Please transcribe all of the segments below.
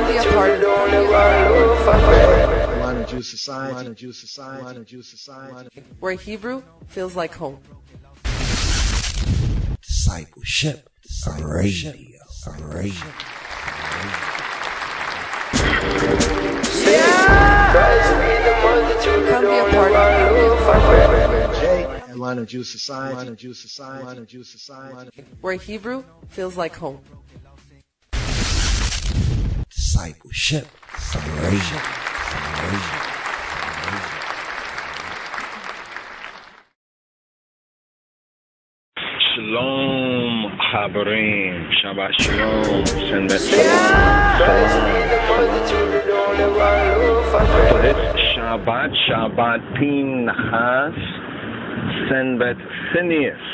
Come be a part of where Hebrew feels like home. Discipleship Radio. Come be a part of where Hebrew feels like home. Discipleship Radio. Shalom, Habarim, Shabbat Shalom, Senbet For this Shabbat Phinhas, Senbet Phinhas.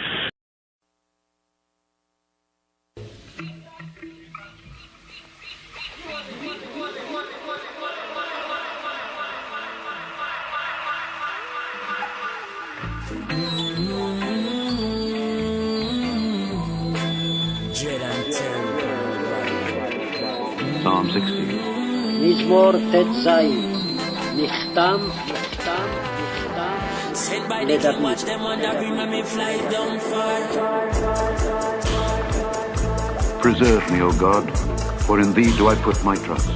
Psalm 60. מזמור ט"ז נחתם לדוד. Preserve me, O God, for in thee do I put my trust.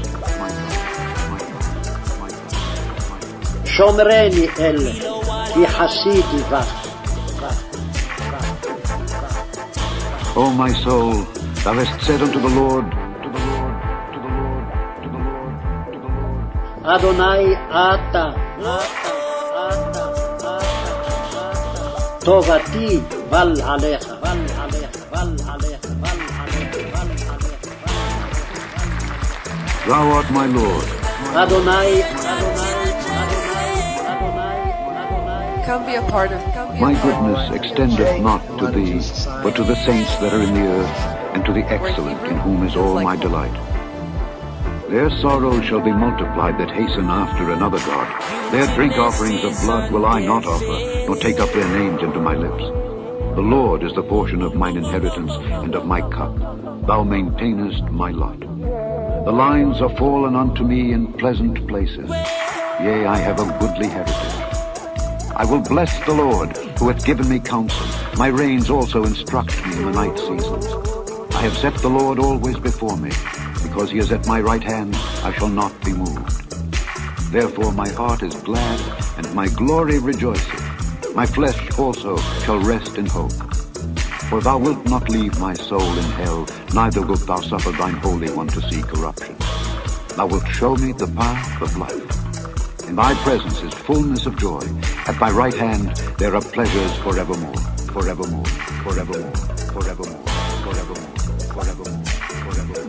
שומרני אל כי חסידי בך. O my soul, thou hast said unto the Lord, אדוני אתה טובתי בל עליך. Thou art my Lord. אדוני Come be a part of My goodness extendeth not to thee, but to the saints that are in the earth, and to the excellent in whom is all my delight. Their sorrow shall be multiplied that hasten after another God. Their drink offerings of blood will I not offer, nor take up their names into my lips. The Lord is the portion of mine inheritance and of my cup. Thou maintainest my lot. The lines are fallen unto me in pleasant places. Yea, I have a goodly heritage. I will bless the Lord, who hath given me counsel. My reins also instruct me in the night seasons. I have set the Lord always before me. Because he is at my right hand, I shall not be moved. Therefore my heart is glad, and my glory rejoiceth. My flesh also shall rest in hope. For thou wilt not leave my soul in hell, neither wilt thou suffer thine Holy One to see corruption. Thou wilt show me the path of life. In thy presence is fullness of joy. At thy right hand there are pleasures forevermore, forevermore, forevermore, forevermore, forevermore, forevermore, forevermore.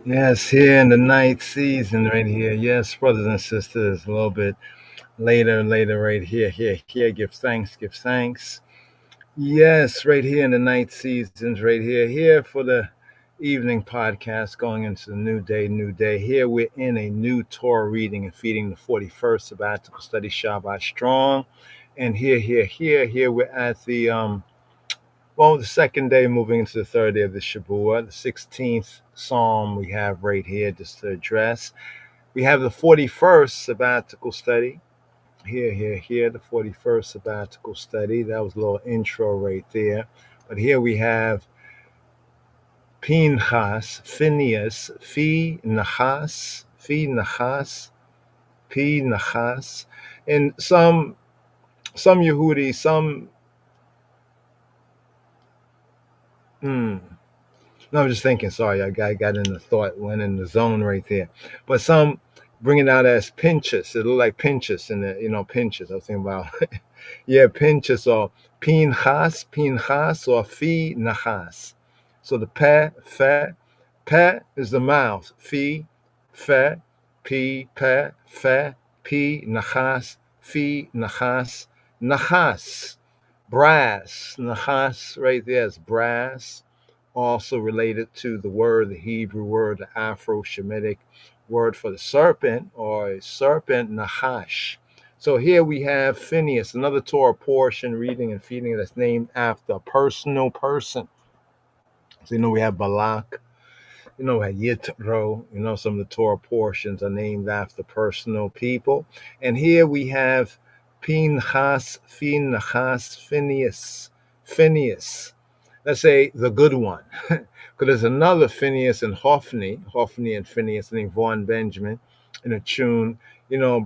Yes, here in the ninth season right here. Yes, brothers and sisters, a little bit later right here. Give thanks. Yes, right here in the night seasons, right here for the evening podcast going into the new day, new day. Here we're in a new Torah reading and feeding the 41st sabbatical study Shabbat Strong. And here we're at the second day moving into the third day of the Shabbat, the 16th Psalm we have right here just to address. We have the 41st sabbatical study. Here, the 41st sabbatical study. That was a little intro right there. But here we have Phinhas, Phinhas, Phinhas. And some Yehudi, no, I'm just thinking, sorry, I got in the thought, went in the zone right there. But some bring it out as pinches. It look like pinches in the, pinches. I was thinking about, yeah, pinches or Phinhas or Phinhas. So the pe is the mouth. Fe, Phinhas, Nachas, brass. Nachas right there is brass, also related to the Hebrew word, the Afro-Shemitic word for the serpent, or a serpent, Nahash. So here we have Phinehas, another Torah portion, reading and feeding that's named after a personal person. So we have Balak, we have Yitro, some of the Torah portions are named after personal people. And here we have Phinhas, Phineas. Let's say the good one, because there's another Phineas and Hophni and Phineas named Vaughn Benjamin, and a tune,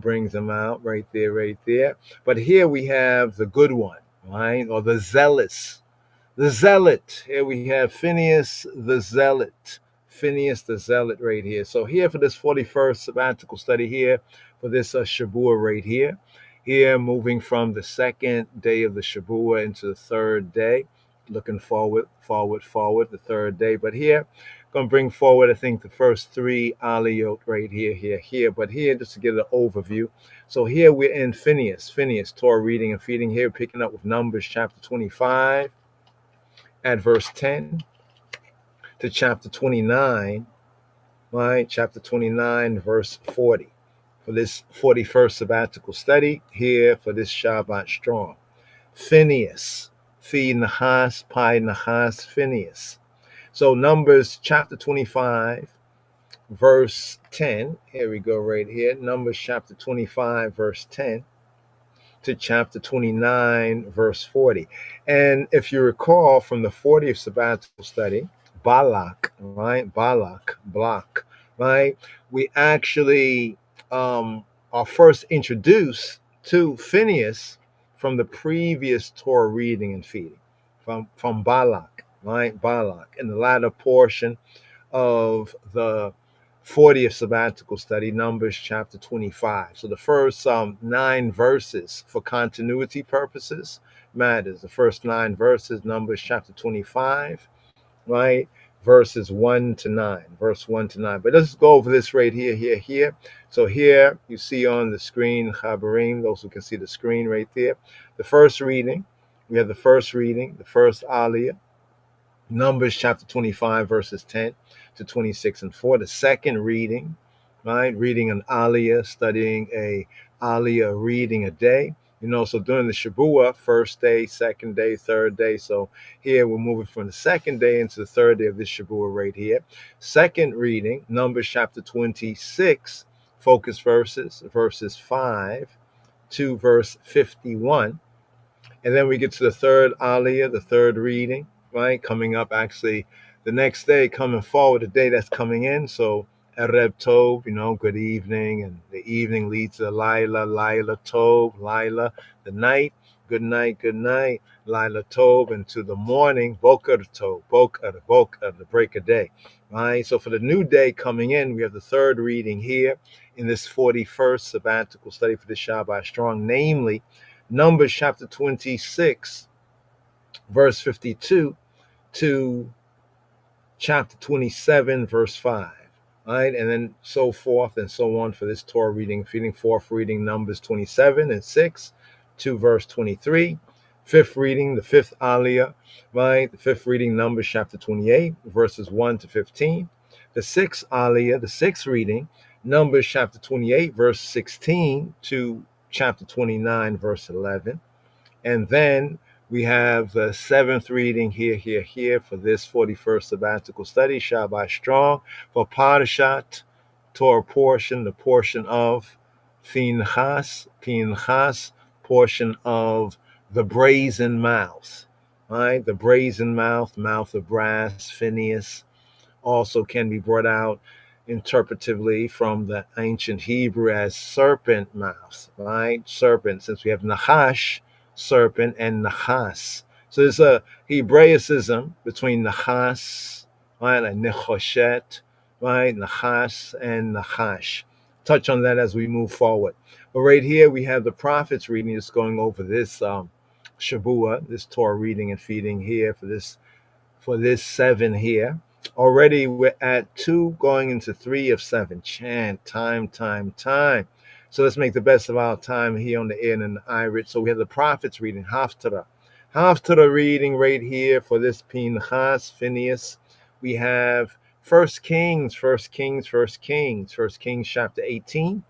brings them out right there. But here we have the good one, right, or the zealous, the zealot. Here we have Phineas the zealot, right here. So here for this 41st sabbatical study here, for this Shabua right here, moving from the second day of the Shabua into the third day. Looking forward, the third day. But here, going to bring forward, I think, the first three aliyot right here. But here, just to get an overview. So here we're in Phinehas, Torah reading and feeding here, picking up with Numbers chapter 25 at verse 10 to chapter 29, right? Chapter 29, verse 40. For this 41st sabbatical study here for this Shabbat Strong. Phinehas. Phinhas, Phinehas. So Numbers chapter 25, verse 10. Here we go right here. Numbers chapter 25, verse 10 to chapter 29, verse 40. And if you recall from the 40th sabbatical study, Balak, right? Right? We actually are first introduced to Phinehas from the previous Torah reading and feeding, from Balak, right? Balak, in the latter portion of the 40th sabbatical study, Numbers chapter 25. So the first 9 verses, for continuity purposes, matters. The first 9 verses, Numbers chapter 25, right? Verses 1 to 9. But let's go over this right here. So here you see on the screen, Chabarim, those who can see the screen right there. The first reading, the first aliyah, Numbers chapter 25, verses 10 to 26 and 4. The second reading, right? Reading an aliyah, studying a aliyah, reading a day. So during the Shabua, first day, second day, third day. So here we're moving from the second day into the third day of this Shabua right here. Second reading, Numbers chapter 26, focus verses 5 to verse 51. And then we get to the third aliyah, the third reading, right? Coming up actually the next day, coming forward, the day that's coming in. So Erev Tov, good evening, and the evening leads to Laila Tov, Laila, the night, good night, Laila Tov, and to the morning, Boker Tov, Boker, the break of day, right? So for the new day coming in, we have the third reading here in this 41st sabbatical study for the Shabbat Strong, namely Numbers chapter 26, verse 52 to chapter 27, verse 5. Right? And then so forth and so on for this Torah reading, feeding. Fourth reading, Numbers 27 and 6 to verse 23. Fifth reading, the fifth aliyah, right? The fifth reading, Numbers chapter 28, verses 1 to 15. The sixth aliyah, the sixth reading, Numbers chapter 28, verse 16 to chapter 29, verse 11. And then we have the seventh reading here for this 41st sabbatical study, Shabbat Strong, for Parashat, Torah portion, the portion of Phinhas, portion of the brazen mouth, right? The brazen mouth, mouth of brass, Phinehas, also can be brought out interpretively from the ancient Hebrew as serpent mouth, right? Serpent, since we have Nahash, serpent, and Nahas. So there's a Hebraicism between Nahas, right, and Nechoshet, right, Nahas and Nahash. Touch on that as we move forward. But right here we have the prophets reading, just going over this Shabua, this Torah reading and feeding here for this 7 here. Already we're at 2 going into 3 of 7. Chant, time. So let's make the best of our time here on the air and in the Irish. So we have the prophets reading, Haftarah. Haftarah reading right here for this Phinhas, Phinehas. We have 1 Kings chapter 18.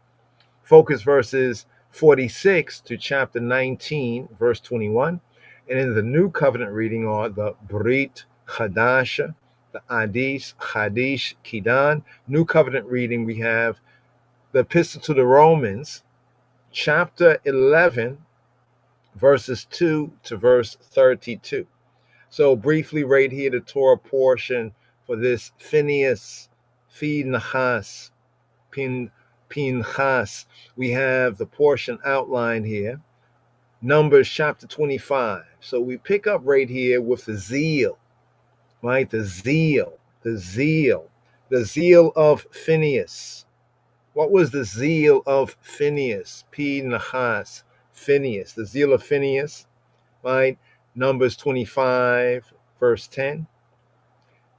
Focus verses 46 to chapter 19, verse 21. And in the New Covenant reading are the Brit Chadasha, the Adis, Chadish, Kidan. New Covenant reading, we have the Epistle to the Romans, chapter 11, verses 2 to verse 32. So briefly right here, the Torah portion for this Phinehas, Phinhas, Pinchas. We have the portion outlined here, Numbers chapter 25. So we pick up right here with the zeal, right? The zeal of Phinehas. What was the zeal of Phinehas? Phinhas, Phinehas. The zeal of Phinehas, right? Numbers 25, verse 10.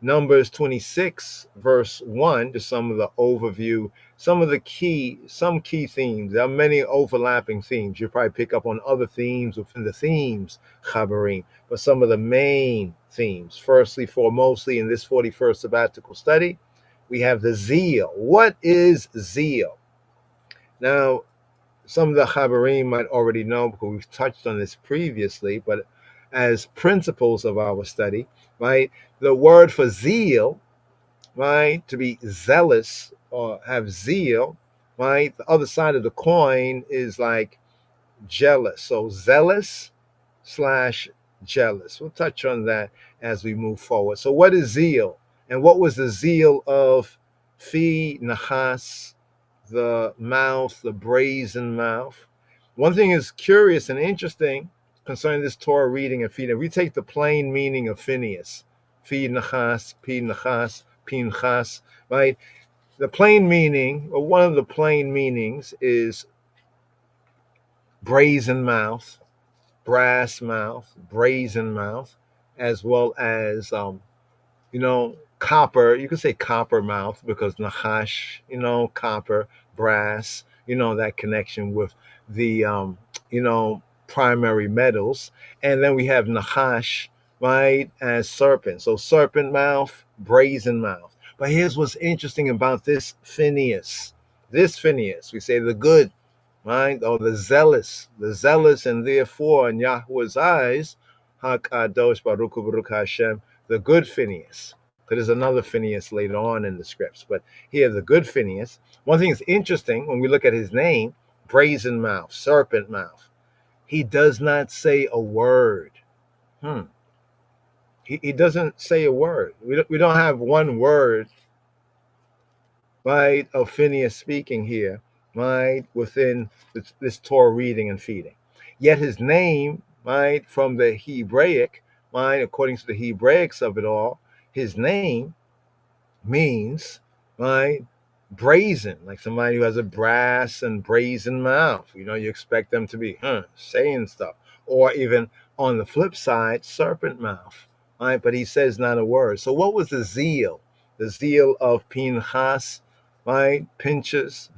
Numbers 26, verse 1, to some of the overview, some key themes. There are many overlapping themes. You'll probably pick up on other themes within the themes, Chabarim, but some of the main themes. Firstly, foremostly, in this 41st sabbatical study, we have the zeal. What is zeal? Now, some of the Chabarim might already know because we've touched on this previously, but as principles of our study, right? The word for zeal, right? To be zealous or have zeal, right? The other side of the coin is like jealous. So zealous / jealous. We'll touch on that as we move forward. So what is zeal? And what was the zeal of Phinhas, the mouth, the brazen mouth? One thing is curious and interesting concerning this Torah reading and feeding. We take the plain meaning of Phinehas, Phinhas, right? The plain meaning, or one of the plain meanings, is brazen mouth, brass mouth, brazen mouth, as well as copper. You could say copper mouth because Nahash, copper, brass, that connection with the primary metals. And then we have Nahash, right, as serpent. So serpent mouth, brazen mouth. But here's what's interesting about this Phinehas. We say the good, right, or the zealous, and therefore in Yahweh's eyes, HaKadosh Baruch Hu Baruch Hashem, the good Phinehas. There's another Phinehas later on in the scripts, but here the good Phinehas. One thing that's interesting when we look at his name, brazen mouth, serpent mouth, he does not say a word. He doesn't say a word. We don't have one word, right, of Phinehas speaking here, right, within this Torah reading and feeding. Yet his name, right, from the Hebraic, right, according to the Hebraics of it all, his name means, right, brazen, like somebody who has a brass and brazen mouth. You expect them to be saying stuff. Or even on the flip side, serpent mouth, right? But he says not a word. So what was the zeal? The zeal of Phinhas, right? Phinehas,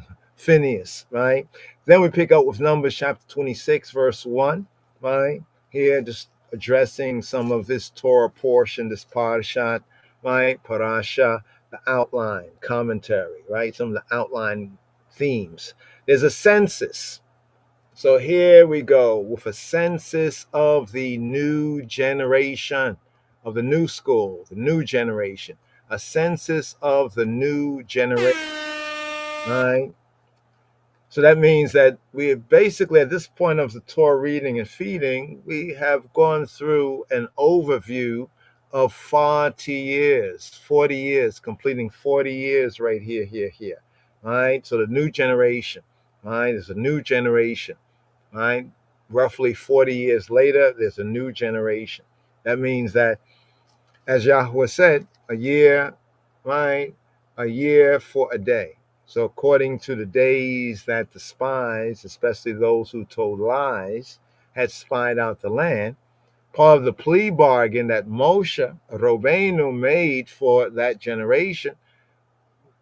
right? Then we pick up with Numbers chapter 26, verse 1, right? here, just addressing some of this Torah portion, this parashat, right? Parasha, the outline, commentary, right? Some of the outline themes. There's a census. So here we go with a census of the new generation, of the new school, the new generation. A census of the new generation, right? So that means that we basically, at this point of the Torah reading and feeding, we have gone through an overview of 40 years, completing 40 years right here. Right? So the new generation, right? There's a new generation, right? Roughly 40 years later, there's a new generation. That means that, as Yahweh said, a year, right? A year for a day. So according to the days that the spies, especially those who told lies, had spied out the land, part of the plea bargain that Moshe Rabbeinu made for that generation,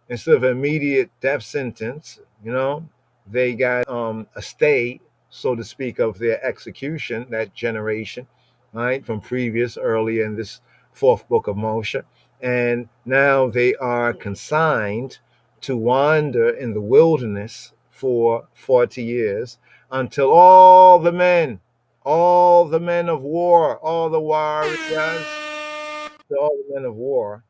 instead of immediate death sentence, they got a stay, so to speak, of their execution, that generation, right, from previous, earlier in this fourth book of Moshe. And now they are consigned to wander in the wilderness for 40 years until all the men of war, all the warriors, all the men of war,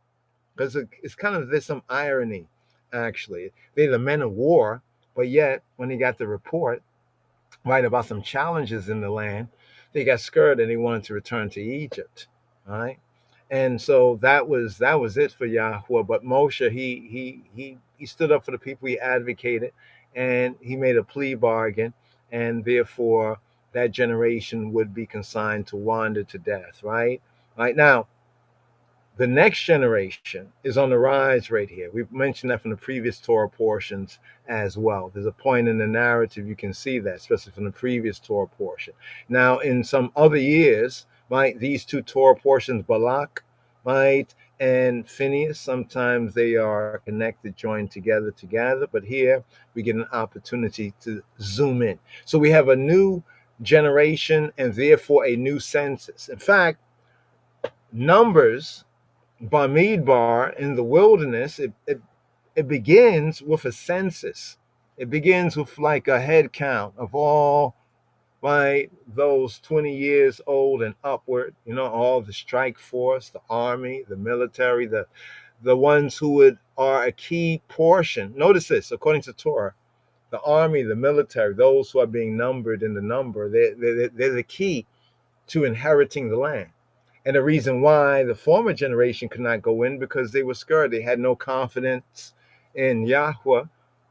because it's kind of, there's some irony, actually. They're the men of war, but yet when he got the report, right, about some challenges in the land, they got scared and they wanted to return to Egypt, right? And so that was it for Yahweh. But Moshe, he stood up for the people, he advocated, and he made a plea bargain, and therefore that generation would be consigned to wander to death, right? Right now, the next generation is on the rise right here. We've mentioned that from the previous Torah portions as well. There's a point in the narrative you can see that, especially from the previous Torah portion. Now, in some other years, right, these two Torah portions, Balak, right, and Phinehas, sometimes they are connected, joined together. But here we get an opportunity to zoom in. So we have a new generation and therefore a new census. In fact, Numbers, Bamidbar, in the wilderness, it begins with a census. It begins with like a head count of all, right, those 20 years old and upward, all the strike force, the army, the military, the ones who are a key portion. Notice this, according to Torah, the army, the military, those who are being numbered in the number, they're the key to inheriting the land. And the reason why the former generation could not go in, because they were scared. They had no confidence in Yahweh,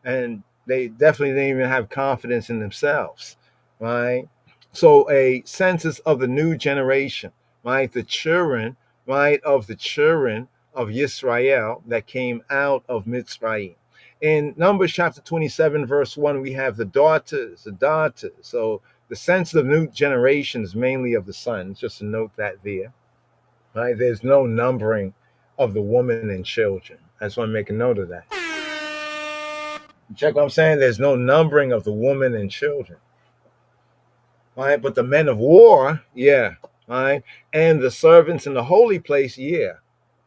and they definitely didn't even have confidence in themselves, right? So a census of the new generation, right? The children, right, of the children of Yisrael that came out of Mitzrayim. In Numbers chapter 27, verse 1, we have the daughters. So the census of new generation is mainly of the sons, just to note that there. Right? There's no numbering of the woman and children. I just want to make a note of that. Check what I'm saying? There's no numbering of the woman and children. Right? But the men of war, yeah. Right? And the servants in the holy place, yeah.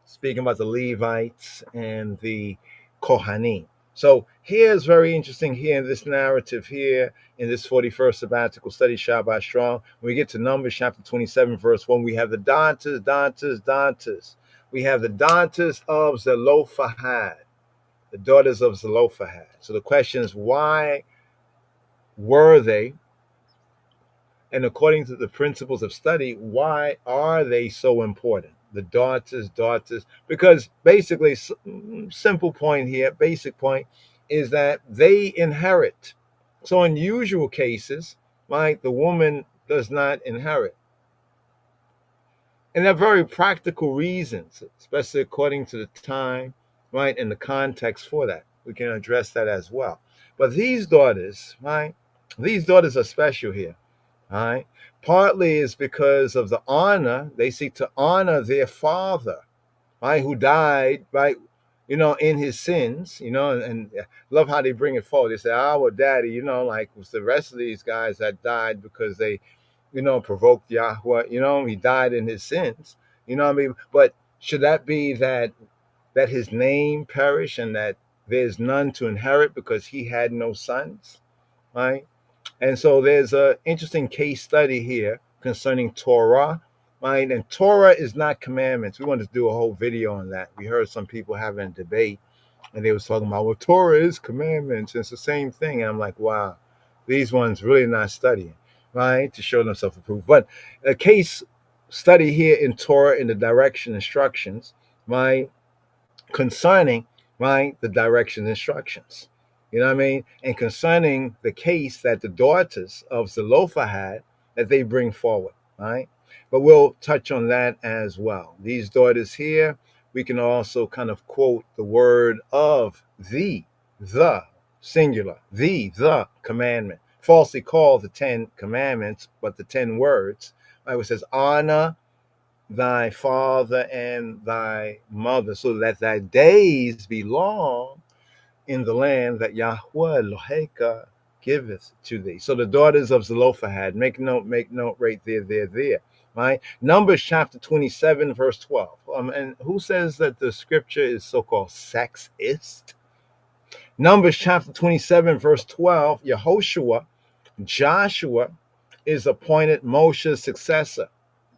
Speaking about the Levites and the Kohanim. So here's very interesting here in this narrative here in this 41st sabbatical study, Shabbat Strong. When we get to Numbers chapter 27, verse 1, we have the daughters. We have the daughters of Zelophehad, the daughters of Zelophehad. So the question is, why were they, and according to the principles of study, why are they so important? The daughters, because basically, simple point here, basic point is that they inherit. So in usual cases, right, the woman does not inherit. And there are very practical reasons, especially according to the time, right, and the context for that. We can address that as well. But these daughters, right, these daughters are special here. Right? Partly is because of the honor. They seek to honor their father, right, who died, right, in his sins, and love how they bring it forward. They say, our daddy, like was the rest of these guys that died because they, provoked Yahweh. He died in his sins. You know what I mean? But should that be that his name perish and that there's none to inherit because he had no sons, right? And so there's an interesting case study here concerning Torah, right? And Torah is not commandments. We wanted to do a whole video on that. We heard some people having a debate, and they was talking about, well, Torah is commandments. It's the same thing. And I'm like, wow, these ones really not studying, right? To show themselves approved. But a case study here in Torah in the direction instructions, right? Concerning, right, the direction instructions. You know what I mean? And concerning the case that the daughters of Zelophehad that they bring forward, right? But we'll touch on that as well. These daughters here, we can also kind of quote the word of the singular, the commandment, falsely called the 10 commandments, but the 10 words, right? It says, honor thy father and thy mother, so that thy days be long in the land that Yahweh Eloheka giveth to thee. So the daughters of Zelophehad, make note right there, right? Numbers chapter 27, verse 12. And who says that the scripture is so-called sexist? Numbers chapter 27, verse 12, Joshua is appointed Moshe's successor.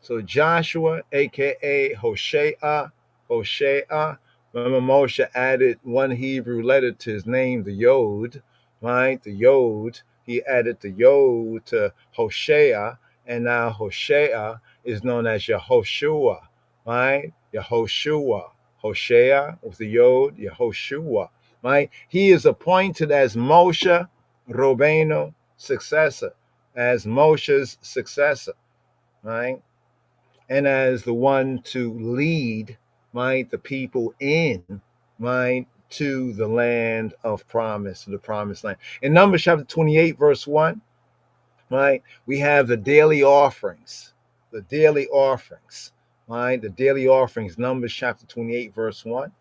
So Joshua, aka Hoshea, remember Moshe added one Hebrew letter to his name, the Yod, right? The Yod, he added the Yod to Hoshea, and now Hoshea is known as Yehoshua, right? Yehoshua, Hoshea with the Yod, Yehoshua, right? He is appointed as Moshe Rabbeinu successor, as Moshe's successor, right? And as the one to lead, right, the people in, right, to the land of promise, to the promised land. In Numbers chapter 28, verse 1, right, we have the daily offerings, right? The daily offerings, Numbers chapter 28, verse 1.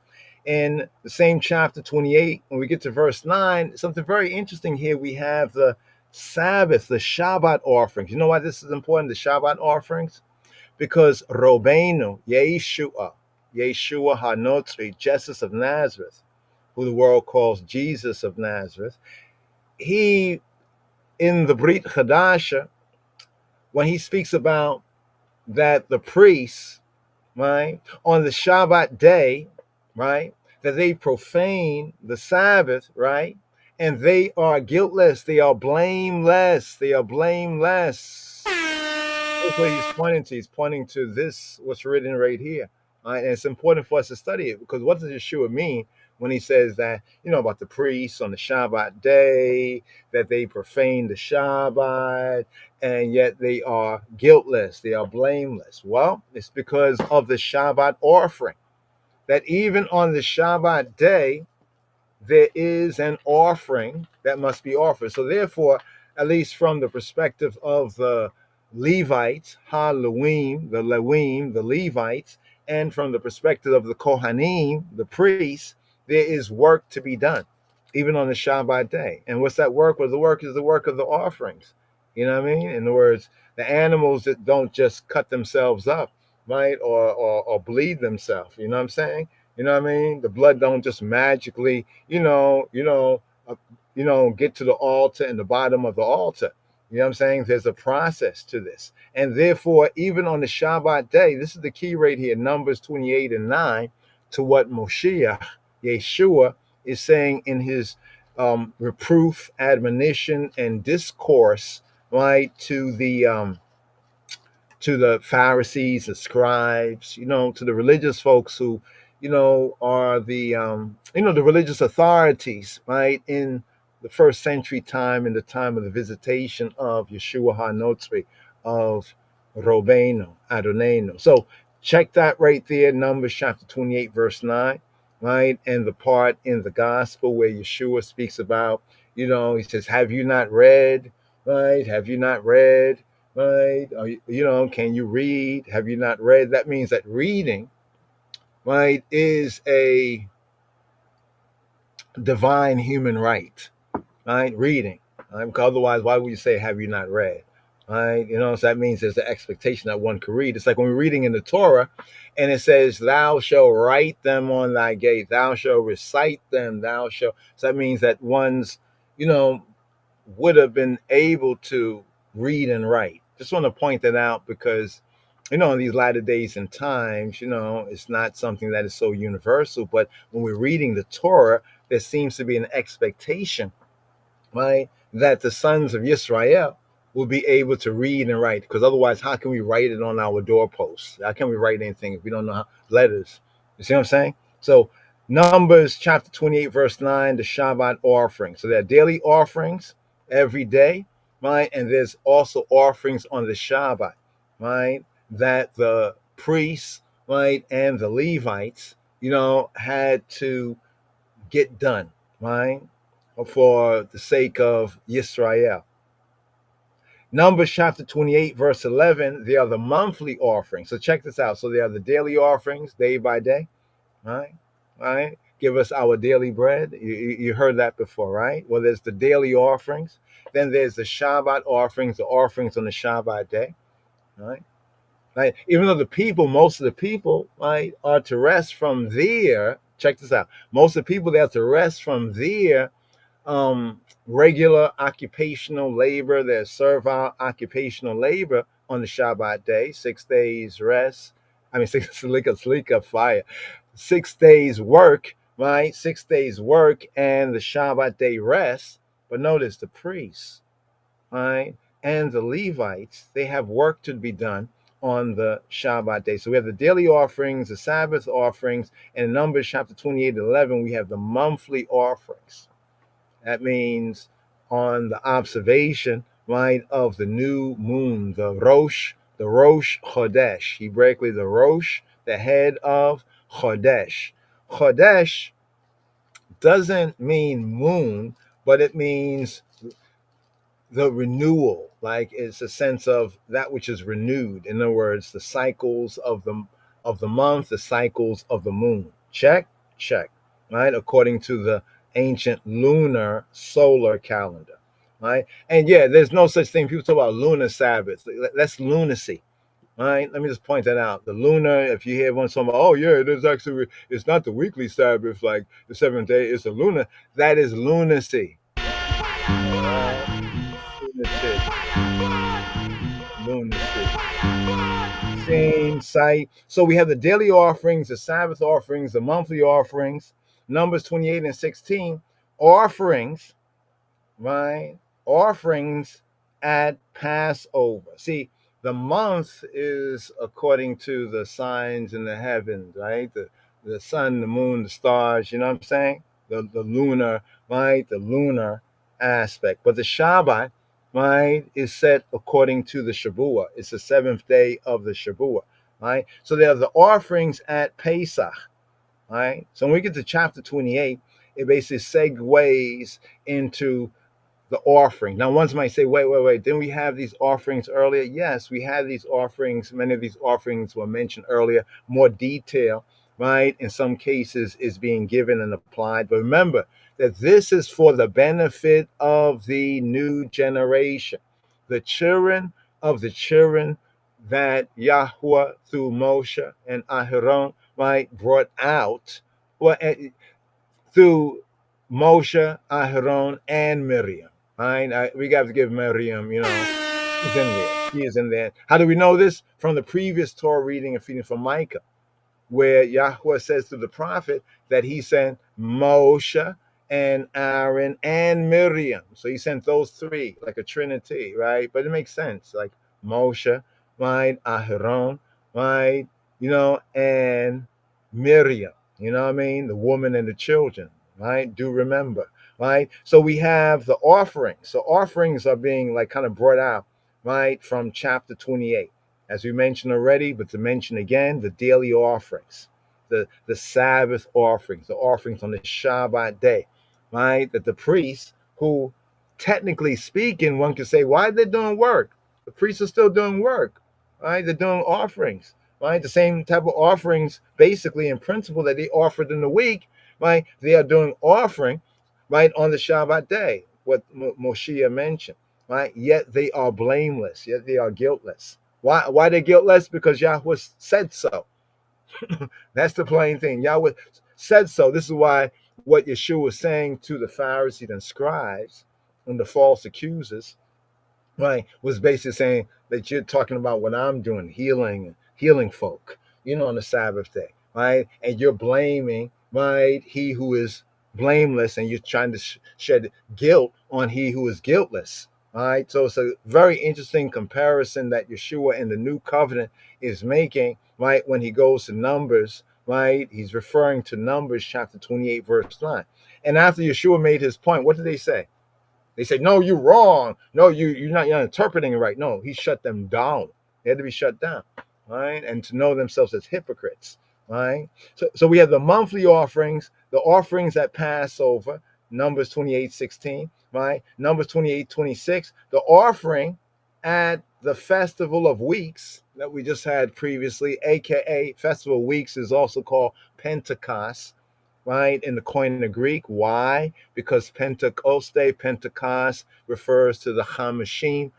In the same chapter 28, when we get to verse 9, something very interesting here. We have the Sabbath, the Shabbat offerings. You know why this is important, the Shabbat offerings? Because Robenu, Yeshua HaNotzri, Jesus of Nazareth, who the world calls Jesus of Nazareth, he, in the Brit Chadasha, when he speaks about that the priests, right, on the Shabbat day, right, that they profane the Sabbath, right, and they are guiltless, they are blameless. That's what he's pointing to. He's pointing to this, what's written right here. Right? And it's important for us to study it, because what does Yeshua mean when he says that, about the priests on the Shabbat day, that they profane the Shabbat, and yet they are guiltless, they are blameless? Well, it's because of the Shabbat offering, that even on the Shabbat day, there is an offering that must be offered. So therefore, at least from the perspective of the Levites, the Levites, and from the perspective of the Kohanim, the priests, there is work to be done, even on the Shabbat day. And what's that work? Well, the work is the work of the offerings. You know what I mean? In other words, the animals that don't just cut themselves up, right, or bleed themselves. You know what I'm saying? You know what I mean? The blood don't just magically, get to the altar and the bottom of the altar. You know what I'm saying? There's a process to this. And therefore, even on the Shabbat day, this is the key right here, Numbers 28 and 9, to what Moshiach, Yeshua, is saying in his reproof, admonition, and discourse, right, to the Pharisees, the scribes, to the religious folks who, are the, the religious authorities, right, in the first century time, in the time of the visitation of Yeshua HaNotzri, of Robenu, Adonenu. So check that right there, Numbers chapter 28, verse 9, right, and the part in the gospel where Yeshua speaks about, he says, have you not read, right, have you not read, right, can you read, have you not read? That means that reading, right, is a divine human right, right? Reading. Otherwise, why would you say, have you not read? right? So that means there's the expectation that one could read. It's like when we're reading in the Torah, and it says, "Thou shalt write them on thy gate. Thou shalt recite them. Thou shalt." So that means that one's, you know, would have been able to read and write. Just want to point that out because, in these latter days and times, it's not something that is so universal. But when we're reading the Torah, there seems to be an expectation, right, that the sons of Israel will be able to read and write. Because otherwise, how can we write it on our doorposts? How can we write anything if we don't know letters? You see what I'm saying? So Numbers chapter 28, verse 9, the Shabbat offering. So there are daily offerings every day, right? And there's also offerings on the Shabbat, right? That the priests, right, and the Levites, had to get done, right? For the sake of Yisrael. Numbers chapter 28, verse 11, they are the monthly offerings. So check this out. So they are the daily offerings, day by day, right? Right? Give us our daily bread. You heard that before, right? Well, there's the daily offerings. Then there's the Shabbat offerings, the offerings on the Shabbat day, right? Right? Even though most of the people, right, are to rest from their, check this out, most of the people, they have to rest from their regular occupational labor, their servile occupational labor on the Shabbat day, 6 days rest. I mean, fire. 6 days work, right? 6 days work and the Shabbat day rest. But notice the priests, right, and the Levites, they have work to be done on the Shabbat day. So we have the daily offerings, the Sabbath offerings, and in Numbers chapter 28, 11, we have the monthly offerings. That means on the observation, right, of the new moon, the Rosh Chodesh, Hebraically the Rosh, the head of Chodesh. Chodesh doesn't mean moon, but it means the renewal. Like it's a sense of that which is renewed. In other words, the cycles of the month, the cycles of the moon. Check, right? According to the ancient lunar solar calendar, right? And yeah, there's no such thing. People talk about lunar Sabbath. That's lunacy, right? Let me just point that out. The lunar, if you hear one talking about, oh yeah, it is actually, it's not the weekly Sabbath like the seventh day, it's a lunar. That is lunacy. Lunacy. Same site. So we have the daily offerings, the Sabbath offerings, the monthly offerings. Numbers 28 and 16, offerings, right? Offerings at Passover. See, the month is according to the signs in the heavens, right? The sun, the moon, the stars, you know what I'm saying? The lunar, right? The lunar aspect. But the Shabbat, right, is set according to the Shavuot. It's the seventh day of the Shavuot, right? So there are the offerings at Pesach, right? So when we get to chapter 28, it basically segues into the offering. Now, one might say, wait, didn't we have these offerings earlier? Yes, we had these offerings. Many of these offerings were mentioned earlier. More detail, right, in some cases is being given and applied. But remember that this is for the benefit of the new generation, the children of the children that Yahweh through Moshe and Aharon, right, brought out, well, through Moshe, Aharon, and Miriam. Right? We got to give Miriam, she's in there. She is in there. How do we know this? From the previous Torah reading from Micah, where Yahweh says to the prophet that he sent Moshe and Aaron and Miriam. So he sent those three, like a trinity, right? But it makes sense, like Moshe, right? Aharon, right? And Miriam, you know what I mean? The woman and the children, right? Do remember, right? So we have the offerings. So offerings are being like kind of brought out, right, from chapter 28. As we mentioned already, but to mention again, the daily offerings, the Sabbath offerings, the offerings on the Shabbat day, right? That the priests, who technically speaking, one could say, why they're doing work? The priests are still doing work, right? They're doing offerings, right? The same type of offerings, basically in principle, that they offered in the week, right? They are doing offering, right, on the Shabbat day, what Moshe mentioned. right? Yet they are blameless, yet they are guiltless. Why they guiltless? Because Yahweh said so. That's the plain thing. Yahweh said so. This is why what Yeshua was saying to the Pharisees and scribes and the false accusers, right, was basically saying that you're talking about what I'm doing, healing folk, on the Sabbath day, right? And you're blaming, right, he who is blameless, and you're trying to shed guilt on he who is guiltless, right? So it's a very interesting comparison that Yeshua in the New Covenant is making, right, when he goes to Numbers, right? He's referring to Numbers chapter 28, verse 9. And after Yeshua made his point, what did they say? They say, no, you're wrong. No, you're not interpreting it right. No, he shut them down. They had to be shut down, right? And to know themselves as hypocrites, right? So we have the monthly offerings, the offerings at Passover, Numbers 28:16, right? Numbers 28:26, the offering at the Festival of Weeks that we just had previously, aka Festival of Weeks is also called Pentecost, right? In the Koine Greek. Why? Because Pentecost refers to the Chamashim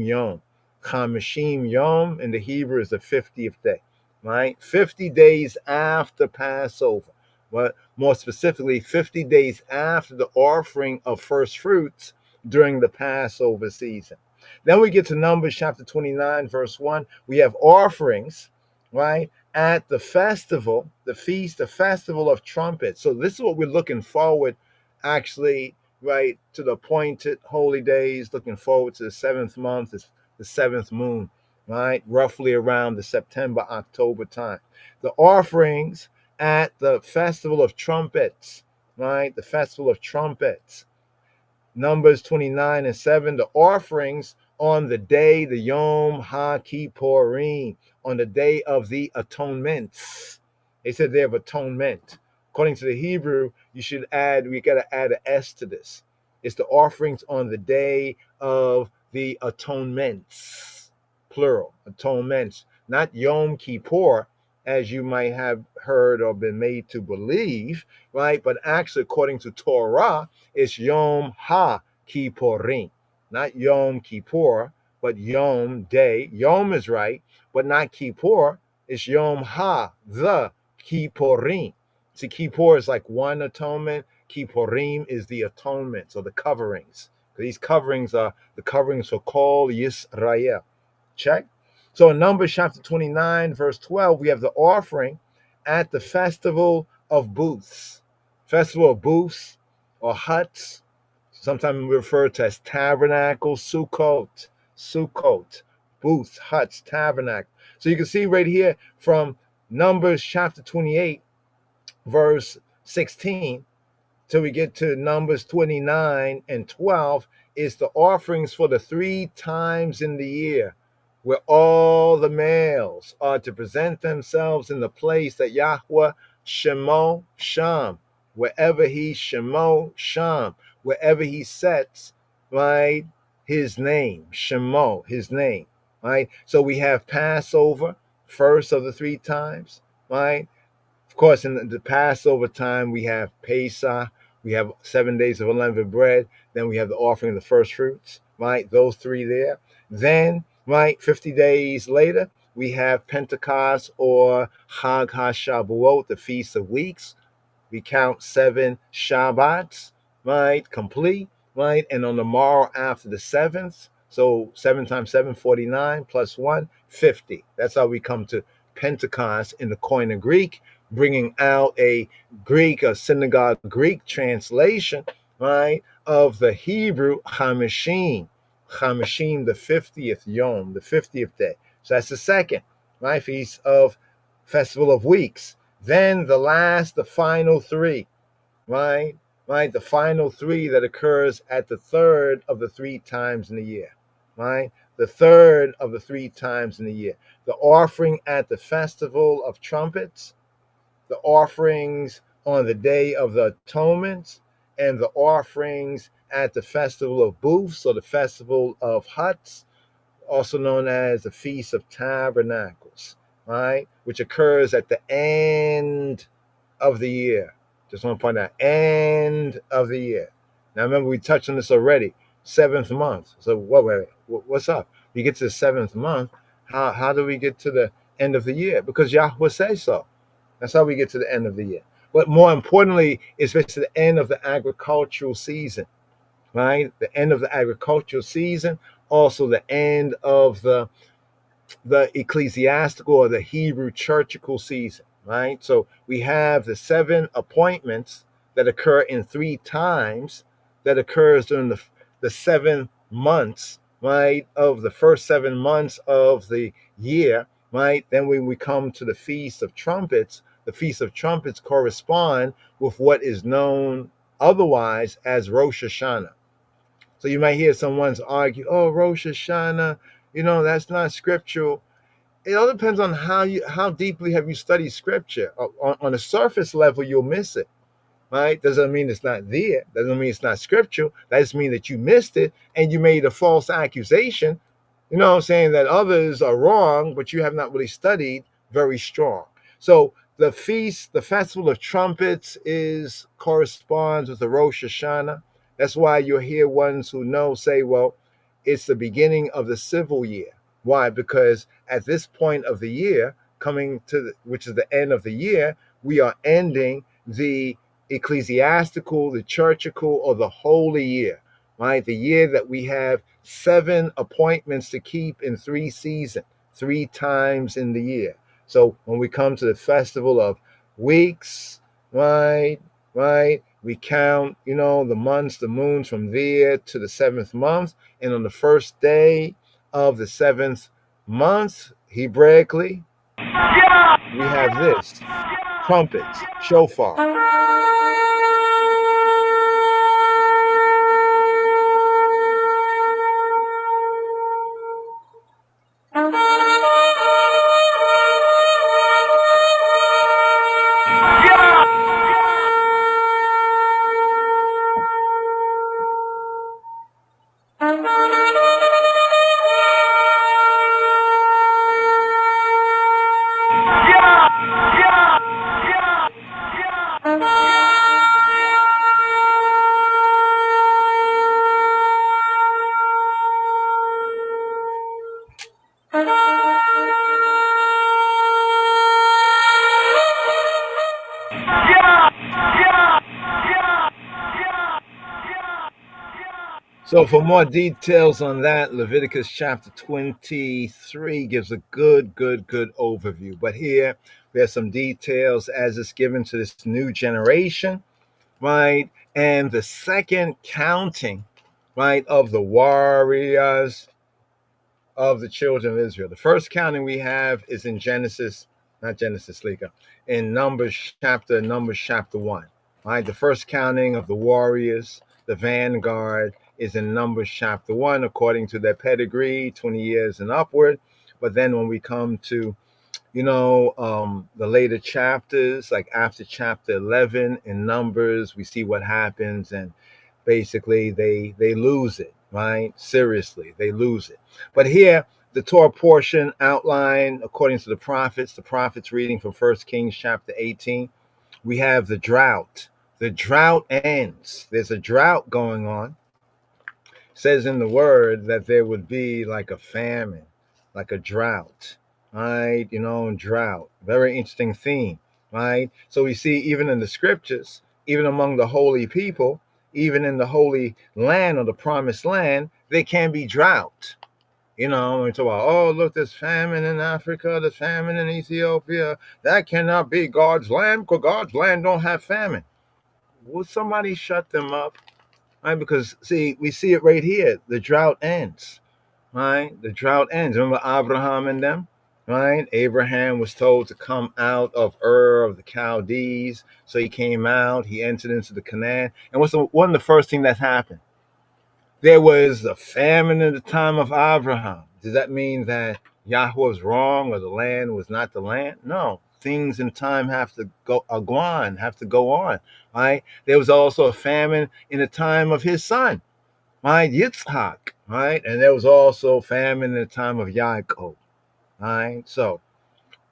Yom. Chamashim Yom in the Hebrew is the 50th day, right? 50 days after Passover. But more specifically, 50 days after the offering of first fruits during the Passover season. Then we get to Numbers chapter 29, verse 1. We have offerings, right, at the festival, the feast, the festival of trumpets. So this is what we're looking forward, actually, right, to the appointed holy days, looking forward to the 7th month, the 7th moon, right, roughly around the September, October time. The offerings at the festival of trumpets, right, the festival of trumpets. Numbers 29:7, the offerings on the day, the Yom HaKippurim, on the day of the atonements. They said day of atonement. According to the Hebrew, we got to add an S to this. It's the offerings on the day of the atonements, plural, atonements, not Yom Kippur, as you might have heard or been made to believe, right? But actually, according to Torah, it's Yom HaKippurim, not Yom Kippur, but Yom, day. Yom is right, but not Kippur. It's Yom the Kippurim. See, Kippur is like one atonement. Kippurim is the atonements or the coverings. These coverings are the coverings for Kol Yisrael. Check. So in Numbers chapter 29, verse 12, we have the offering at the festival of booths. Festival of booths or huts, sometimes referred to as tabernacles, Sukkot, booths, huts, tabernacle. So you can see right here from Numbers chapter 28, verse 16, till we get to Numbers 29 and 12, is the offerings for the 3 times in the year, where all the males are to present themselves in the place that Yahweh Shemo Sham, wherever he Shemo Sham, wherever he sets, right, his name, Shemo, his name, right? So we have Passover, first of the 3 times, right? Of course, in the Passover time, we have Pesach, we have 7 days of unleavened bread, then we have the offering of the first fruits, right? Those 3 there. Then, right, 50 days later, we have Pentecost or Chag HaShavuot, the Feast of Weeks. We count 7 Shabbats, right, complete, right? And on the morrow after the 7th, so 7 times 7, 49, plus 1, 50. That's how we come to Pentecost in the Koine Greek, bringing out a synagogue Greek translation, right, of the Hebrew Chamashim, the 50th Yom, the 50th day. So that's the second, right, feast of Festival of Weeks. Then the final 3, right, the final 3 that occurs at the third of the 3 times in the year, right, the third of the 3 times in the year. The offering at the Festival of Trumpets, the offerings on the Day of the Atonement, and the offerings at the Festival of Booths or the Festival of Huts, also known as the Feast of Tabernacles, right, which occurs at the end of the year. Just want to point out, end of the year. Now remember, we touched on this already. 7th month. So what's up? We get to the 7th month. How do we get to the end of the year? Because Yahweh says so. That's how we get to the end of the year. But more importantly, it's to the end of the agricultural season, right? The end of the agricultural season, also the end of the ecclesiastical or the Hebrew churchical season, right? So we have the 7 appointments that occur in 3 times that occurs during the 7 months, right, of the first 7 months of the year, right? Then when we come to the Feast of Trumpets, the Feast of Trumpets correspond with what is known otherwise as Rosh Hashanah. So you might hear someone's argue, oh, Rosh Hashanah, that's not scriptural. It all depends on how deeply have you studied scripture. On a surface level, you'll miss it, right? Doesn't mean it's not there. Doesn't mean it's not scriptural. That just means that you missed it and you made a false accusation, saying that others are wrong, but you have not really studied very strong. So the festival of trumpets corresponds with the Rosh Hashanah. That's why you'll hear ones who know say, well, it's the beginning of the civil year. Why? Because at this point of the year, which is the end of the year, we are ending the ecclesiastical, the churchical, or the holy year, right? The year that we have 7 appointments to keep in 3 seasons, 3 times in the year. So when we come to the festival of weeks, right, we count, the months, the moons from there to the 7th month. And on the first day of the 7th month, Hebraically, we have this: trumpets, shofar. So for more details on that, Leviticus chapter 23 gives a good overview. But here, there's some details as it's given to this new generation, right? And the second counting, right, of the warriors of the children of Israel. The first counting we have is in in Numbers chapter 1, right? The first counting of the warriors, the vanguard, is in Numbers chapter 1, according to their pedigree, 20 years and upward. But then when we come to, the later chapters, like after chapter 11 in Numbers, we see what happens, and basically they lose it, right? Seriously, they lose it. But here, the Torah portion outlined according to the prophets reading from 1 Kings chapter 18, we have the drought. The drought ends. There's a drought going on. It says in the word that there would be like a famine, like a drought, right? Drought. Very interesting theme, right? So we see even in the scriptures, even among the holy people, even in the holy land or the promised land, there can be drought. We talk about, oh, look, there's famine in Africa, there's famine in Ethiopia. That cannot be God's land, because God's land don't have famine. Will somebody shut them up? Right? Because, see, we see it right here. The drought ends, right? The drought ends. Remember Abraham and them, right? Abraham was told to come out of Ur of the Chaldees. So he came out. He entered into the Canaan. And what's one of the first things that happened? There was a famine in the time of Abraham. Does that mean that Yahweh was wrong or the land was not the land? No. Things in time have to go on, right? There was also a famine in the time of his son, right? Yitzhak, right? And there was also famine in the time of Yaakov, right? So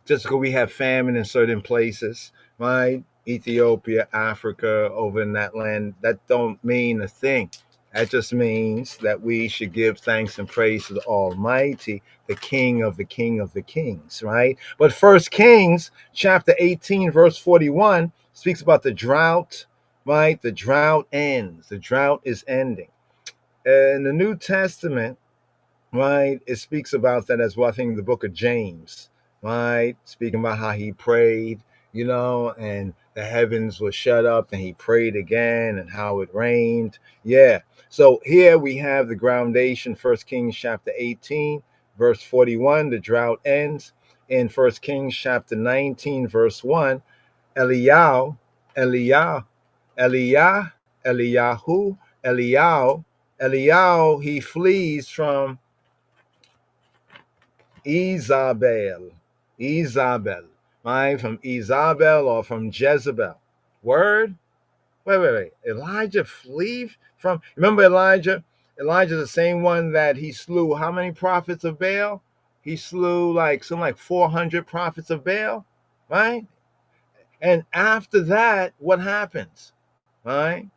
just because we have famine in certain places, right? Ethiopia, Africa, over in that land, that don't mean a thing. That just means that we should give thanks and praise to the Almighty, the King of the King of the Kings, right? But First Kings chapter 18, verse 41 speaks about the drought, right? The drought ends. The drought is ending. In the New Testament, right, it speaks about that as well. I think the book of James, right, speaking about how he prayed, and the heavens were shut up and he prayed again and how it rained. Yeah. So here we have the groundation, First Kings chapter 18, verse 41, the drought ends. In First Kings chapter 19, verse 1, Eliyahu, Eliyahu, Eliyahu, Eliyahu, Eliyahu, Eliyahu, he flees from Isabel, right? From Isabel or from Jezebel. Word? Wait. Elijah flee from, remember Elijah? Elijah's the same one that he slew how many prophets of Baal? He slew like 400 prophets of Baal, right? And after that, what happens? Right?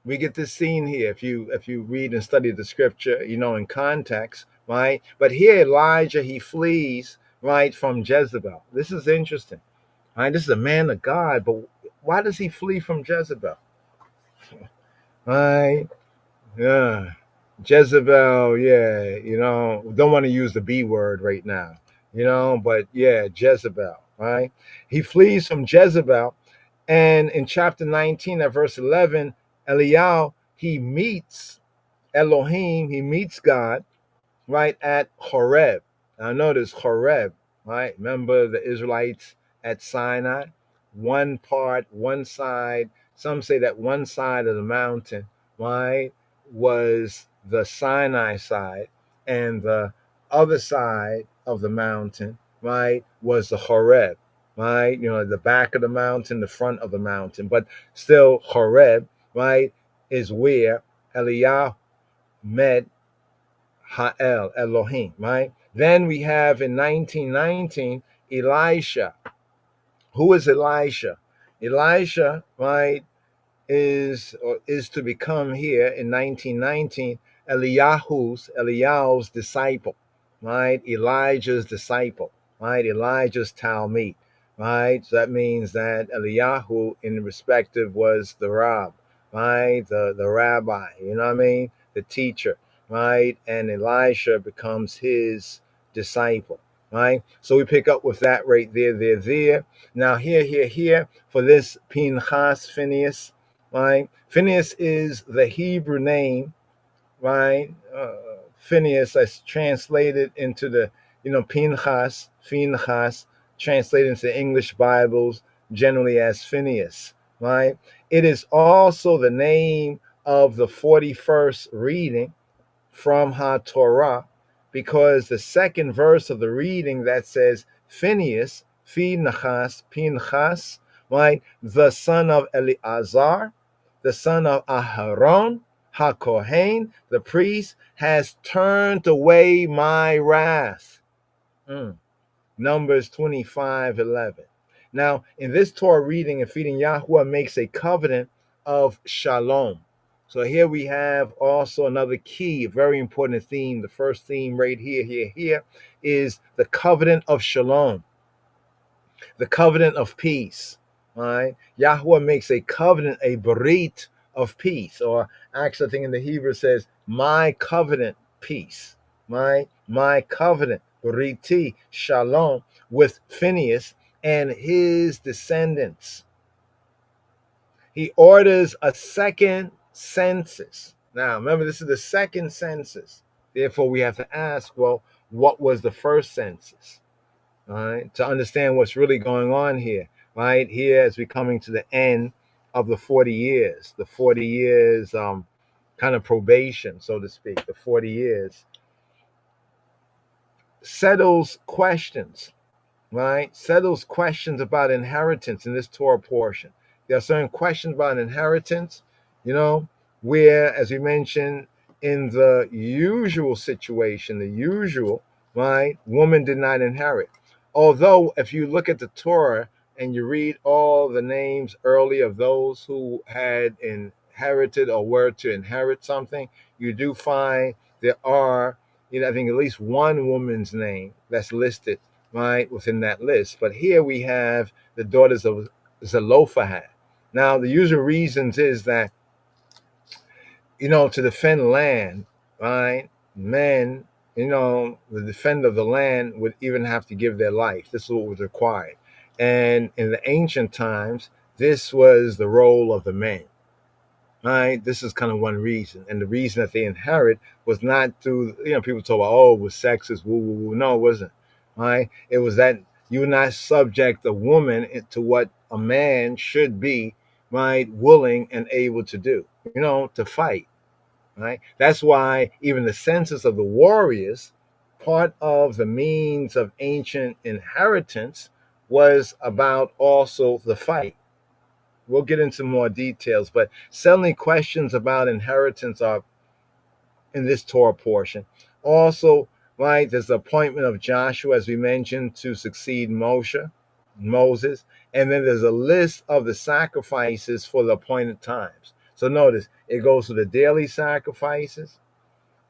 We get this scene here. If you read and study the scripture, in context, right? But here Elijah, he flees, right, from Jezebel. This is interesting. Right? This is a man of God, but why does he flee from Jezebel? Right? Yeah. Jezebel, yeah, don't want to use the B word right now, but yeah, Jezebel, right? He flees from Jezebel. And in chapter 19 at verse 11, Eliyahu, he meets Elohim, he meets God, right, at Horeb. Now notice Horeb, right? Remember the Israelites at Sinai? One part, one side. Some say that one side of the mountain, right, was the Sinai side, and the other side of the mountain, right, was the Horeb, right? The back of the mountain, the front of the mountain. But still, Horeb, right, is where Eliyahu met Ha'el, Elohim, right? Then we have in 1919, Elisha. Who is Elisha? Elisha, right, is to become here in 1919 Eliyahu's disciple, right? Elijah's disciple, right? Elijah's Talmud, right? So that means that Eliyahu in respective was the Rab, right? The rabbi, you know what I mean? The teacher, right? And Elisha becomes his disciple, right? So we pick up with that right there. Now here for this Phinhas, right? Phinehas is the Hebrew name, right? Phinehas, that's translated into the, Phinhas, translated into the English Bibles generally as Phinehas, right? It is also the name of the 41st reading from HaTorah, because the second verse of the reading that says Phinehas, Pinchas, right? The son of Eleazar, the son of Aharon, HaKohen, the priest, has turned away my wrath. Numbers 25:11. Now, in this Torah reading and feeding, Yahweh makes a covenant of shalom. So here we have also another key, very important theme. The first theme right here is the covenant of shalom, the covenant of peace. All right, Yahweh makes a covenant, a berit of peace, or actually, I think in the Hebrew it says, "My covenant peace." My covenant beriti shalom with Phinehas and his descendants. He orders a second census. Now, remember, this is the second census. Therefore, we have to ask, well, what was the first census? All right, to understand what's really going on here, right? Here, as we're coming to the end of the 40 years, kind of probation, so to speak, the 40 years, settles questions, right? Settles questions about inheritance in this Torah portion. There are certain questions about inheritance, where, as we mentioned, in the usual situation, right, woman did not inherit. Although, if you look at the Torah and you read all the names early of those who had inherited or were to inherit something, you do find there are, I think at least one woman's name that's listed, right, within that list. But here we have the daughters of Zelophehad. Now, the usual reasons is that, to defend land, right, men, the defender of the land would even have to give their life. This is what was required. And in the ancient times, this was the role of the men. Right? This is kind of one reason. And the reason that they inherit was not through, people talk about, oh, it was sexist, woo, woo, woo. No, it wasn't. Right? It was that you would not subject a woman to what a man should be, right, willing and able to do, to fight. Right? That's why even the census of the warriors, part of the means of ancient inheritance, was about also the fight. We'll get into more details, but certainly questions about inheritance are in this Torah portion. Also, right, there's the appointment of Joshua, as we mentioned, to succeed Moses, and then there's a list of the sacrifices for the appointed times. So notice, it goes to the daily sacrifices,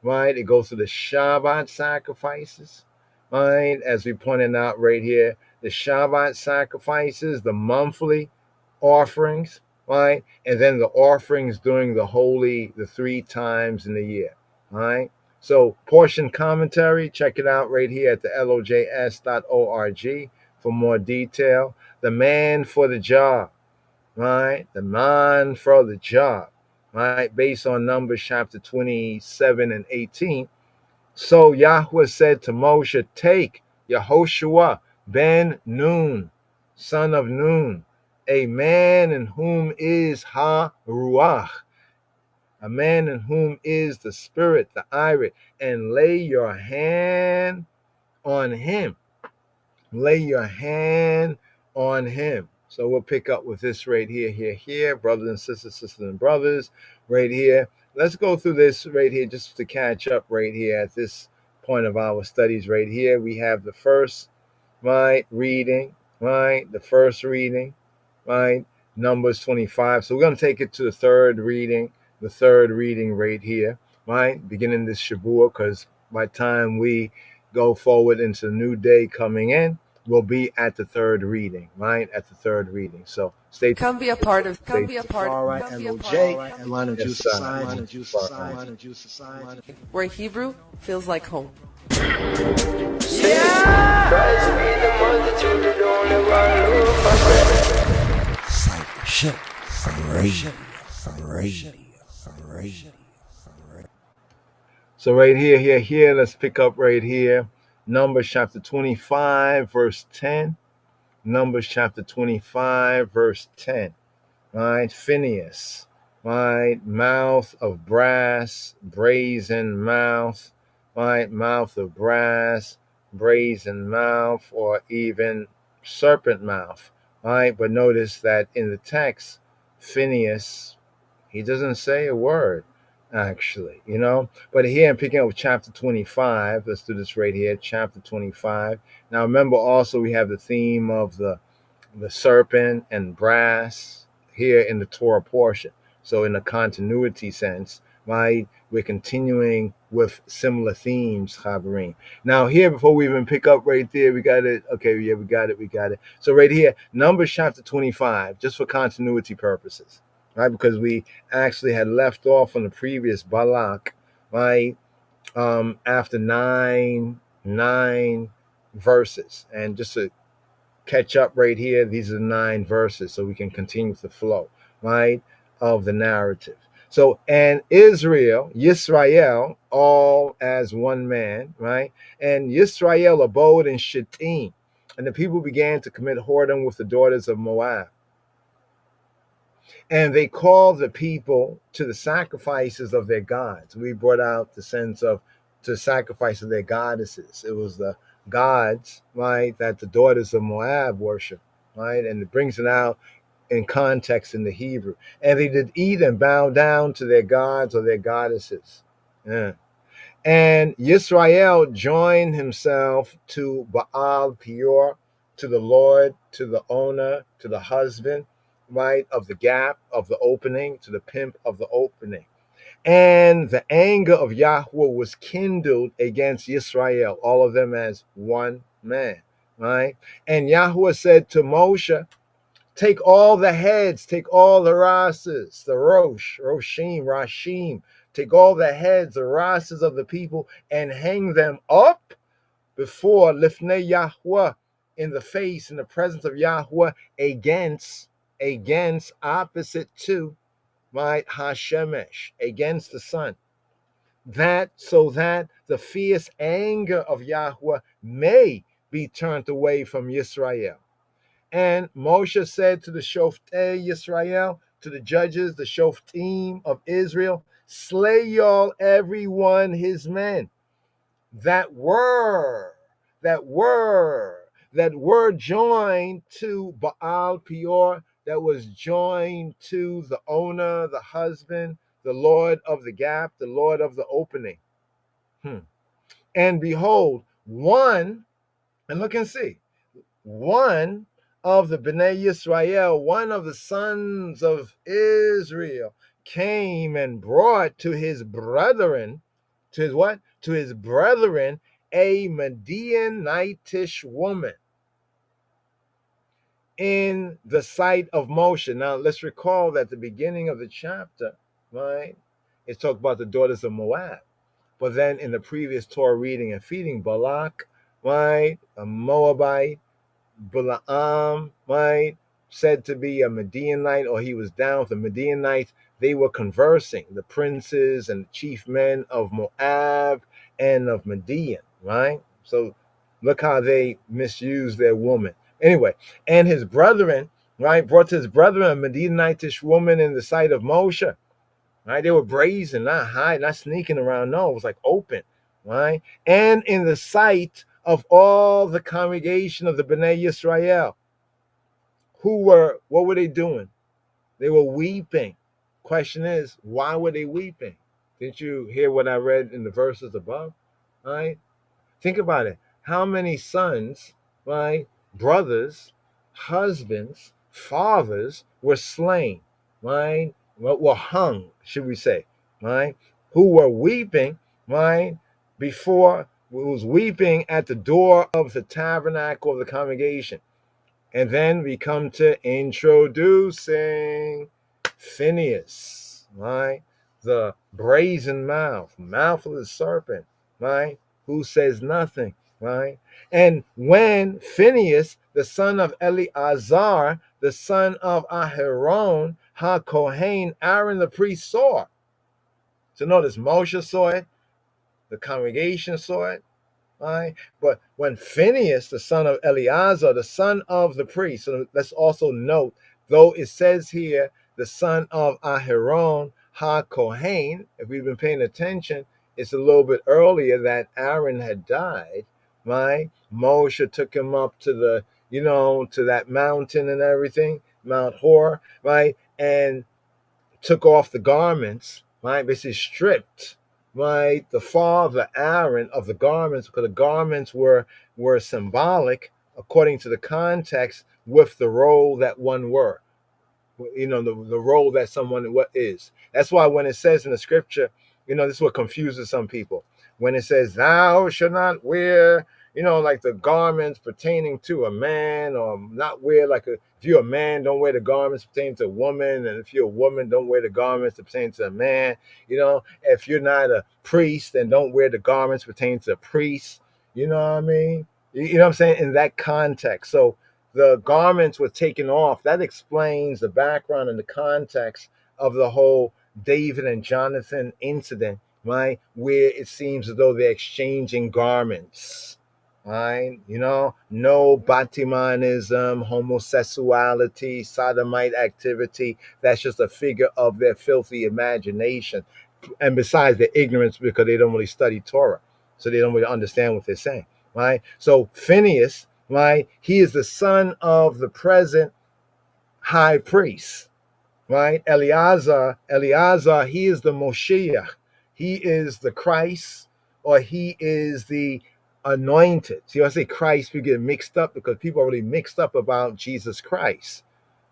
right? It goes to the Shabbat sacrifices, right? As we pointed out right here, the Shabbat sacrifices, the monthly offerings, right? And then the offerings during the 3 times in the year, right? So portion commentary, check it out right here at the lojs.org for more detail. The man for the job, right? The man for the job, right? Based on Numbers chapter 27 and 18. So Yahweh said to Moshe, take Yehoshua ben Nun, son of Nun, a man in whom is Ha-Ruach, a man in whom is the spirit, the Irit, and lay your hand on him. Lay your hand on him. So we'll pick up with this right here, brothers and sisters and brothers, right here. Let's go through this right here just to catch up right here at this point of our studies right here. We have the first, right, reading, right, the first reading, right, Numbers 25. So we're going to take it to the third reading right here, right, beginning this Shavua, because by the time we go forward into the new day coming in, we'll be at the third reading, right, at the third reading. So stay tuned. Come be a part of Rastafari, LOJ, and Line of Jew Society. where Hebrew feels like home. Discipleship. So right here, let's pick up right here. Numbers chapter 25, verse 10. Numbers chapter 25, verse 10. Right? Phinehas, right? Mouth of brass, brazen mouth, right? Mouth of brass, brazen mouth, or even serpent mouth, right? But notice that in the text, Phinehas, he doesn't say a word, actually, But here I'm picking up chapter 25. Let's do this right here, chapter 25. Now remember also we have the theme of the serpent and brass here in the Torah portion. So in a continuity sense, right, we're continuing with similar themes, Chaverim. Now here, before we even pick up right there, we got it. Okay, yeah, we got it. So right here, Numbers chapter 25, just for continuity purposes, right? Because we actually had left off on the previous Balak, right? After nine verses. And just to catch up right here, these are 9 verses, so we can continue the flow, right, of the narrative. So, and Yisrael, all as one man, right? And Yisrael abode in Shittim, and the people began to commit whoredom with the daughters of Moab. And they called the people to the sacrifices of their gods. We brought out the sense of to sacrifice of their goddesses. It was the gods, right, that the daughters of Moab worship, right? And it brings it out in context in the Hebrew. And they did eat and bow down to their gods or their goddesses. Yeah. And Yisrael joined himself to Baal Peor, to the Lord, to the owner, to the husband, right, of the gap of the opening to the pimp of the opening. And the anger of Yahweh was kindled against Israel, all of them as one man, right? And Yahweh said to Moshe, take all the heads, take all the rases, the Rashim, take all the heads, the rases of the people, and hang them up before Lifnei Yahweh, in the face, in the presence of Yahweh, against opposite to, right, Hashemesh, against the sun. That so that the fierce anger of Yahweh may be turned away from Yisrael. And Moshe said to the Shoftei Yisrael, to the judges, the Shoftim of Israel, slay y'all every one his men that were joined to Baal Peor, that was joined to the owner, the husband, the Lord of the gap, the Lord of the opening. And behold, one, and look and see, one of the Bnei Yisrael, one of the sons of Israel, came and brought to his brethren, to his what? To his brethren, a Midianitish woman in the sight of Moshe. Now, let's recall that the beginning of the chapter, right, it talked about the daughters of Moab. But then in the previous Torah reading and feeding, Balak, right, a Moabite, Balaam, right, said to be a Midianite, or he was down with the Midianites. They were conversing, the princes and chief men of Moab and of Midian, right? So look how they misused their woman. Anyway, and his brethren, right, brought to his brethren a Midianitish woman in the sight of Moshe. Right? They were brazen, not hiding, not sneaking around. No, it was like open, right? And in the sight of all the congregation of the Bnei Yisrael, what were they doing? They were weeping. Question is, why were they weeping? Didn't you hear what I read in the verses above? Right? Think about it. How many sons, right, brothers, husbands, fathers were slain, right? Were hung, should we say, right? Who were weeping, right? Before, was weeping at the door of the tabernacle of the congregation. And then we come to introducing Phinehas, right? The brazen mouth of the serpent, right? Who says nothing, right? And when Phinehas, the son of Eleazar, the son of Aharon, HaKohen, Aaron the priest, saw. So notice Moshe saw it, the congregation saw it, right? But when Phinehas, the son of Eleazar, the son of the priest, so let's also note, though it says here, the son of Aharon, HaKohen, if we've been paying attention, it's a little bit earlier that Aaron had died, right? Moshe took him up to the, to that mountain and everything, Mount Hor, right? And took off the garments, right? Basically stripped, right, the father Aaron of the garments, because the garments were symbolic according to the context with the role that one were, the role that someone what is. That's why when it says in the scripture, this is what confuses some people. When it says, thou shalt not wear, like the garments pertaining to a man, or not wear if you're a man, don't wear the garments pertaining to a woman. And if you're a woman, don't wear the garments pertaining to a man. If you're not a priest, then don't wear the garments pertaining to a priest. You know what I mean? You know what I'm saying? In that context. So the garments were taken off. That explains the background and the context of the whole David and Jonathan incident, right? Where it seems as though they're exchanging garments, right? No Batimanism, homosexuality, sodomite activity. That's just a figure of their filthy imagination. And besides, their ignorance, because they don't really study Torah. So they don't really understand what they're saying, right? So Phinehas, right? He is the son of the present high priest, right? Eleazar, he is the Moshiach. He is the Christ, or he is the anointed. See, I say Christ, we get mixed up because people are really mixed up about Jesus Christ,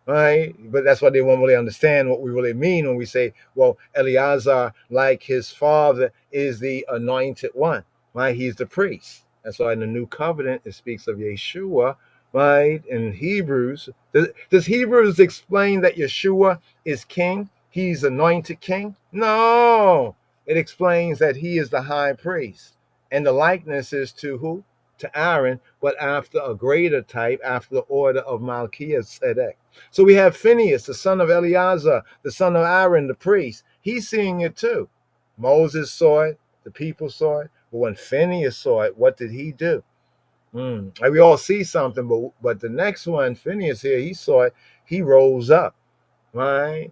right? But that's why they won't really understand what we really mean when we say, well, Eleazar, like his father, is the anointed one, right? He's the priest. That's why in the new covenant it speaks of Yeshua, right? In Hebrews, does Hebrews explain that Yeshua is king? He's anointed king? No. It explains that he is the high priest. And the likeness is to who? To Aaron, but after a greater type, after the order of Melchizedek. So we have Phinehas, the son of Eleazar, the son of Aaron, the priest. He's seeing it too. Moses saw it, the people saw it. But when Phinehas saw it, what did he do? And we all see something, but the next one, Phinehas here, he saw it. He rose up, right?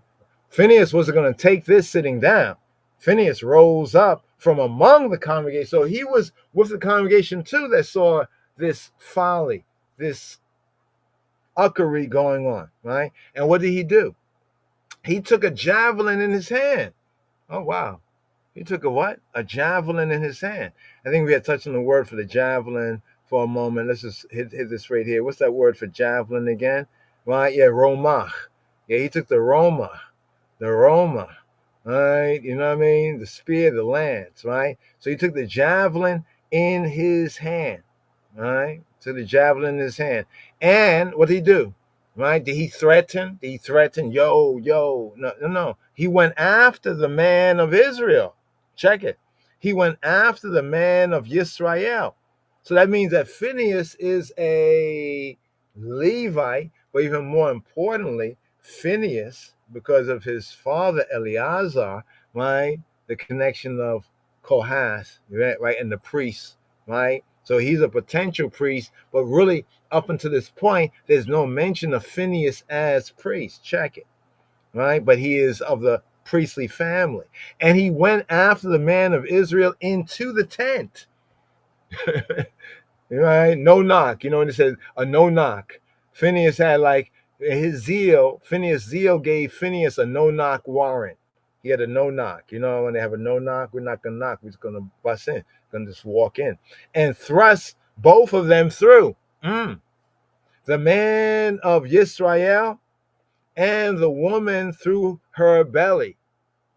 Phinehas wasn't going to take this sitting down. Phinehas rose up from among the congregation. So he was with the congregation too that saw this folly, this uckery going on, right? And what did he do? He took a javelin in his hand. Oh, wow. He took a what? A javelin in his hand. I think we had touched on the word for the javelin for a moment. Let's just hit this right here. What's that word for javelin again? Right? Yeah, romach. Yeah, he took the romach. The Roma, right? You know what I mean? The spear, the lance, right? So he took the javelin in his hand, right? Took the javelin in his hand. And what did he do? Right? Did he threaten? Did he threaten? Yo. No. He went after the man of Israel. Check it. He went after the man of Israel. So that means that Phinehas is a Levite, but even more importantly, Phinehas, because of his father Eleazar, right? The connection of Kohath, right? And the priest, right? So he's a potential priest, but really up until this point, there's no mention of Phinehas as priest. Check it, right? But he is of the priestly family. And he went after the man of Israel into the tent. Right? No knock. You know when it says a no knock. Phinehas had like his zeal, Phinehas' zeal gave Phinehas a no knock warrant. He had a no knock. You know, when they have a no knock, we're not gonna knock, we're just gonna bust in, gonna just walk in. And thrust both of them through. The man of Yisrael and the woman through her belly.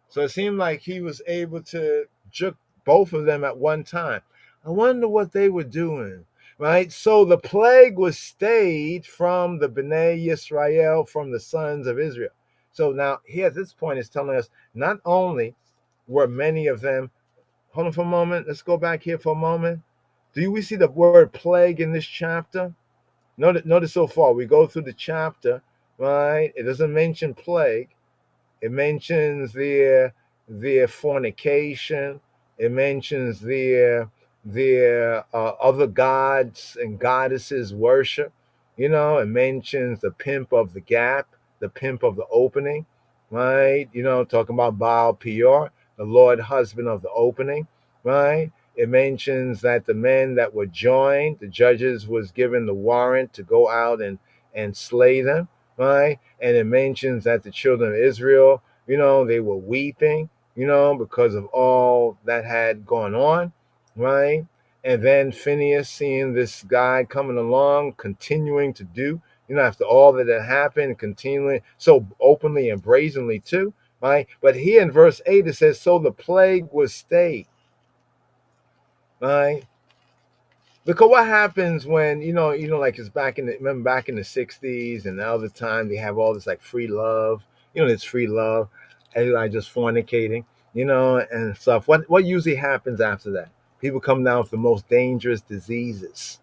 So it seemed like he was able to juke both of them at one time. I wonder what they were doing, right? So the plague was stayed from the Bnei Yisrael, from the sons of Israel. So now here at this point is telling us not only were many of them, hold on for a moment, let's go back here for a moment. Do we see the word plague in this chapter? Notice so far, we go through the chapter, right? It doesn't mention plague. It mentions their fornication. It mentions their other gods and goddesses worship. You know, it mentions the pimp of the gap, the pimp of the opening, right? You know, talking about Baal Peor, the Lord husband of the opening, right? It mentions that the men that were joined, the judges was given the warrant to go out and slay them, right? And it mentions that the children of Israel, you know, they were weeping, you know, because of all that had gone on, right? And then Phinehas seeing this guy coming along, continuing to do, you know, after all that had happened, continuing so openly and brazenly too, right? But here in verse 8 it says, so the plague was stayed, right? Because what happens when, like it's back in remember back in the 60s and the other time they have all this like free love, it's free love, everybody just fornicating, and stuff. What usually happens after that? People come down with the most dangerous diseases.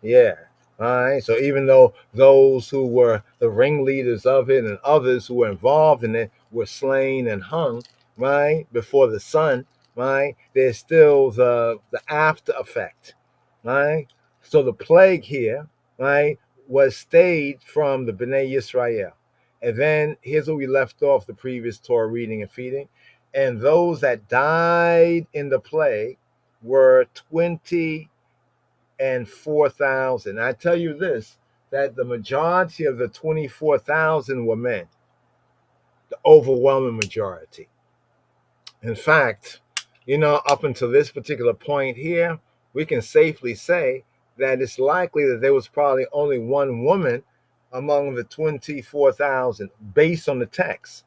Yeah. All right. So even though those who were the ringleaders of it and others who were involved in it were slain and hung, right, before the sun, right, there's still the after effect. Right? So the plague here, right, was stayed from the Bnei Yisrael. And then here's where we left off the previous Torah reading and feeding. And those that died in the plague were 24,000. I tell you this, that the majority of the 24,000 were men, the overwhelming majority. In fact, up until this particular point here, we can safely say that it's likely that there was probably only one woman among the 24,000 based on the text.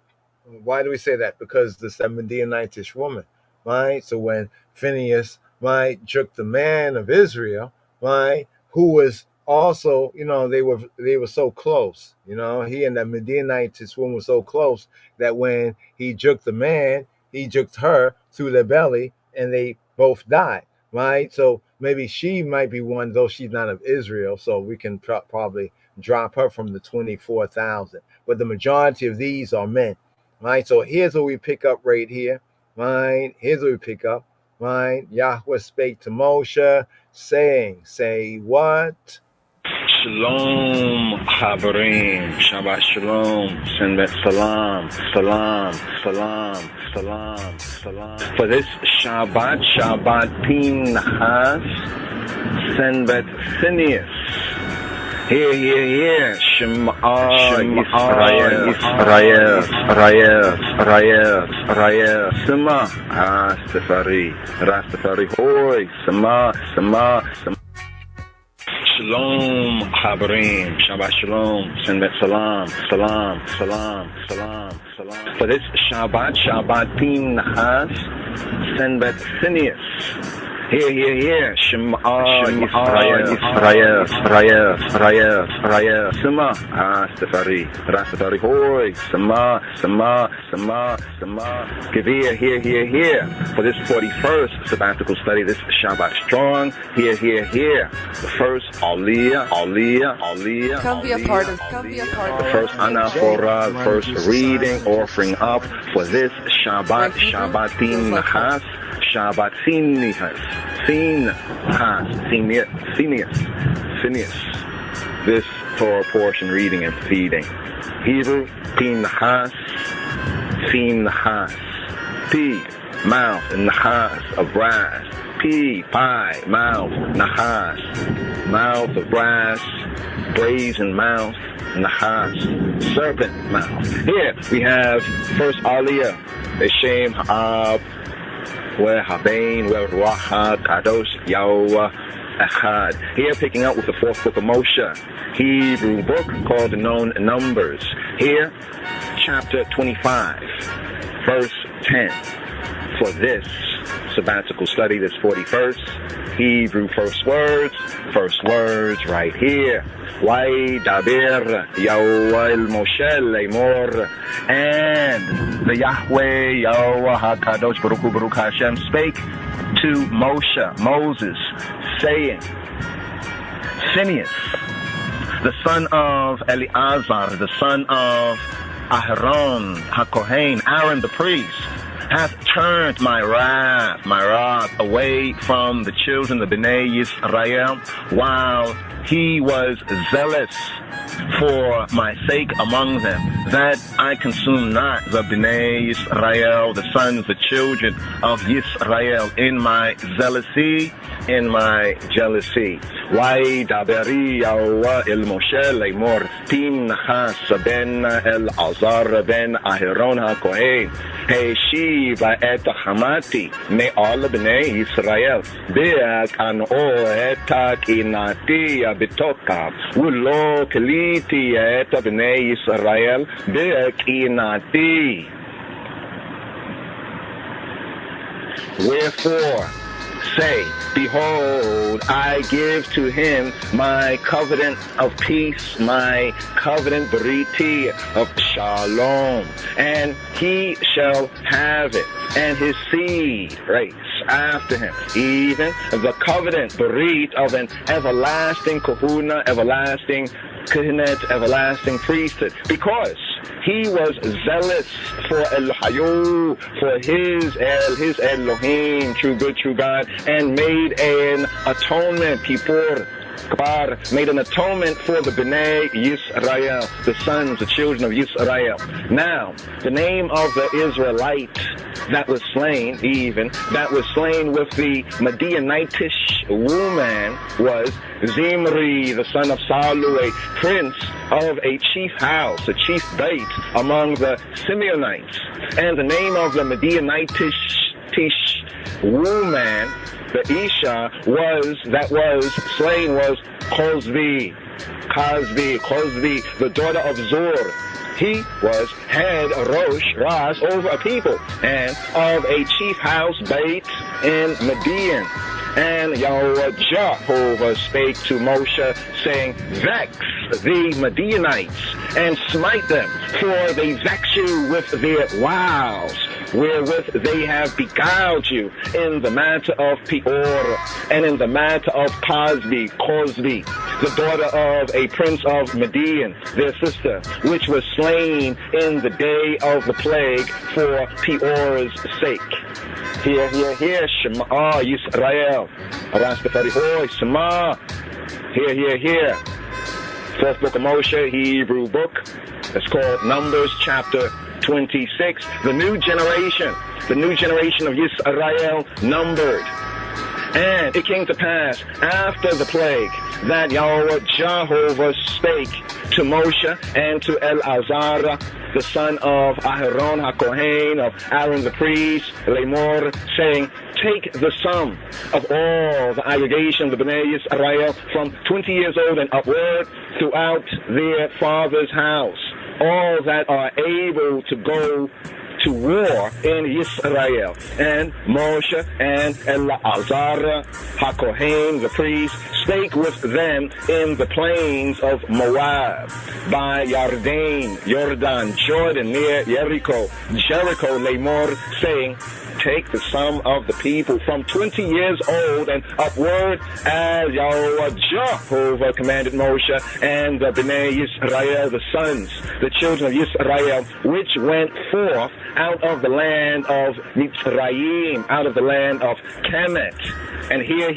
Why do we say that? Because this Midianitish woman, right? So when Phinehas, right, took the man of Israel, right, who was also, they were so close, he and that Midianitish woman were so close that when he juked the man, he juked her through their belly, and they both died, right? So maybe she might be one, though she's not of Israel, so we can probably drop her from the 24,000. But the majority of these are men, right? So here's what we pick up right here, right? Here's what we pick up, right? Yahweh spake to Moshe, saying, say what? Shalom, Habarim, Shabbat Shalom, send that salam, salam, salam, salam, salam. For this Shabbat Phinhas, send that Phineas. Here, Shema Yisrael, Shema, Rastafari, Hoy, Shema. Shalom, Habarim, Shabbat Shalom, send that salam. For this Shabbat Phinhas, send that Phineas. Here, Shema Yisrael, Shema, Rastafari, Hoy, Shema. Give ear, here. For this 41st sabbatical study, this Shabbat strong, here. The first Aliyah. Come be a part of. The first Anaphora, the first reading, offering up for this Shabbat Phinhas. Shabbat Finhas. This Torah portion reading and feeding. Hebrew, Phinhas. P, mouth, and Nahas of brass. P, pie, mouth, Nahas. Mouth of brass, brazen mouth, Nahas. Serpent mouth. Here we have first Aliyah, Hashem Ha'ab, where Habain, where Ruach Kadosh Yahweh Echad. Here picking up with the fourth book of Moshe, Hebrew book called the known Numbers. Here, chapter 25, verse 10. For this sabbatical study, this 41st, Hebrew first words right here. Daber Yahweh Moshe Lemor, and the Yahweh Yahweh HaKadosh Baruch Hashem spake to Moses, saying, Phinehas, the son of Eleazar, the son of Aharon HaKohen, Aaron the priest, hath turned my wrath away from the children of Bnei Yisrael, while he was zealous for my sake among them, that I consume not the Bnei Yisrael, the sons, the children of Yisrael, in my zealousy, in my jealousy. Daberi Yahweh el Moshe Lemor, Phinhas ben Eleazar ben Aharon HaKohen, Heshiva et Hamati me'al bnei Yisrael, Be'akano et kinati betoka, Ulo keliti et bnei Yisrael, Be'akinati. Wherefore, say, behold, I give to him my covenant of peace, my covenant beriti of shalom, and he shall have it, and his seed race after him, even the covenant berit of an everlasting kahuna, everlasting kahanet, everlasting priesthood, because he was zealous for Elohayu, for his Elohim, true good, true God, and made an atonement, Kippur, made an atonement for the Bnei Yisrael, the sons, the children of Yisrael. Now, the name of the Israelite that was slain with the Midianitish woman was Zimri, the son of Salu, a prince of a chief house, a chief bait among the Simeonites. And the name of the Midianitish woman, the Isha, that was slain was Kozbi. Cosby, the daughter of Zur. He was head Rosh Ras over a people and of a chief house Beit in Midian. And Yahweh Jehovah spake to Moshe, saying, Vex the Midianites, and smite them, for they vex you with their wiles, wherewith they have beguiled you in the matter of Peor, and in the matter of Cosby, the daughter of a prince of Midian, their sister, which was slain in the day of the plague for Peor's sake. Hear, Shema Yisrael. Rastafari, hoy, Shema. Hear. Fourth book of Moshe, Hebrew book. It's called Numbers chapter 26. The new generation of Yisrael numbered. And it came to pass after the plague that Yahweh Jehovah spake to Moshe and to Eleazar, the son of Aharon HaKohen, of Aaron the priest, Lamor, saying, take the sum of all the aggregation of the Bnei Yisrael from 20 years old and upward throughout their father's house, all that are able to go to war in Israel. And Moshe and Eleazar HaKohen, the priest, spake with them in the plains of Moab, by Jordan, Jordan, near Jericho, Lamor, saying, take the sum of the people from 20 years old and upward, as Yahweh Jehovah commanded Moshe and the Bnei Yisrael, the sons, the children of Yisrael, which went forth out of the land of Mitzrayim, out of the land of Kemet. And hear,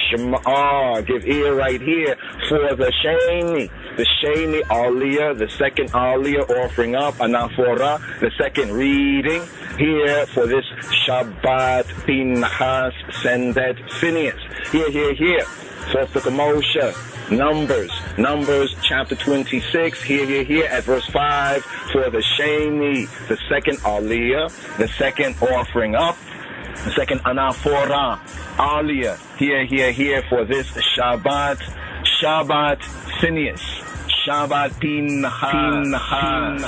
Shema, give ear right here, for the Sheni Aliyah, the second Aliyah offering up, Anaphora, the second reading, here for this Shabbat, Phinhas, Sendet, Phinehas. Hear, fourth book of Moshe, Numbers chapter 26, hear at verse 5, for the Sheni, the second Aliyah, the second offering up, the second Anaphora, Aliyah, here for this Shabbat, Phinehas, Shabbat Phinhas.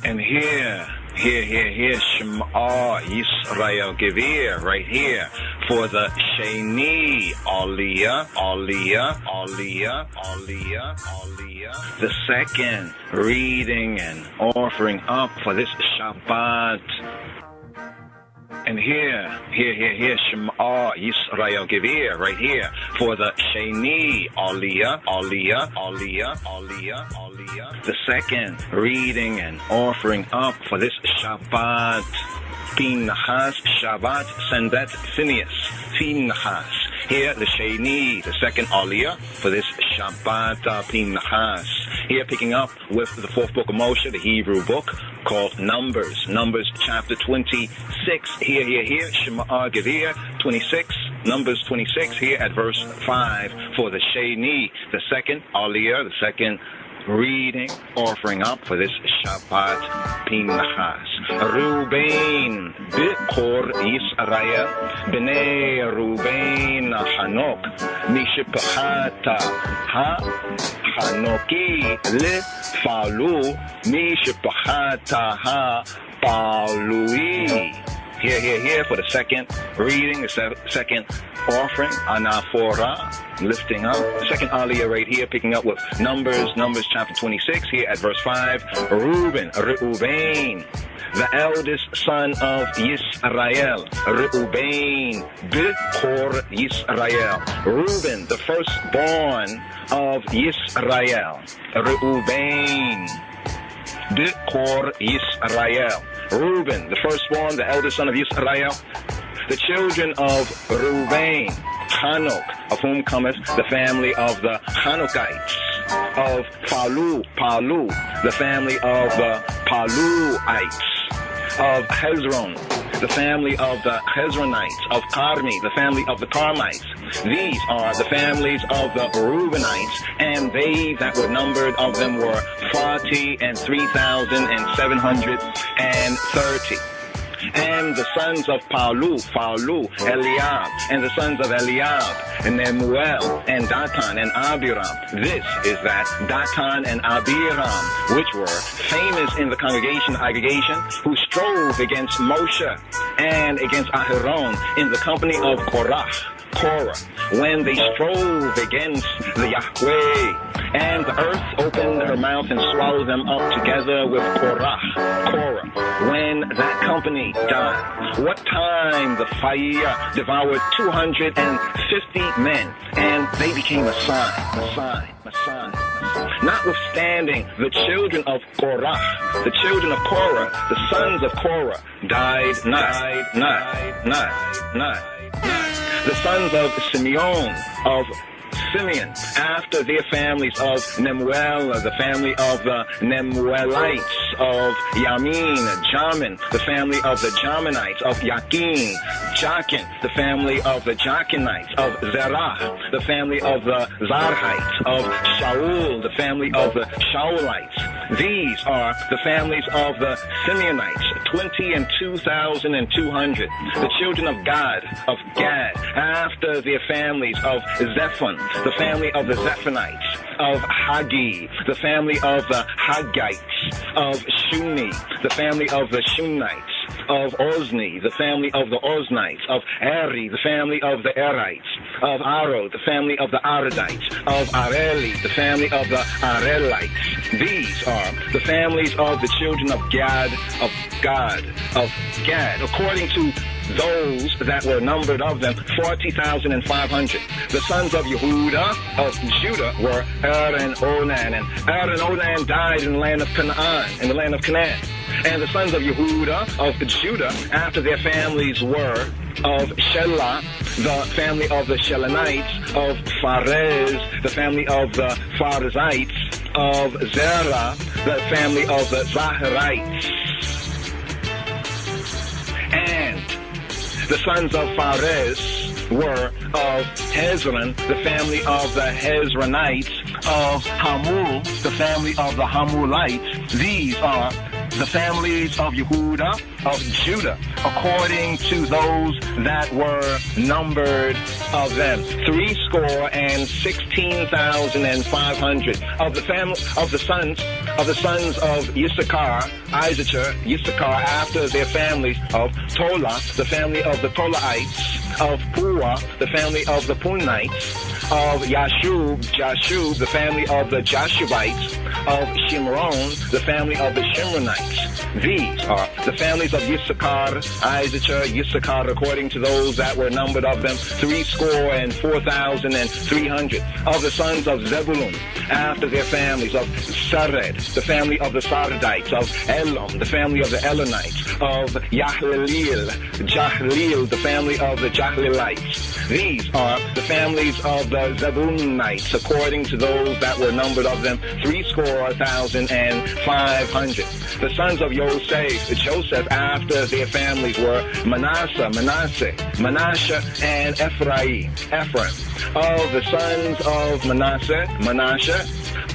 And here, Shema Yisrael, give ear right here for the Sheni Aliyah, the second reading and offering up for this Shabbat. And here, Shema Yisrael, give ear right here for the Sheni Aliyah, the second reading and offering up for this Shabbat, Phinhas, Shabbat, Sendet, Phinhas. Here, the Sheni, the second Aliyah for this Shabbat, Phinhas. Here, picking up with the fourth book of Moshe, the Hebrew book, called Numbers chapter 26. Here, Shema, give ear, 26, Numbers 26, here at verse 5, for the Sheni, the second Aliyah, the second reading, offering up for this Shabbat, Phinhas. Ruben, Bikor Yisrael, Bnei Ruben Hanok, Mishpachata Ha-Hanoki, Le-Falu, Mishpachata Ha-Palui. Here for the second reading, the second offering, Anaphora, lifting up. Second Aliyah right here, picking up with Numbers chapter 26, here at verse 5. Reuben, the eldest son of Yisrael. Reuben, Bikor Yisrael. Reuben, the firstborn of Yisrael. Reuben, Bikor Yisrael. Reuben, the firstborn, the eldest son of Yisrael. The children of Reuben, Hanok, of whom cometh the family of the Hanokites. Of Palu, the family of the Paluites. Of Hezron, the family of the Hezronites. Of Carmi, the family of the Carmites. These are the families of the Reubenites, and they that were numbered of them were 40,003,730. And the sons of Palu, Eliab, and the sons of Eliab, Nemuel, and Datan, and Abiram. This is that Datan and Abiram, which were famous in the congregation, who strove against Moshe and against Aharon in the company of Korah, when they strove against the Yahweh. And the earth opened her mouth and swallowed them up together with Korah, when that company died. What time the fire devoured 250 men, and they became a sign. Notwithstanding, the children of Korah, the sons of Korah, died not. The sons of Simeon, after their families of Nemuel, the family of the Nemuelites, of Yamin, Jamin, the family of the Jaminites, of Yakin, Jakin, the family of the Jakinites, of Zerah, the family of the Zarhites, of Shaul, the family of the Shaulites. These are the families of the Simeonites, 22,200. The children of Gad, after their families of Zephon, the family of the Zephonites, of Hagi, the family of the Haggites, of Shuni, the family of the Shunites, of Ozni, the family of the Oznites, of Eri, the family of the Erites, of Arod, the family of the Arodites, of Areli, the family of the Arelites. These are the families of the children of Gad, according to those that were numbered of them, 40,500. The sons of Judah were and Onan died in the land of Canaan, And the sons of Judah, after their families were of Shelah, the family of the Shelanites, of Pharez, the family of the Pharezites, of Zerah, the family of the Zaharites. And the sons of Pharez were of Hezron, the family of the Hezronites, of Hamul, the family of the Hamulites. These are the families of Yehuda, of Judah, according to those that were numbered of them, 16,500. Of the family of the sons of Issachar, Issachar after their families of Tola, the family of the Tolaites, of Pua, the family of the Punites, of Yashub, the family of the Jashubites, of Shimron, the family of the Shimronites. These are the families of Issachar, according to those that were numbered of them, 64,300. Of the sons of Zebulun, after their families of Sared, the family of the Saredites, of Elam, the family of the Elonites, of Jahleel, the family of the Jahlelites. These are the families of the Zebulunites, according to those that were numbered of them, 64,500. The sons of Joseph, after their families were Manasseh, and Ephraim. Of the sons of Manasseh,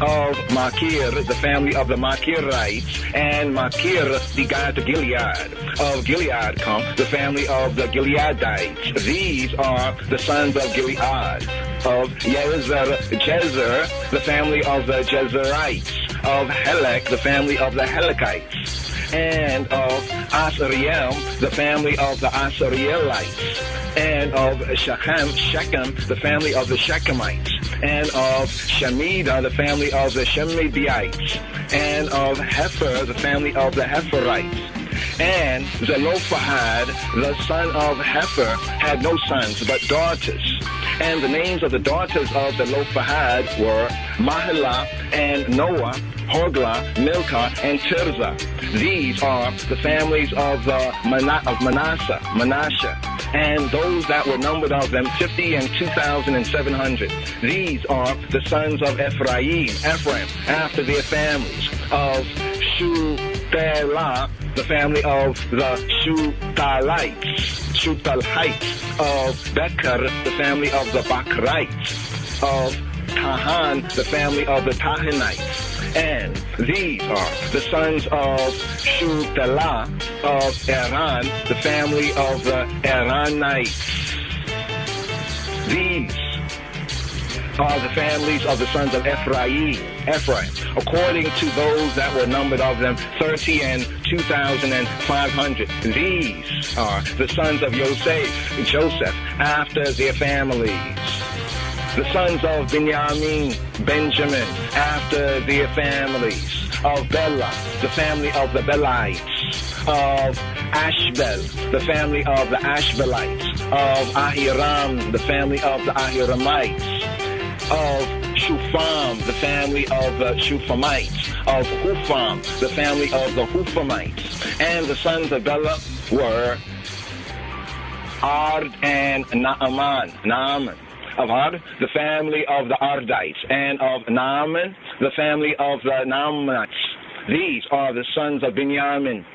of Machir, the family of the Machirites, and Machir begat Gilead. Of Gilead come the family of the Gileadites. These are the sons of Gilead. Of Jezer, the family of the Jezerites. Of Helek, the family of the Helekites. And of Asriel, the family of the Asrielites. And of Shechem, the family of the Shechemites. And of Shemida, the family of the Shemidites. And of Hefer, the family of the Heferites. And Zelophehad, the son of Hefer, had no sons but daughters. And the names of the daughters of Zelophehad were Mahlah and Noah, Hoglah, Milcah, and Tirzah. These are the families of Manasseh, and those that were numbered of them, 52,700. These are the sons of Ephraim, after their families, of Shuthelah, the family of the Shuthalites, of Becher, the family of the Bachrites, of Tahan, the family of the Tahanites, And these are the sons of Shutelah of Iran, the family of the Iranites. These are the families of the sons of Ephraim, according to those that were numbered of them, 30 and 2,500. These are the sons of Joseph, after their families. The sons of Benjamin, after their families. Of Bela, the family of the Belites. Of Ashbel, the family of the Ashbelites. Of Ahiram, the family of the Ahiramites. Of Shufam, the family of the Shufamites. Of Hufam, the family of the Hufamites. And the sons of Bela were Ard and Naaman. Of Ard, the family of the Ardites. And of Naaman, the family of the Naamanites. These are the sons of Benjamin,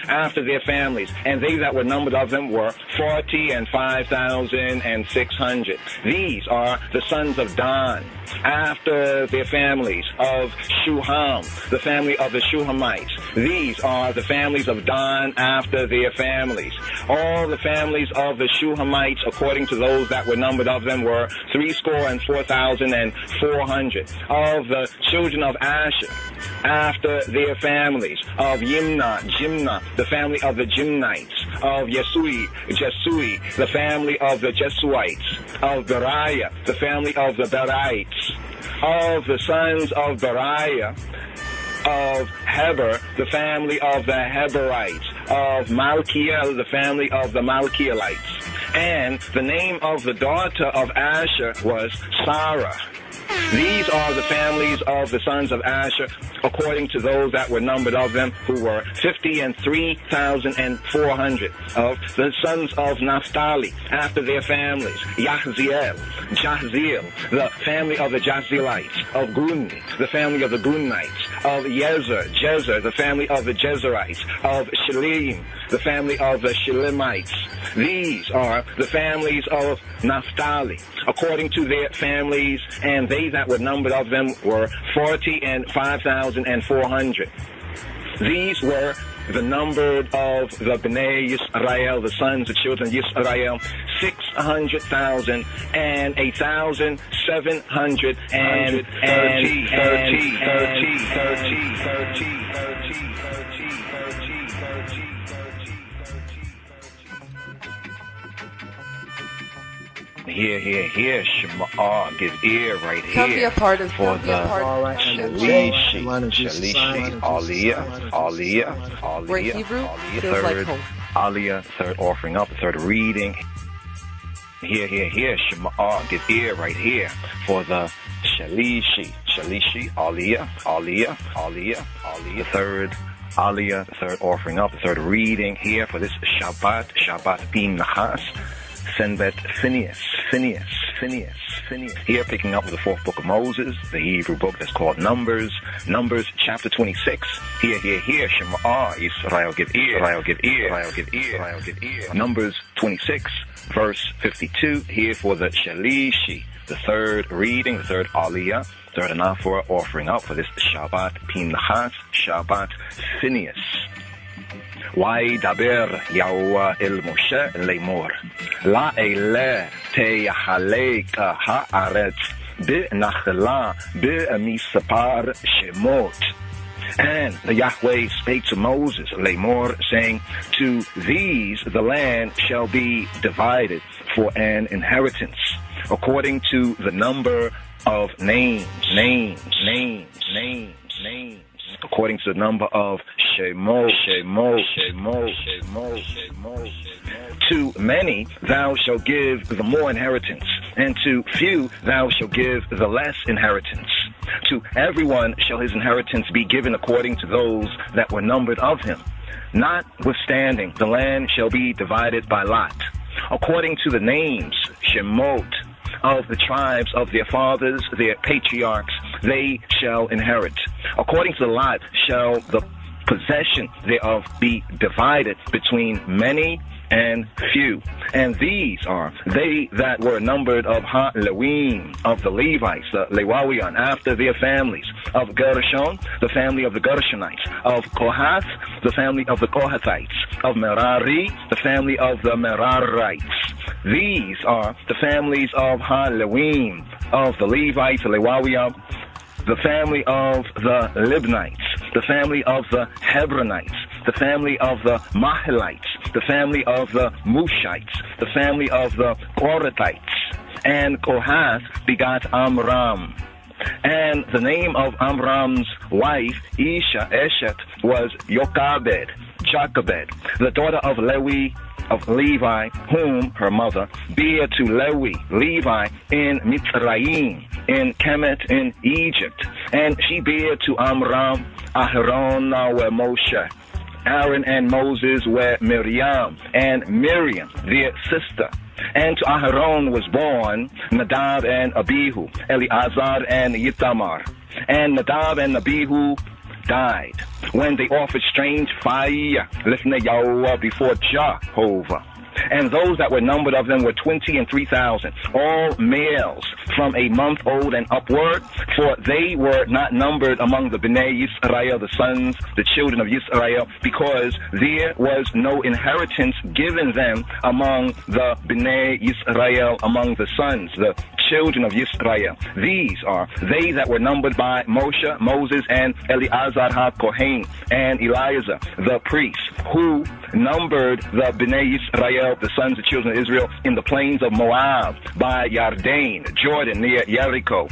after their families, and they that were numbered of them were 40 and 5,600. These are the sons of Dan, after their families, of Shuham, the family of the Shuhamites. These are the families of Dan, after their families. All the families of the Shuhamites, according to those that were numbered of them, were 64,400. Of the children of Asher, after their families, of Jimnah, the family of the Jimnites. Of Jesui, the family of the Jesuites. Of Beriah, the family of the Berites. Of the sons of Beriah, of Heber, the family of the Heberites. Of Malkiel, the family of the Malkielites. And the name of the daughter of Asher was Sarah. These are the families of the sons of Asher, according to those that were numbered of them, who were 50 and 3,400. Of the sons of Naphtali, after their families, Jahziel, the family of the Jahzielites. Of Gun, the family of the Gunites. Of Jezer, the family of the Jezerites. Of Shilim, the family of the Shilimites. These are the families of Naphtali, according to their families, and they that were numbered of them were 40 and 5,400. These were the numbered of the Bnei Yisrael, the sons of children of Yisrael, 600,000 and 1,730. Here, Shema, give ear right here. Come be a part of for the Shalishi, Aliyah, where Hebrew feels like home. Aliyah, third offering up, the third reading. Here, Shema, give ear right here for the Shalishi, Aliyah, the third Aliyah, the third offering up, the third reading here for this Shabbat Phinhas. Senbet Phinhas. Here, picking up with the fourth book of Moses, the Hebrew book that's called Numbers chapter 26. Here, Shema, Israel, give ear. Numbers 26, verse 52. Here for the Shalishi, the third reading, the third Aliyah, third anaphora offering up for this Shabbat Phinhas, Shabbat Phinhas. וידבר יהוה אל משה לאמור לאלה תחלק הארץ בנחלה במספר שמות. And the Yahweh spake to Moses, Lamor, saying, to these the land shall be divided for an inheritance, according to the number of names. According to the number of Shemot. To many thou shalt give the more inheritance, and to few thou shalt give the less inheritance. To everyone shall his inheritance be given according to those that were numbered of him. Notwithstanding, the land shall be divided by lot, according to the names, Shemot, of the tribes of their fathers, their patriarchs, they shall inherit. According to the lot shall the possession thereof be divided between many and few. And these are they that were numbered of Ha-Lewim, of the Levites, the Lewawian, after their families, of Gershon, the family of the Gershonites, of Kohath, the family of the Kohathites, of Merari, the family of the Merarites. These are the families of Ha-Lewim, of the Levites, the Lewawian, the family of the Libnites, the family of the Hebronites, the family of the Mahalites, the family of the Mushites, the family of the Korathites. And Kohath begot Amram. And the name of Amram's wife, Isha, Eshet, was Jochebed, the daughter of Levi, whom her mother bare to Levi in Mitzrayim, in Kemet in Egypt. And she bare to Amram, Aharon were Moshe, Aaron and Moses were Miriam, and Miriam their sister. And to Aharon was born Nadab and Abihu, Eleazar and Ithamar. And Nadab and Abihu died when they offered strange fire lifnei Yahweh before Jehovah. And those that were numbered of them were 23,000, all males from a month old and upward, for they were not numbered among the Bnei Yisrael, the children of Yisrael, because there was no inheritance given them among the Bnei Yisrael, among the sons, the children of Yisrael. These are they that were numbered by Moshe, Moses, and Eleazar ha-Kohen, and Eleazar the priest, who numbered the Bnei Yisrael, the sons and children of Israel, in the plains of Moab, by Yarden, Jordan, near Jericho.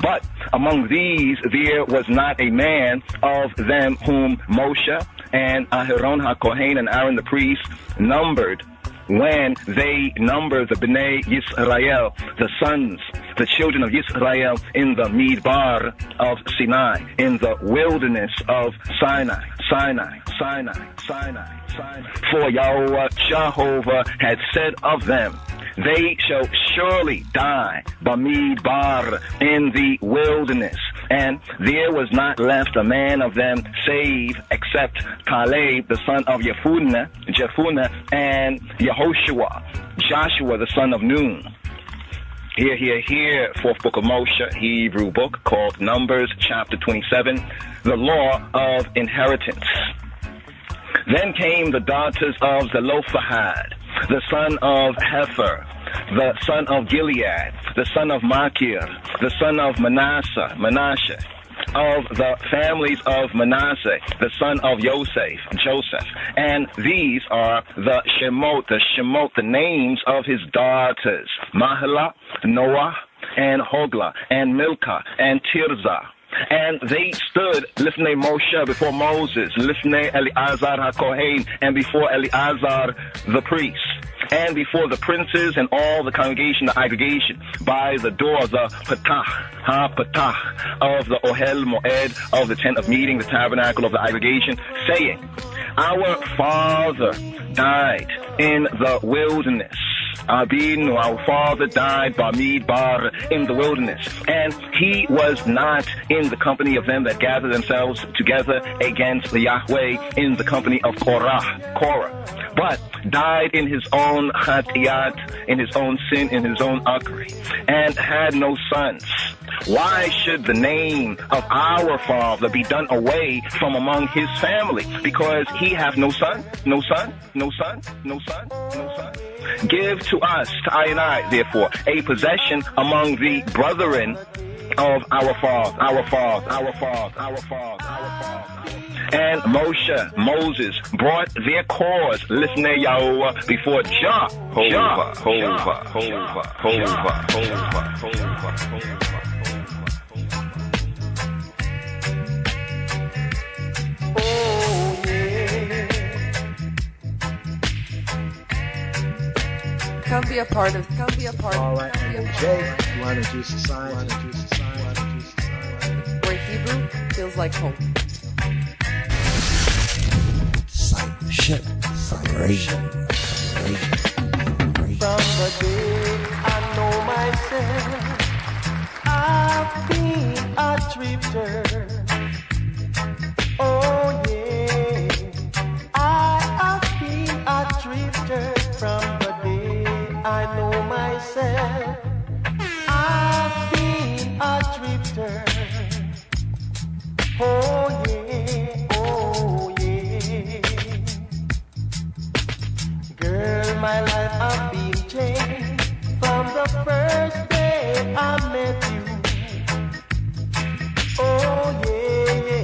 But among these there was not a man of them whom Moshe and Aharon ha-Kohen and Aaron the priest numbered, when they numbered the Bnei Yisrael, the sons, the children of Yisrael, in the Midbar of Sinai, in the wilderness of Sinai. For Yahweh Jehovah had said of them, they shall surely die Bamidbar, in the wilderness. And there was not left a man of them save except Caleb, the son of Jephunneh, and Yehoshua, Joshua, the son of Nun. Here, fourth book of Moshe, Hebrew book, called Numbers, chapter 27, the law of inheritance. Then came the daughters of Zelophehad, the son of Hefer, the son of Gilead, the son of Machir, the son of Manasseh, of the families of Manasseh, the son of Joseph. And these are the Shemot, the names of his daughters, Mahlah, Noah, and Hoglah, and Milcah, and Tirzah. And they stood lifnei Moshe, before Moses, lifnei Eleazar ha-Kohen, and before Eleazar the priest, and before the princes and all the congregation, the aggregation, by the door, the Patah of the Ohel Moed, of the tent of meeting, the tabernacle of the aggregation, saying, our father died in the wilderness. Abinu, our father, died Bamidbar, in the wilderness, and he was not in the company of them that gather themselves together against the Yahweh, in the company of Korah, but died in his own Chatiyat, in his own sin, in his own Akri, and had no sons. Why should the name of our father be done away from among his family? Because he have no son. Give to us, to I and I, therefore, a possession among the brethren of our father. And Moses brought their cause, lifnei Yahweh, before Jehovah. Come be a part of. All right, Jay, you want to introduce the sign? Where Hebrew feels like home. Discipleship. Separation. From the day I know myself, I've been a drifter. Oh yeah, I have been a drifter. my life has been changed from the first day I met you. Oh yeah,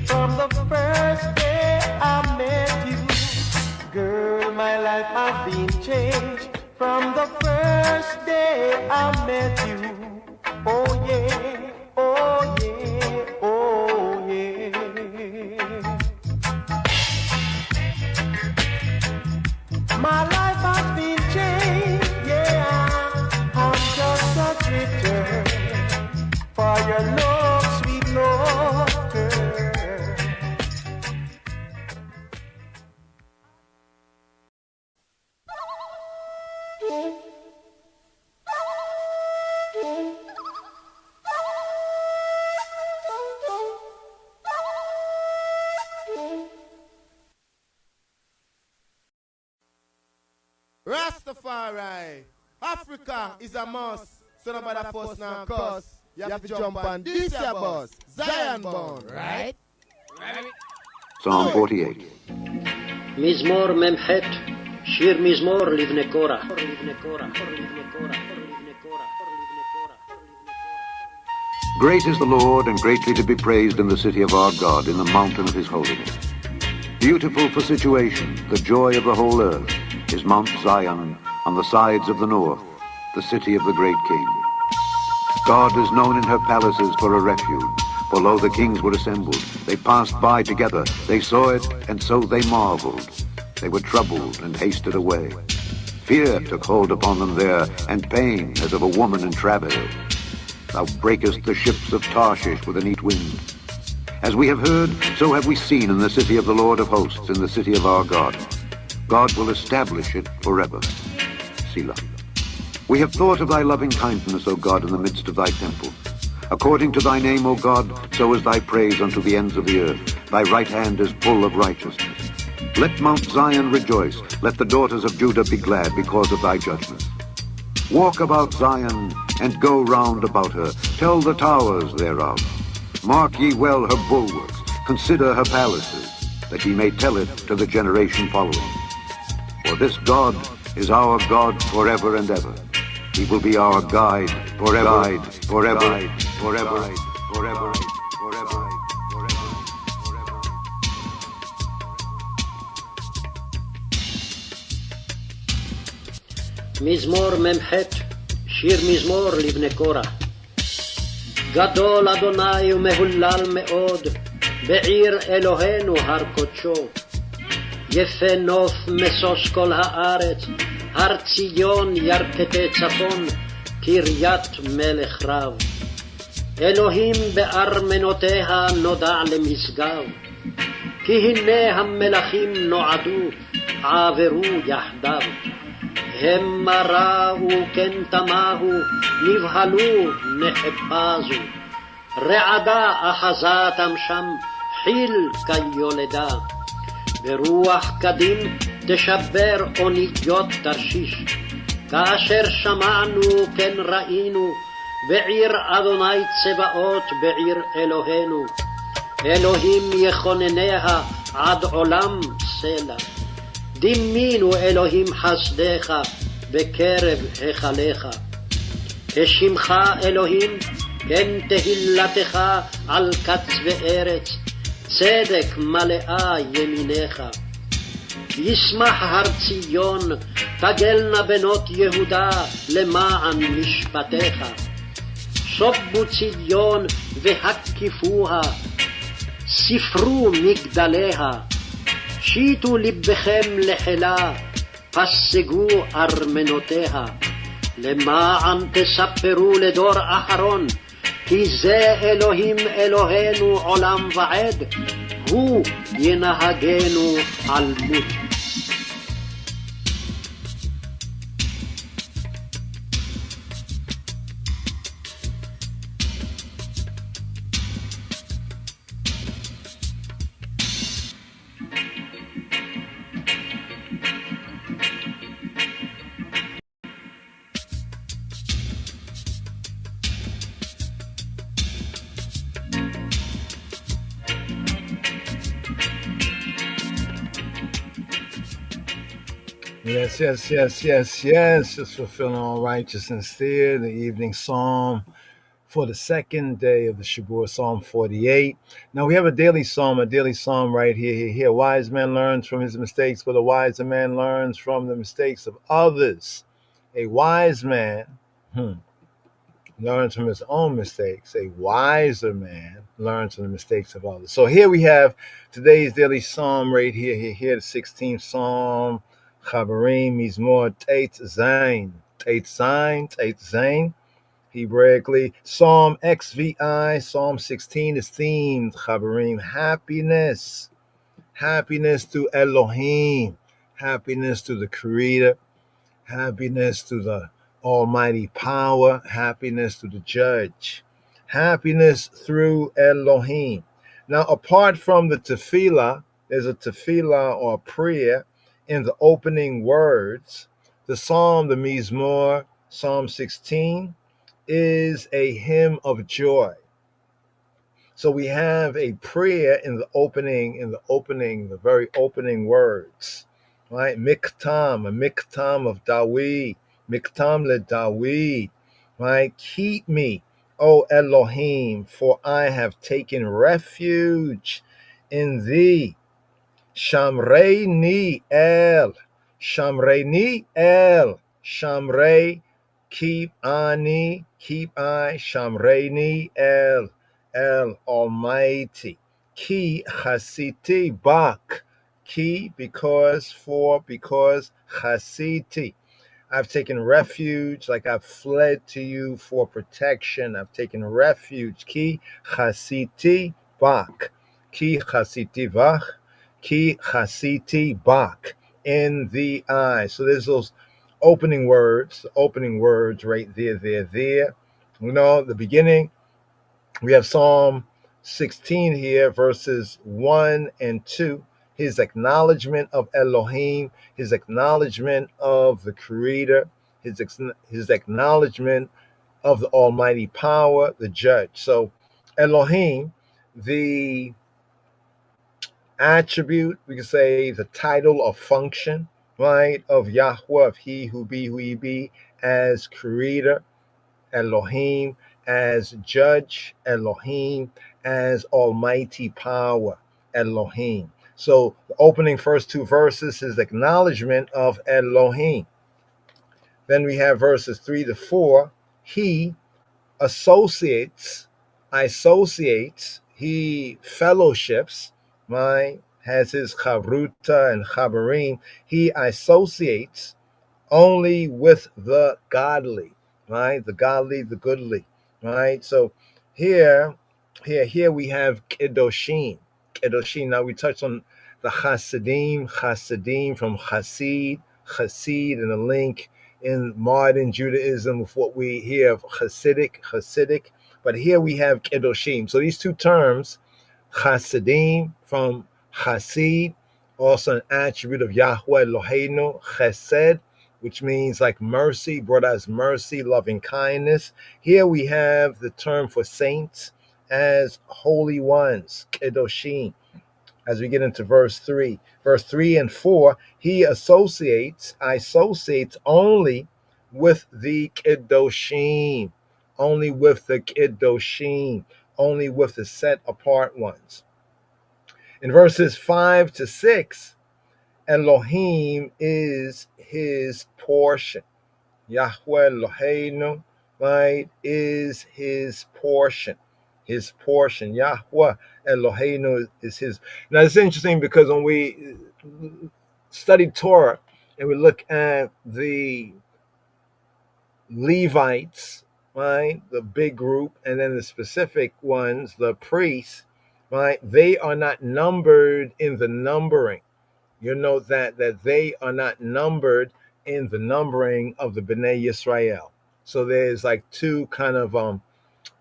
from the first day I met you. Girl, my life has been changed from the first day I met you. Oh yeah, oh yeah, oh yeah. My life has been changed, yeah. I'm just a drifter for your love, sweet love, girl. Rastafari, Africa is a must. So nobody force now cuss. You have to jump on this your bus. Zion born, right? Psalm 48. מזמור מ"ח, שיר מזמור לבני קורח. Great is the Lord, and greatly to be praised in the city of our God, in the mountain of his holiness. Beautiful for situation, the joy of the whole earth, is Mount Zion on the sides of the north, the city of the great king. God is known in her palaces for a refuge, for lo, the kings were assembled. They passed by together, they saw it, and so they marveled. They were troubled and hasted away. Fear took hold upon them there, and pain as of a woman in travail. Thou breakest the ships of Tarshish with a neat wind. As we have heard, so have we seen in the city of the Lord of hosts, in the city of our God. God will establish it forever. Selah. We have thought of thy loving kindness, O God, in the midst of thy temple. According to thy name, O God, so is thy praise unto the ends of the earth. Thy right hand is full of righteousness. Let Mount Zion rejoice. Let the daughters of Judah be glad because of thy judgments. Walk about Zion, and go round about her. Tell the towers thereof. Mark ye well her bulwarks. Consider her palaces, that ye may tell it to the generation following. For this God is our God forever and ever. He will be our guide forever, forever, forever, forever, forever. מזמור מ"ח, שיר מזמור לבני קורח. גדול אדוני ומהולל מאוד, בעיר אלוהינו הר קודשו. יפה נוף משוש כל הארץ, הר ציון ירכתי צפון, קריית מלך רב. אלוהים בארמנותיה נודע למשגב, כי הנה המלכים נועדו, עברו יחדיו. המה ראו כן תמהו, נבהלו נחפזו. רעדה אחזתם שם, חיל כיולדה. ברוח קדים תשבר אוניות תרשיש. כאשר שמענו כן ראינו, בעיר אדוני צבאות, בעיר אלוהינו. אלוהים יכונניה עד עולם סלע. דימינו אלוהים חסדך בקרב היכליך. כשמך אלוהים, כן תהילתך על קצווי ארץ, צדק מלאה ימינך. ישמח הר ציון, תגלנה בנות יהודה למען משפטיך. סובו ציון והקיפוה, ספרו מגדליה. שיטו לבכם לחילה, פסגו ארמנותיה. למען תספרו לדור אחרון, כי זה אלוהים אלוהינו עולם ועד, הוא ינהגנו על מות. Yes, yes, yes, yes, yes. Just fulfilling all righteousness there. The evening psalm for the second day of the Shabbat, Psalm 48. Now we have a daily psalm right here. A wise man learns from his mistakes, but a wiser man learns from the mistakes of others. A wise man learns from his own mistakes. A wiser man learns from the mistakes of others. So here we have today's daily psalm right here, the 16th psalm. Chabarim Mizmor Tate Zain. Tate Zain, Tate Zain. Hebraically, Psalm XVI, Psalm 16 is themed, Chabarim, happiness. Happiness to Elohim. Happiness to the Creator. Happiness to the Almighty Power. Happiness to the Judge. Happiness through Elohim. Now, apart from the tefillah, there's a tefillah or prayer in the opening words. The psalm, the Mizmor, Psalm 16, is a hymn of joy. So we have a prayer in the opening, the very opening words, right? Miktam, a miktam of Dawid, miktam le Dawid, right? Keep me, O Elohim, for I have taken refuge in thee. Shamreini El, Shamreini El, Shamrei, keep I, Shamreini El, El Almighty. Ki chasiti bak, ki because chasiti. I've taken refuge, like I've fled to you for protection. I've taken refuge. Ki chasiti bak, ki chasiti vach. Ki chasiti bak, in the eye. So there's those opening words right there. You know, the beginning, we have Psalm 16 here, verses 1 and 2. His acknowledgement of Elohim, his acknowledgement of the Creator, his acknowledgement of the Almighty Power, the Judge. So Elohim, the attribute, we can say the title or function, right, of Yahweh, of He who be, who He be, as Creator, Elohim, as Judge, Elohim, as Almighty Power, Elohim. So the opening first two verses is acknowledgement of Elohim. Then we have verses 3 to 4. He associates, he fellowships, right? Has his chavruta and chabarim. He associates only with the godly, right? The godly, the goodly, right? So here we have kedoshim. Now we touched on the Hasidim from Hasid, and a link in modern Judaism with what we hear of Hasidic. But here we have kedoshim. So these two terms, Hasidim from Hasid, also an attribute of Yahweh Eloheinu, Chesed, which means like mercy, brought us mercy, loving kindness. Here we have the term for saints as holy ones, kedoshim. As we get into verse 3. Verse 3 and 4, he associates only with the kedoshim, only with the kedoshim, only with the set apart ones. In verses 5 to 6, Elohim is his portion. Yahweh Eloheinu, right, is his portion. His portion. Yahweh Eloheinu is his. Now it's interesting because when we study Torah and we look at the Levites, right, the big group, and then the specific ones, the priests, right, they are not numbered in the numbering. You know that they are not numbered in the numbering of the Bnei Yisrael. So there's like two kind of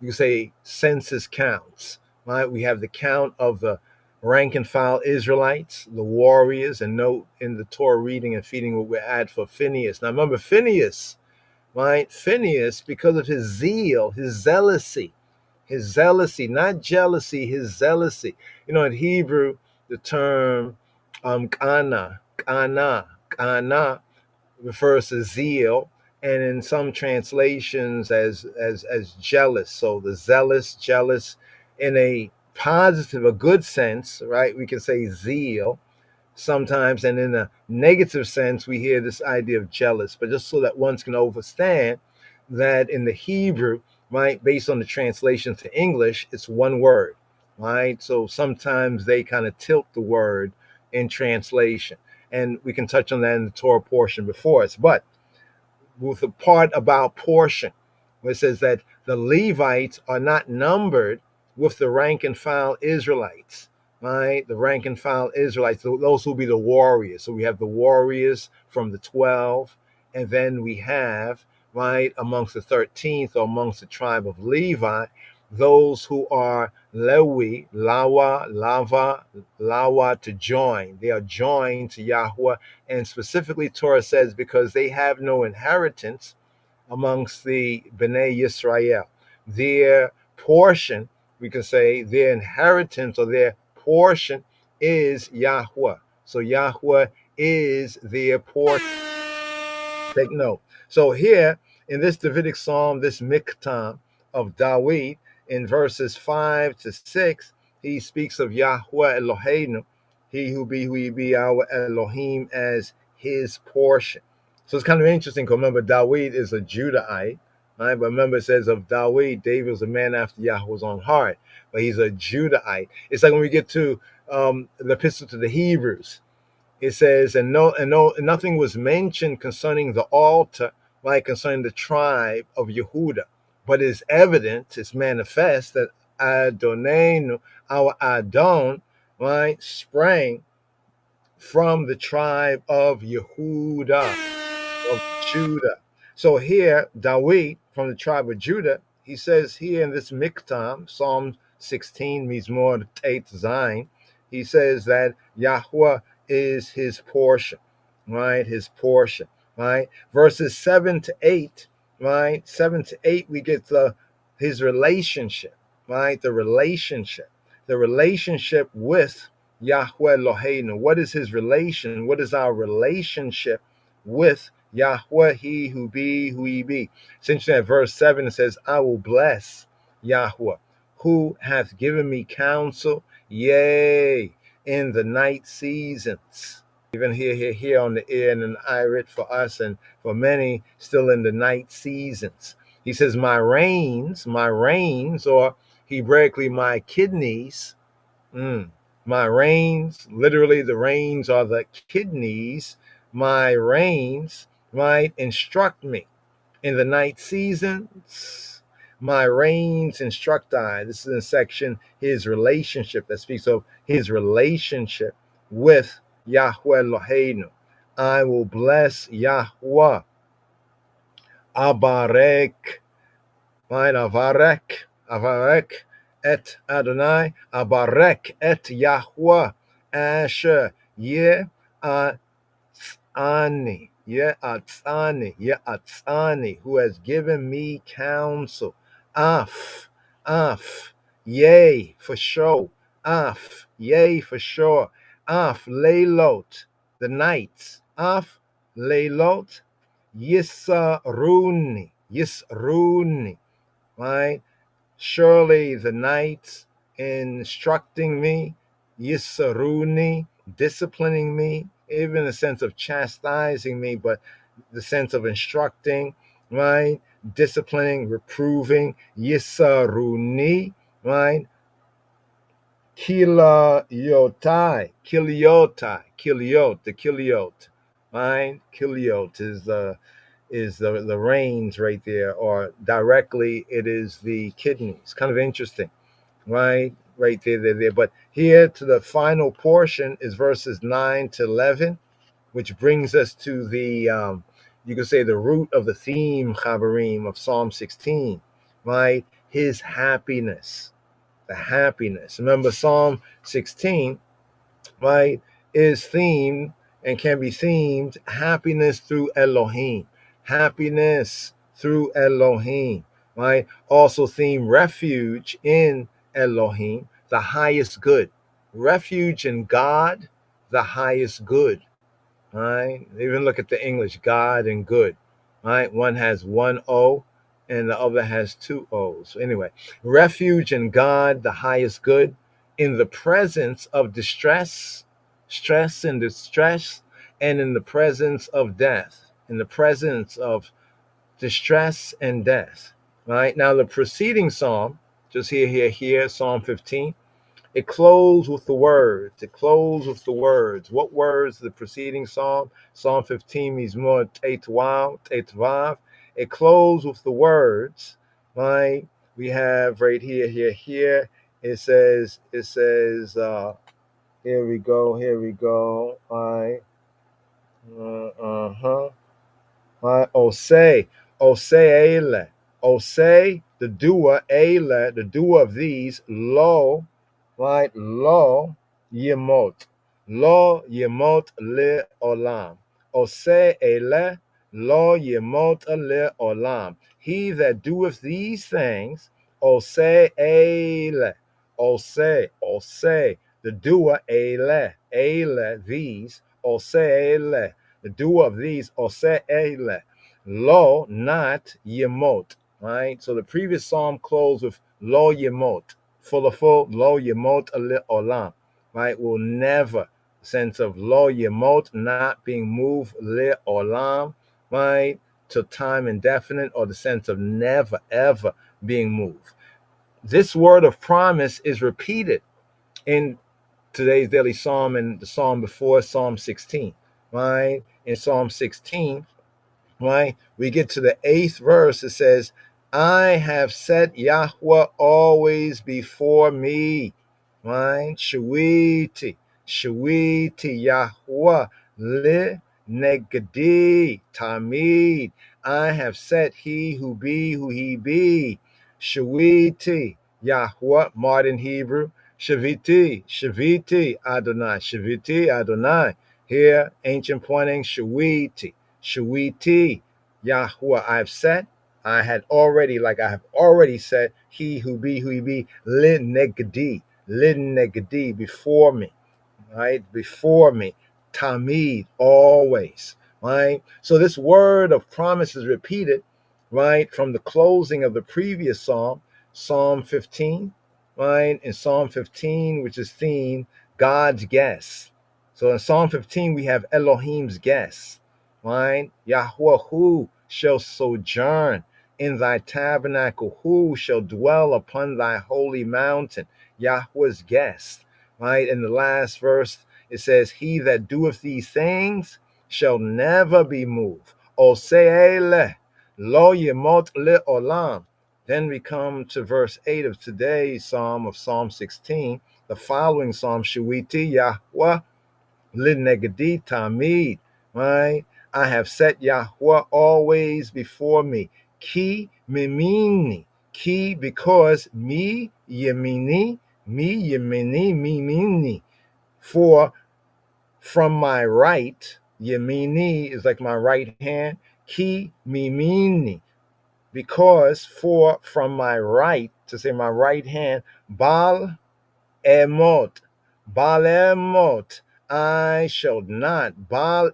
you say census counts, right? We have the count of the rank and file Israelites, the warriors, and note in the Torah reading and feeding what we add for Phinehas. Now remember Phinehas, right? Phinehas, because of his zeal, his zealousy, not jealousy, his zealousy. You know, in Hebrew, the term kana refers to zeal, and in some translations as jealous. So the zealous, jealous, in a positive, a good sense, right? We can say zeal sometimes, and in a negative sense, we hear this idea of jealous. But just so that one can understand that in the Hebrew, right, based on the translation to English, it's one word, right? So sometimes they kind of tilt the word in translation, and we can touch on that in the Torah portion before us. But with the part about portion, where it says that the Levites are not numbered with the rank and file Israelites, right? The rank and file Israelites, those will be the warriors. So we have the warriors from the 12, and then we have, right, amongst the 13th, or amongst the tribe of Levi, those who are Lewi, Lawa, to join. They are joined to Yahweh, and specifically Torah says because they have no inheritance amongst the Bnei Yisrael. Their portion, we can say their inheritance or their portion is Yahweh. So Yahweh is their portion. Take note. So here in this Davidic psalm, this miktam of Dawid, in verses 5 to 6, he speaks of Yahweh Eloheinu, he who be our Elohim, as his portion. So it's kind of interesting because remember, Dawid is a Judahite, right? But remember, it says of Dawid, David was a man after Yahweh's own heart, but he's a Judahite. It's like when we get to the epistle to the Hebrews, it says, and nothing was mentioned concerning the altar, like concerning the tribe of Yehuda, but it's evident, it's manifest that Adonenu, our Adon, right, sprang from the tribe of Yehuda, of Judah. So here, Dawid, from the tribe of Judah, he says here in this Miktam, Psalm 16, Mizmor Tet Zayin, he says that Yahweh is his portion, right? His portion, right? Verses 7 to 8, right? 7 to 8, we get his relationship, right? The relationship with Yahweh Eloheinu. What is his relation? What is our relationship with Yahweh, he who be, who he be? Essentially at verse 7, it says, I will bless Yahweh, who hath given me counsel, yea, in the night seasons. Even here on the air and an irit for us and for many still in the night seasons. He says, my reins, or Hebraically, my kidneys, my reins, literally the reins are the kidneys, my reins, right, instruct me. In the night seasons, my reins instruct I. This is in section, his relationship, that speaks of his relationship with Yahweh Eloheinu. I will bless Yahweh. Abarek, right, Avarek et Adonai, Abarek et Yahweh, Asher Ye'atzani, who has given me counsel. Af, yea, for sure. Af, yea, for sure. Af, leilot, the nights. Af, leilot, yisruni, right? Surely the nights instructing me, yisruni, disciplining me, even a sense of chastising me, but the sense of instructing, right? Disciplining, reproving, yisaruni, right? Kiliot, the kiliot, right? Kiliot is the reins right there, or directly it is the kidneys. Kind of interesting, right? Right there. But here to the final portion is verses 9 to 11, which brings us to the, you could say, the root of the theme, Chaverim, of Psalm 16, right? His happiness, the happiness. Remember, Psalm 16, right, is themed and can be themed happiness through Elohim. Happiness through Elohim, right? Also theme refuge in Elohim, the highest good. Refuge in God, the highest good, right? Even look at the English, God and good, right? One has one O and the other has two O's. So anyway, refuge in God, the highest good, in the presence of distress, stress and distress, and in the presence of death, in the presence of distress and death, right? Now, the preceding psalm, just here, Psalm 15, it closed with the words. It closed with the words. What words? The preceding psalm, Psalm 15 means more teitvav. It closed with the words, right? We have right here. It says, here we go. Right. Uh-huh. Right. Ose, the doer, ele, the doer of these, lo, right? Lo yemot le olam. Ose ele, lo yemot le olam. He that doeth these things, ose ele, ose, the doer, ele, these, ose ele, the doer of these, ose ele, lo, not yemot, right? So the previous psalm closed with lo yemot, full lo yemot olam, right? Will never, sense of lo yemot, not being moved le olam, right? To time indefinite, or the sense of never ever being moved. This word of promise is repeated in today's daily psalm and the psalm before, Psalm 16, right? In Psalm 16, right, we get to the 8th verse. It says, I have set Yahweh always before me, right? Shawiti Yahweh li negadi tamid. I have set he who be who he be. Shawiti Yahweh, modern Hebrew. Shaviti Adonai. Here, ancient pointing, Shawiti, Yahweh, I have set. I have already said, he who be, lin negadi, before me, right? Before me, tamid, always, right? So this word of promise is repeated, right, from the closing of the previous psalm, Psalm 15, right? In Psalm 15, which is theme, God's guest. So in Psalm 15, we have Elohim's guest, right? Yahweh, who shall sojourn in thy tabernacle, who shall dwell upon thy holy mountain, Yahweh's guest, right? In the last verse, it says, he that doeth these things shall never be moved. Oseele, lo yemot le olam. Then we come to verse 8 of today's psalm, of Psalm 16, the following psalm, Shawiti Yahweh Linegadi Tamid, right? I have set Yahweh always before me. Ki mimini, ki, because me yemini, mimini, for from my right, yemini is like my right hand, ki mimini, because for from my right, to say my right hand, bal emot, I shall not, I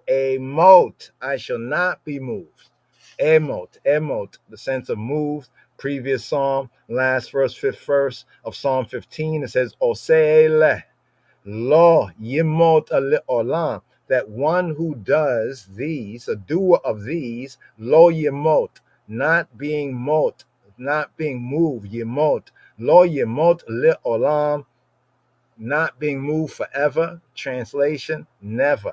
shall not be moved. Emot, the sense of moved. Previous psalm, last verse, 5th verse of Psalm 15, it says, Osele, lo yimot olam, that one who does these, a doer of these, lo yimot, not being moved, yimot, lo yimot le olam, not being moved forever. Translation, never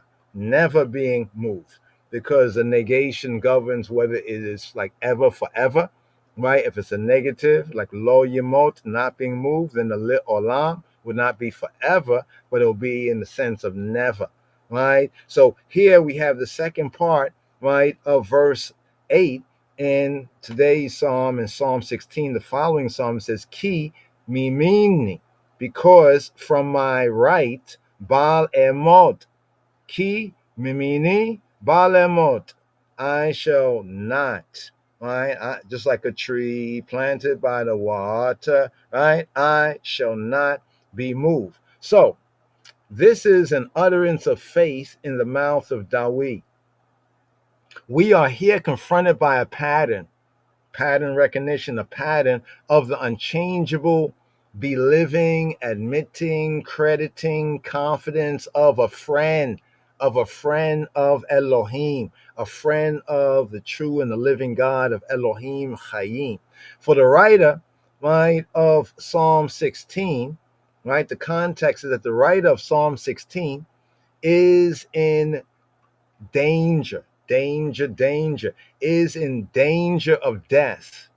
being moved, because the negation governs whether it is like ever, forever, right? If it's a negative, like lo yemot, not being moved, then the li olam would not be forever, but it'll be in the sense of never, right? So here we have the second part, right, of verse 8 in today's psalm. In Psalm 16, the following psalm says, ki mimini, because from my right, Baal Emot, Ki Mimini, Baal Emot, I shall not, right? Just like a tree planted by the water, right? I shall not be moved. So This is an utterance of faith in the mouth of Dawid. We are here confronted by a pattern recognition, a pattern of the unchangeable, beliving, admitting, crediting confidence of a friend of Elohim, a friend of the true and the living God of Elohim Chayim. For the writer, right, of Psalm 16, right, the context is that the writer of Psalm 16 is in danger, is in danger of death,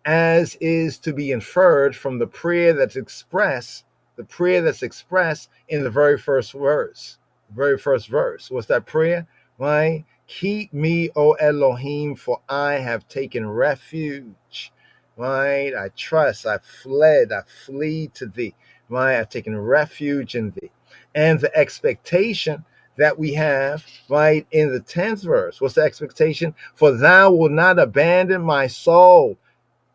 as is to be inferred from the prayer that's expressed in the very first verse. What's that prayer? Right? Keep me, O Elohim, for I have taken refuge. Right? I trust, I flee to thee. Right? I've taken refuge in thee. And the expectation that we have, right, in the 10th verse. What's the expectation? For thou wilt not abandon my soul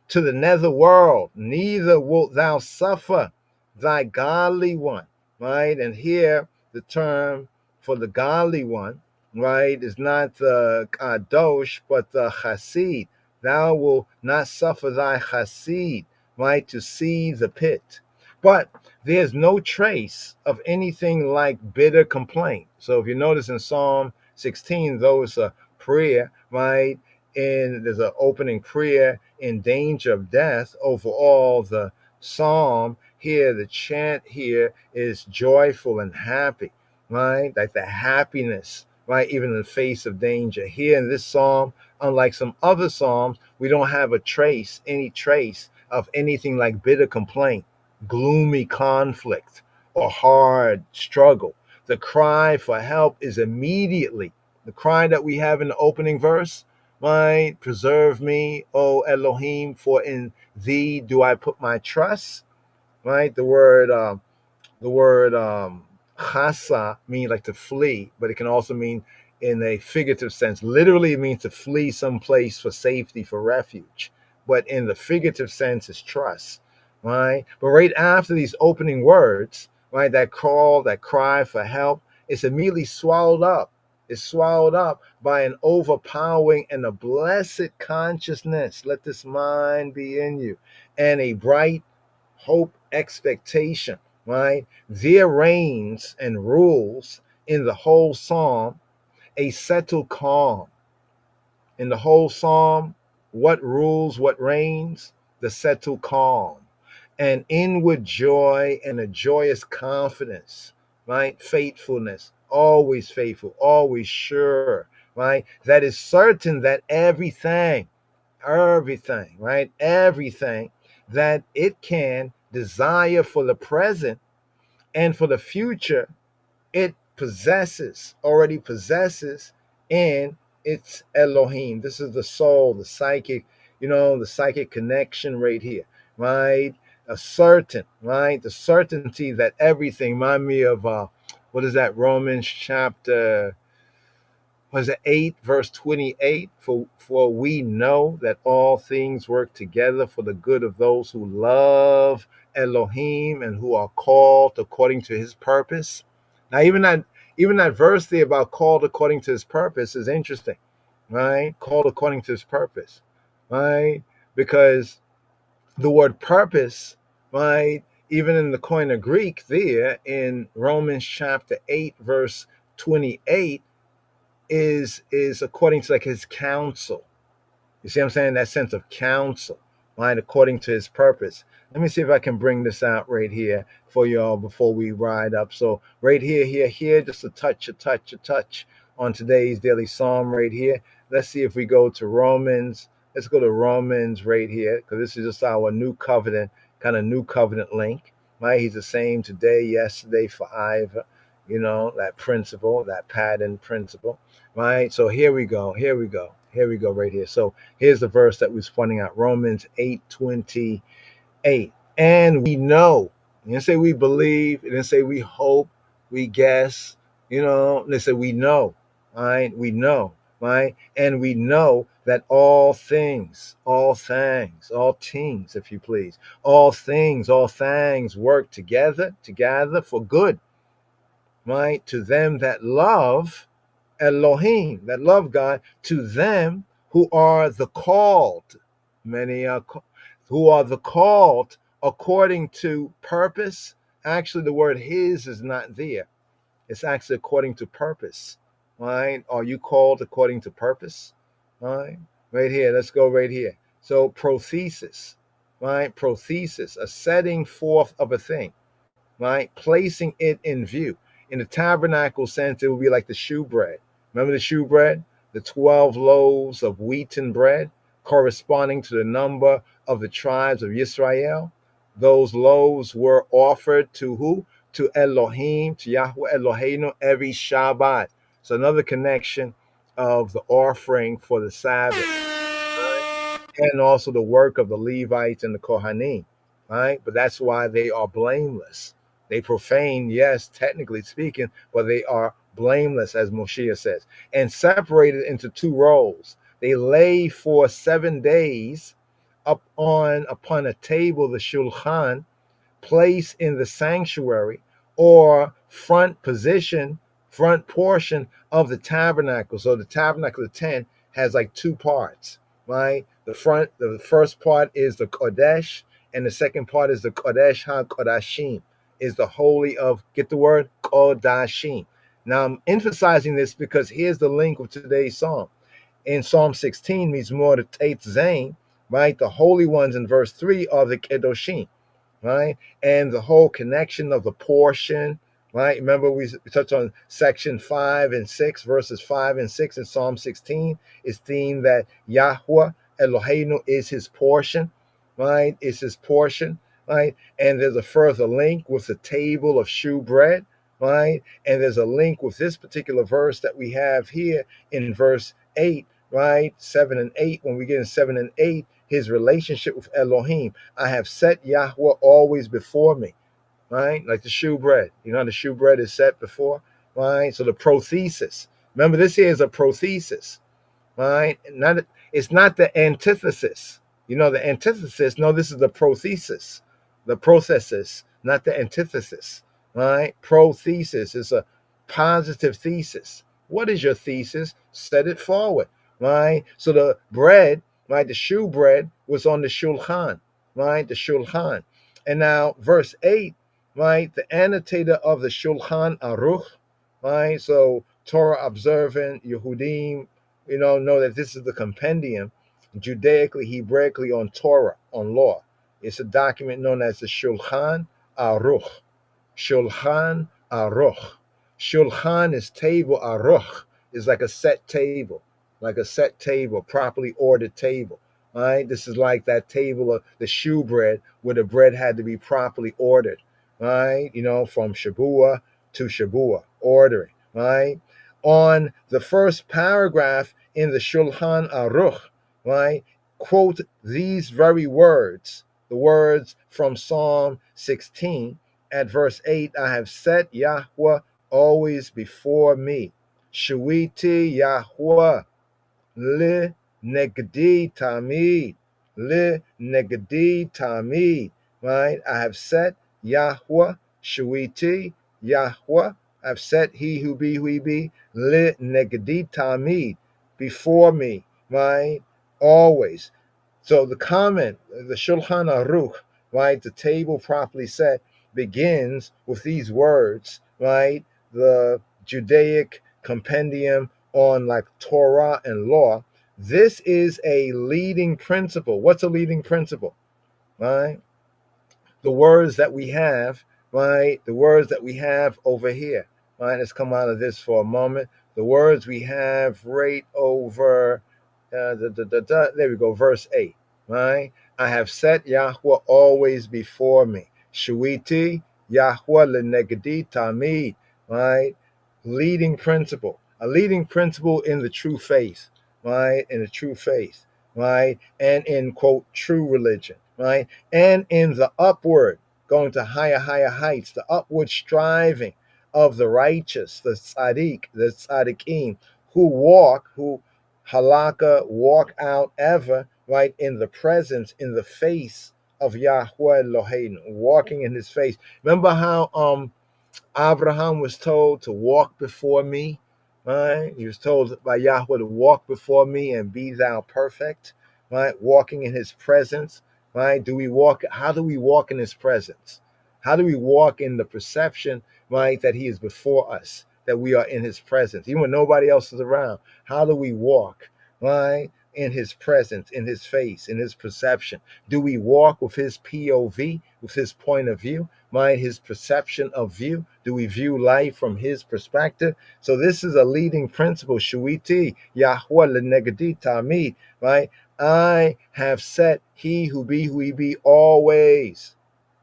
to the nether world, neither wilt thou suffer thy godly one, right? And here the term for the godly one, right, is not the kadosh, but the chassid. Thou wilt not suffer thy chassid, right, to see the pit. But there's no trace of anything like bitter complaint. So if you notice in Psalm 16, though it's a prayer, right, and there's an opening prayer in danger of death, overall the psalm here, the chant here is joyful and happy, right? Like the happiness, right? Even in the face of danger. Here in this psalm, unlike some other psalms, we don't have any trace of anything like bitter complaint, gloomy conflict, or hard struggle. The cry for help is immediately the cry that we have in the opening verse, right? Preserve me, O Elohim, for in thee do I put my trust. Right? The word chasa means like to flee, but it can also mean in a figurative sense. Literally, it means to flee someplace for safety, for refuge. But in the figurative sense, it's trust. Right? But right after these opening words, right, that call, that cry for help, it's immediately swallowed up. It's swallowed up by an overpowering and a blessed consciousness. Let this mind be in you, and a bright hope, expectation, right? There reigns and rules in the whole psalm a settled calm. In the whole psalm, what rules, what reigns? The settled calm, an inward joy and a joyous confidence, right? Faithfulness, always faithful, always sure, right? That is certain that everything, right? Everything that it can desire for the present and for the future, it already possesses in its Elohim. This is the soul, the psychic, the psychic connection right here, right? A certain, right? The certainty that everything, remind me of, what is that? Romans chapter, was it 8, verse 28? For we know that all things work together for the good of those who love Elohim and who are called according to his purpose. Now, even that verse there about called according to his purpose is interesting, right? Called according to his purpose, right? Because the word purpose, right, even in the Koine Greek there in Romans chapter 8, verse 28, is according to like his counsel. You see what I'm saying? That sense of counsel, right? According to his purpose. Let me see if I can bring this out right here for y'all before we ride up. So right here, just a touch on today's daily psalm right here. Let's see if we go to Romans. Let's go to Romans right here, because this is just our new covenant, kind of new covenant link, right? He's the same today, yesterday, forever. That principle, that pattern principle, right? So here we go right here. So here's the verse that was pointing out, Romans 8:28. And we know, it didn't say we believe, it didn't say we hope, we guess, they say we know, right? We know, right? And we know that all things, if you please, all things work together for good, right? To them that love Elohim, that love God, to them who are the called. Many are who are the called according to purpose. Actually, the word his is not there. It's actually according to purpose. Right? Are you called according to purpose? Right? Right here. Let's go right here. So prothesis, right? Prothesis, a setting forth of a thing, right? Placing it in view. In the tabernacle sense, it would be like the shewbread. Remember the shewbread? The 12 loaves of wheaten bread corresponding to the number of the tribes of Israel. Those loaves were offered to who? To Elohim, to Yahweh Eloheinu, every Shabbat. So another connection of the offering for the Sabbath, right? And also the work of the Levites and the Kohanim, right? But that's why they are blameless. They profane, yes, technically speaking, but they are blameless, as Moshe says, and separated into 2 rows. They lay for 7 days upon a table, the shulchan, place in the sanctuary or front position, front portion of the tabernacle. So the tabernacle, the tent, has like 2 parts, right? The first part is the Kodesh, and the second part is the Kodesh HaKodashim, is the holy of, get the word, Kodashim. Now I'm emphasizing this because here's the link of today's psalm. In Psalm 16, Mizmor Tet Zain, right? The holy ones in verse 3 are the Kedoshim, right? And the whole connection of the portion, right? Remember, we touched on section 5 and 6, verses 5 and 6 in Psalm 16 is themed that Yahweh Eloheinu is his portion, right? Is his portion, right? And there's a further link with the table of shewbread, right? And there's a link with this particular verse that we have here in verse 8, right? 7 and 8. When we get in 7 and 8, his relationship with Elohim. I have set Yahweh always before me, right? Like the shewbread. You know, the shewbread is set before, right? So the prothesis. Remember, this here is a prothesis, right? It's not the antithesis. You know, the antithesis. No, this is the prothesis. The prothesis, not the antithesis, right? Prothesis is a positive thesis. What is your thesis? Set it forward, right? So the bread, right, the shewbread was on the shulchan, right? The shulchan. And now verse 8, right, the annotator of the Shulchan Aruch, right? So Torah observant Yehudim, know that this is the compendium, Judaically, Hebraically, on Torah, on law. It's a document known as the Shulchan Aruch. Shulchan Aruch. Shulchan is table. Aruch is like a set table, properly ordered table. Right? This is like that table of the shewbread, where the bread had to be properly ordered, right? From Shabua to Shabua, ordering, right? On the first paragraph in the Shulchan Aruch, right, quote these very words, the words from Psalm 16 at verse 8, I have set Yahweh always before me. Shuiti Yahweh le negdi tamid. Le negdi tamid. Right? I have set Yahweh, Shuiti, Yahweh. I've set he who be, le negdi tamid, before me, right? Always. So the comment, the Shulchan Aruch, right, the table properly set, begins with these words, right? The Judaic compendium on like Torah and law. This is a leading principle. What's a leading principle? Right? The words that we have, right? The words that we have over here. Right? Let's come out of this for a moment. The words we have right over, there we go, verse 8. Right? I have set Yahweh always before me. Shuiti Yahweh lenegdi tamid. Right? Leading principle. A leading principle in the true faith. Right? In the true faith. Right? And in, quote, true religion. Right? And in the upward, going to higher heights, the upward striving of the righteous, the tzaddikim, who halakha, walk out ever, right, in the presence, in the face of Yahweh Eloheinu, walking in his face. Remember how Abraham was told to walk before me, right? He was told by Yahweh to walk before me and be thou perfect, right? Walking in his presence, right? Do we walk? How do we walk in his presence? How do we walk in the perception, right, that he is before us, that we are in his presence, even when nobody else is around? How do we walk, right, in his presence, in his face, in his perception? Do we walk with his POV, with his point of view, right, his perception of view? Do we view life from his perspective? So this is a leading principle. Shuiti, Yahweh lenegadi tamid, right? I have set he who he be always,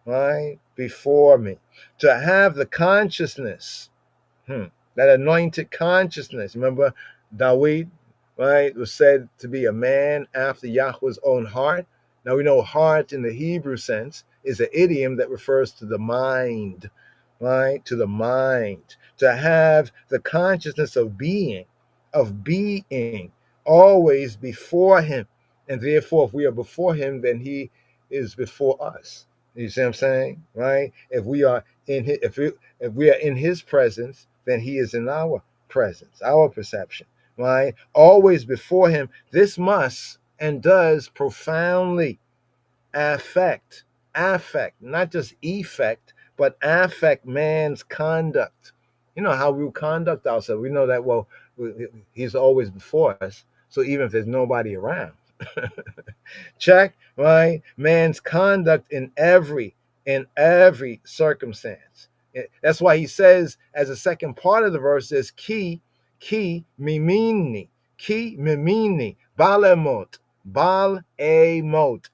right, before me. To have the consciousness, that anointed consciousness. Remember, David, right, was said to be a man after Yahweh's own heart. Now we know heart in the Hebrew sense is an idiom that refers to the mind, right? To the mind. To have the consciousness of being always before him. And therefore, if we are before him, then he is before us. You see what I'm saying? Right? If we are in his, if we are in his presence, then he is in our presence, our perception, right? Always before him. This must and does profoundly affect, not just effect, but affect man's conduct. You know how we conduct ourselves. We know that, well, he's always before us. So even if there's nobody around, check, right? Man's conduct in every circumstance. That's why he says, as the second part of the verse is ki mimini, balemot, balemot,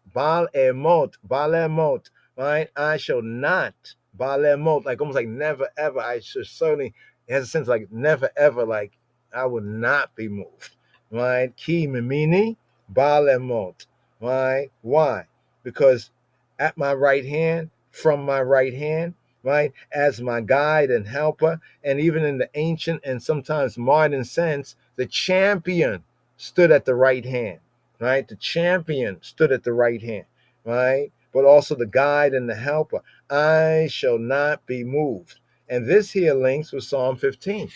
right? I shall not, balemot, like almost like never ever. I should certainly, it has a sense like never ever, like I will not be moved, right? Ki mimini, balemot, right? Why? Because at my right hand, from my right hand, right, as my guide and helper, and even in the ancient and sometimes modern sense, the champion stood at the right hand, right? The champion stood at the right hand, right? But also the guide and the helper. I shall not be moved. And this here links with Psalm 15,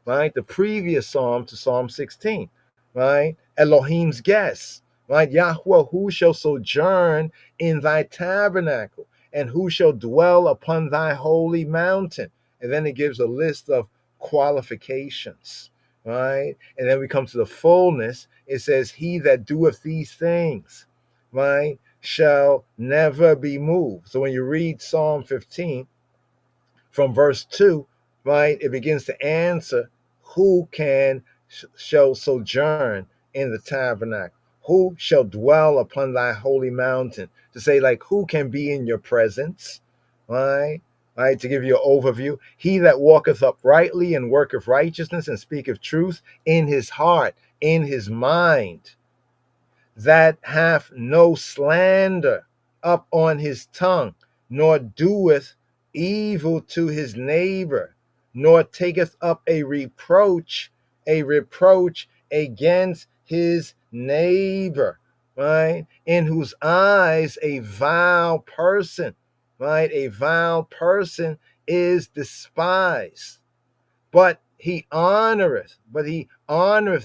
right? The previous Psalm to Psalm 16, right? Elohim's guest, right? Yahweh, who shall sojourn in thy tabernacle, and who shall dwell upon thy holy mountain? And then it gives a list of qualifications, right? And then we come to the fullness. It says, he that doeth these things, right, shall never be moved. So when you read Psalm 15 from verse 2, right, it begins to answer who can shall sojourn in the tabernacle, who shall dwell upon thy holy mountain, to say like who can be in your presence, right? Right, to give you an overview, he that walketh uprightly and worketh righteousness and speaketh truth in his heart, in his mind, that hath no slander up on his tongue, nor doeth evil to his neighbor, nor taketh up a reproach against his neighbor, right? In whose eyes a vile person, right? A vile person is despised. But he honoreth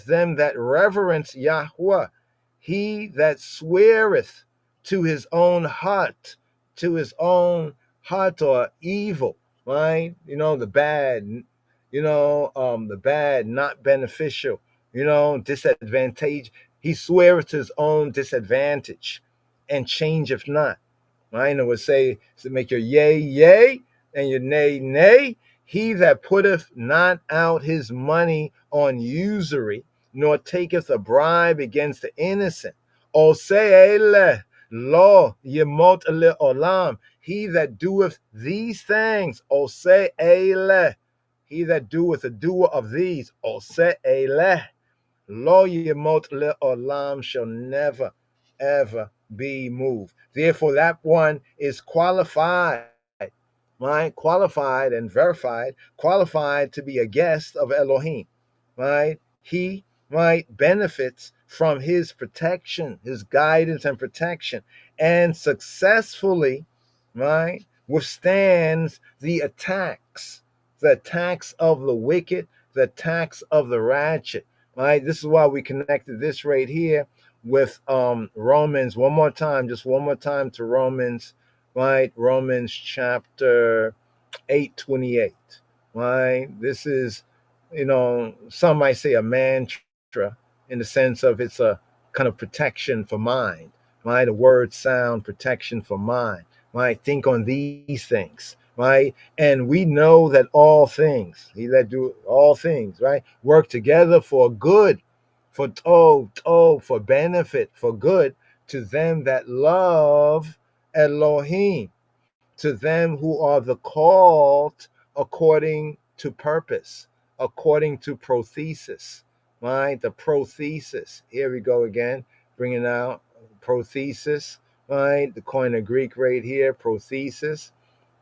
them that reverence Yahweh. He that sweareth to his own heart, or evil, right? The bad, the bad, not beneficial, disadvantage. He sweareth to his own disadvantage and changeth not. Right? And it would say to make your yea, yea, and your nay, nay. He that putteth not out his money on usury, nor taketh a bribe against the innocent. Osele lo yemot le olam. He that doeth these things, osele. He that doeth the doer of these, osele lo yemot le olam, shall never ever be moved. Therefore, that one is qualified, right? Qualified and verified, qualified to be a guest of Elohim, right? He, right, benefits from his protection, his guidance and protection, and successfully, right, withstands the attacks of the wicked, the attacks of the ratchet. Right? This is why we connected this right here with Romans one more time, just one more time to Romans, right? Romans chapter 8:28. Right? This is, some might say a mantra in the sense of it's a kind of protection for mind. Right? A word sound protection for mind. Right? Think on these things. Right? And we know that all things, he that do all things, right, work together for good, for benefit, for good to them that love Elohim, to them who are the called according to purpose, according to prothesis, right? The prothesis. Here we go again, bringing out prothesis, right? The Koine Greek right here, prothesis,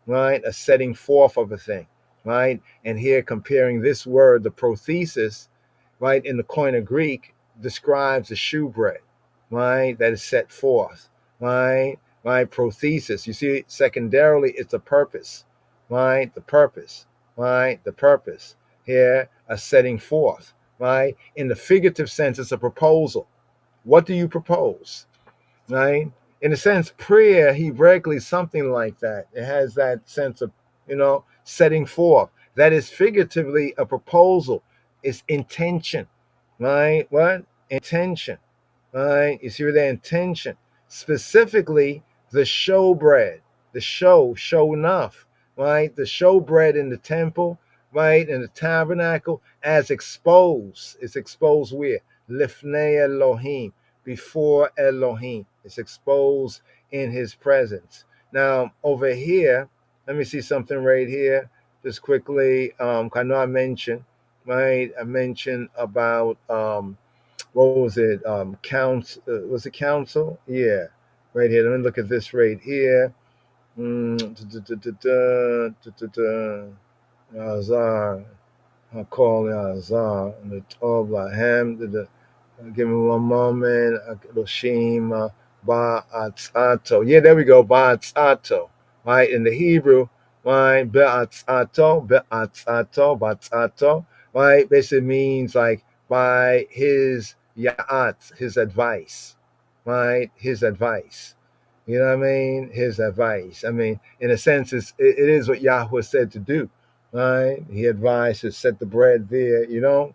right? A setting forth of a thing, right? And here comparing this word, the prothesis, right, in the Koine Greek describes the shewbread, right, that is set forth, right? Right, prothesis. You see, secondarily, it's a purpose, right? The purpose, right? The purpose. Here, a setting forth, right? In the figurative sense, it's a proposal. What do you propose, right? In a sense, prayer, Hebraically, something like that. It has that sense of, setting forth. That is figuratively a proposal. It's intention, right? What? Intention, right? You see with the intention. Specifically, the showbread, the show enough, right? The showbread in the temple, right? In the tabernacle, as exposed. It's exposed where? Lifnei Elohim, before Elohim. It's exposed in his presence. Now, over here, let me see something right here, just quickly. I know I mentioned, right? I mentioned about, what was it? Was it council? Yeah, right here. Let me look at this right here. Azar, I call it Azar, and the Tov Lahem. Give me one moment. Hiroshima, Ba'atzato. Yeah, there we go. Ba'atzato. Right? In the Hebrew, right? Ba'atzato, Ba'atzato. Right? Basically means like by his ya'at, his advice. Right? His advice. You know what I mean? His advice. I mean, in a sense, it is what Yahweh said to do. Right? He advised to set the bread there,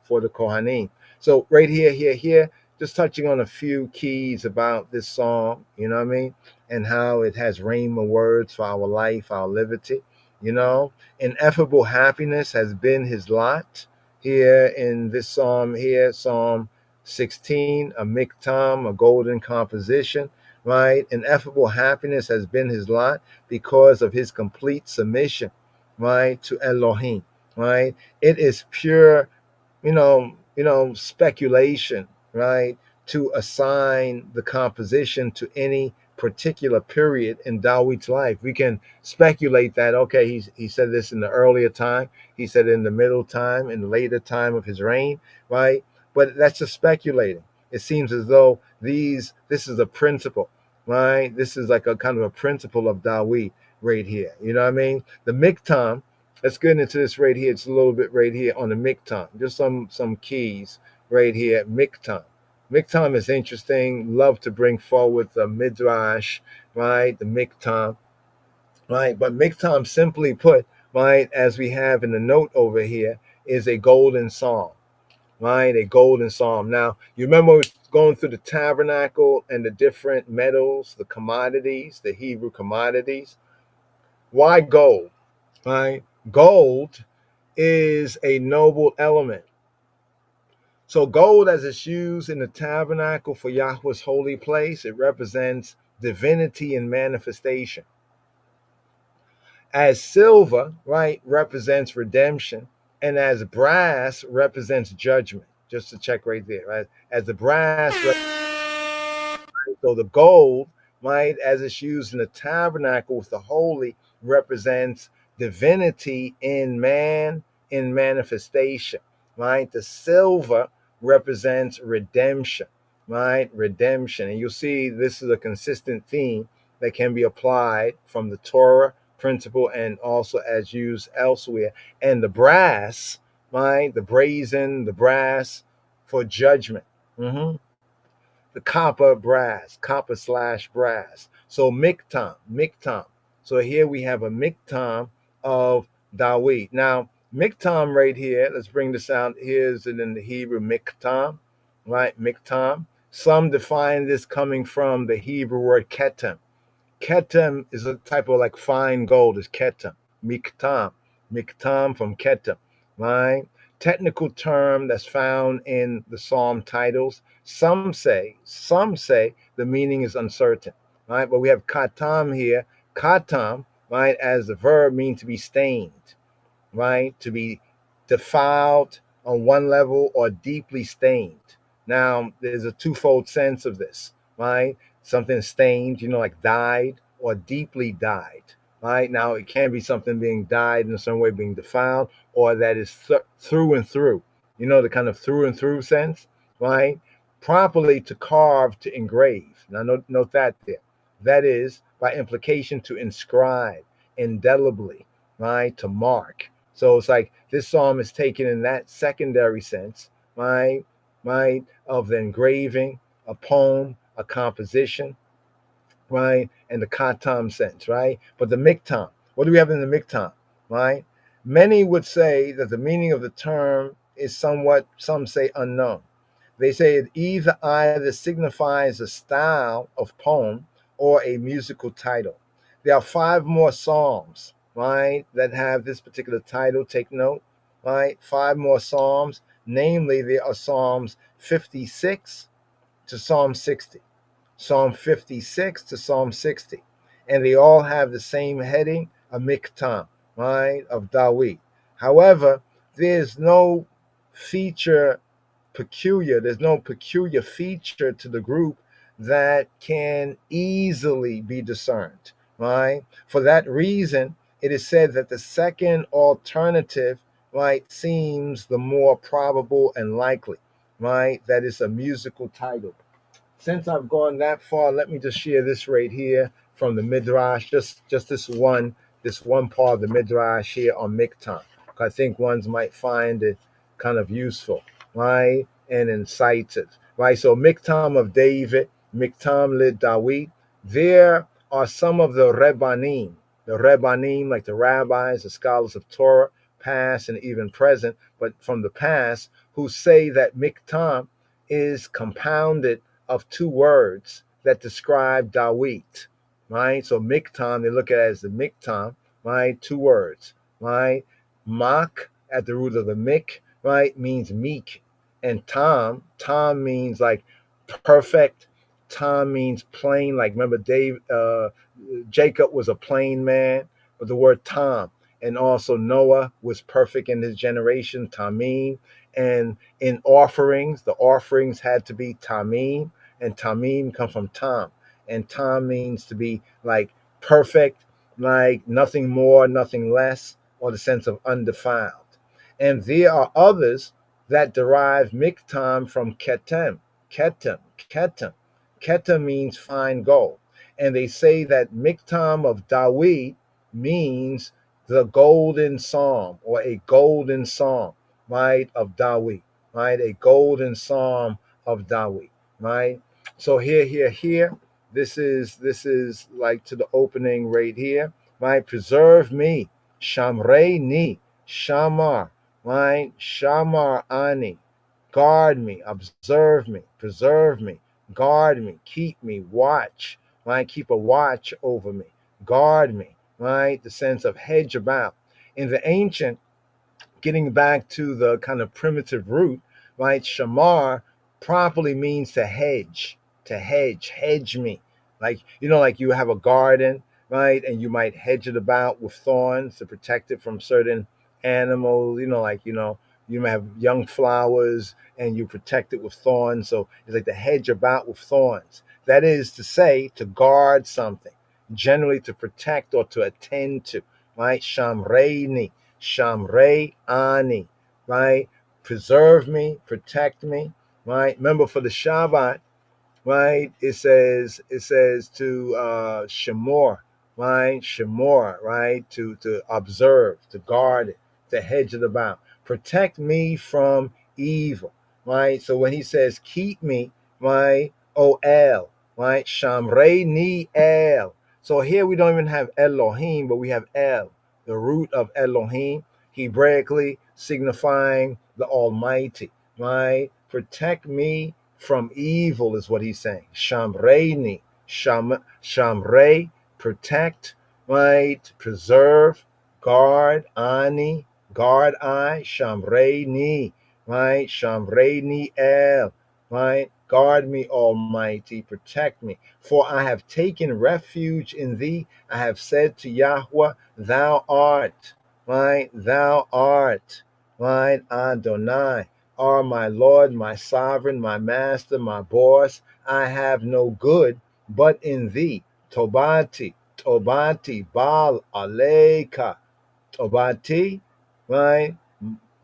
for the Kohanim. So right here, just touching on a few keys about this song, you know what I mean? And how it has rhema words for our life, our liberty, Ineffable happiness has been his lot here in this psalm here, Psalm 16, a miktam, a golden composition, right? Ineffable happiness has been his lot because of his complete submission, right, to Elohim, right? It is pure, speculation, right, to assign the composition to any particular period in Dawid's life. We can speculate that, okay, he said this in the earlier time, he said in the middle time, in the later time of his reign, right? But that's just speculating. It seems as though this is a principle, right? This is like a kind of a principle of Dawid right here. You know what I mean? The miktam. Let's get into this right here. It's a little bit right here on the miktam. Just some keys right here. Miktam. Miktam is interesting. Love to bring forward the midrash, right? The miktam, right? But miktam, simply put, right, as we have in the note over here, is a golden psalm, right? A golden psalm. Now, you remember going through the tabernacle and the different metals, the commodities, the Hebrew commodities. Why gold, right? Gold is a noble element. So gold, as it's used in the tabernacle for Yahweh's holy place, it represents divinity and manifestation. As silver, right, represents redemption, and as brass represents judgment. Just to check right there, right? As the brass, so the gold, right, as it's used in the tabernacle with the holy, represents divinity in man, in manifestation, right? The silver represents redemption, right? Redemption. And you'll see this is a consistent theme that can be applied from the Torah principle and also as used elsewhere. And the brass, right? The brazen, the brass for judgment. Mhm. The copper brass, copper slash brass. So miktam, miktam. So here we have a miktam of Dawid. Now, miktam right here, let's bring this out. Here's it in the Hebrew, miktam, right? Miktam. Some define this coming from the Hebrew word ketem. Ketem is a type of like fine gold, is ketem. Miktam. Miktam from ketem, right? Technical term that's found in the psalm titles. Some say the meaning is uncertain, right? But we have katam here. Katam, right, as the verb means to be stained, right? To be defiled on one level or deeply stained. Now, there's a twofold sense of this, right? Something stained, like dyed or deeply dyed, right? Now, it can be something being dyed in some way, being defiled, or that is through and through, the kind of through and through sense, right? Properly to carve, to engrave. Now, note that there. That is, by implication, to inscribe indelibly, right? To mark. So it's like this psalm is taken in that secondary sense, right? Right? Of the engraving, a poem, a composition, right? And the katam sense, right? But the miktam, what do we have in the miktam, right? Many would say that the meaning of the term is somewhat, some say, unknown. They say it either signifies a style of poem or a musical title. There are 5 more psalms, right, that have this particular title. Take note, right? 5 more psalms. Namely, there are Psalms 56 to Psalm 60. Psalm 56 to Psalm 60. And they all have the same heading, a miktam, right, of Dawid. However, there's no there's no peculiar feature to the group that can easily be discerned, right? For that reason, it is said that the second alternative, right, seems the more probable and likely, right? That is a musical title. Since I've gone that far, let me just share this right here from the Midrash, just this one part of the Midrash here on Miktam. I think ones might find it kind of useful, right? And incisive, right? So Miktam of David, Miktam lid Dawid. There are some of the Rebbanim, like the rabbis, the scholars of Torah, past and even present, but from the past, who say that Miktam is compounded of 2 words that describe Dawid, right? So Miktam, they look at it as the Miktam, right? 2 words, right? Mak at the root of the mik, right, means meek. And tam means like perfect. Tam means plain. Like remember, Jacob was a plain man, but the word tam. And also Noah was perfect in his generation, tamim. And in offerings, the offerings had to be tamim, and tamim come from tam. And tam means to be like perfect, like nothing more, nothing less, or the sense of undefiled. And there are others that derive miktam from ketem. Ketem means fine gold. And they say that miktam of Dawid means the golden psalm, or a golden psalm, right, of Dawid, right? A golden psalm of Dawid, right? So here, this is like to the opening right here, right? Preserve me, shamrei ni, shamar, right? Shamar ani, guard me, observe me, preserve me, guard me, keep me, watch, right? Keep a watch over me, guard me, right? The sense of hedge about. In the ancient, getting back to the kind of primitive root, right? Shamar properly means to hedge, hedge me. Like you have a garden, right? And you might hedge it about with thorns to protect it from certain animals, you may have young flowers and you protect it with thorns. So it's like the hedge about with thorns. That is to say, to guard something, generally to protect or to attend to, right? Shamreini, Shamrei ani, right? Preserve me, protect me, right? Remember for the Shabbat, right? It says to Shemor, right? Shemor, right? To observe, to guard it, to hedge it about. Protect me from evil, right? So when he says, keep me, right? O El, right? Shamrei ni El. So here we don't even have Elohim, but we have El, the root of Elohim, Hebraically signifying the Almighty, right? Protect me from evil is what he's saying. Shamreini, shamrei, protect, right? Preserve, guard, ani, guard I, shamreini, right? Shamreini El, right? Guard me, Almighty, protect me. For I have taken refuge in thee. I have said to Yahweh, thou art, right? Thou art, right? Adonai, are my Lord, my sovereign, my master, my boss. I have no good but in thee. Tobati, Tobati, Baal Aleka, Tobati, right?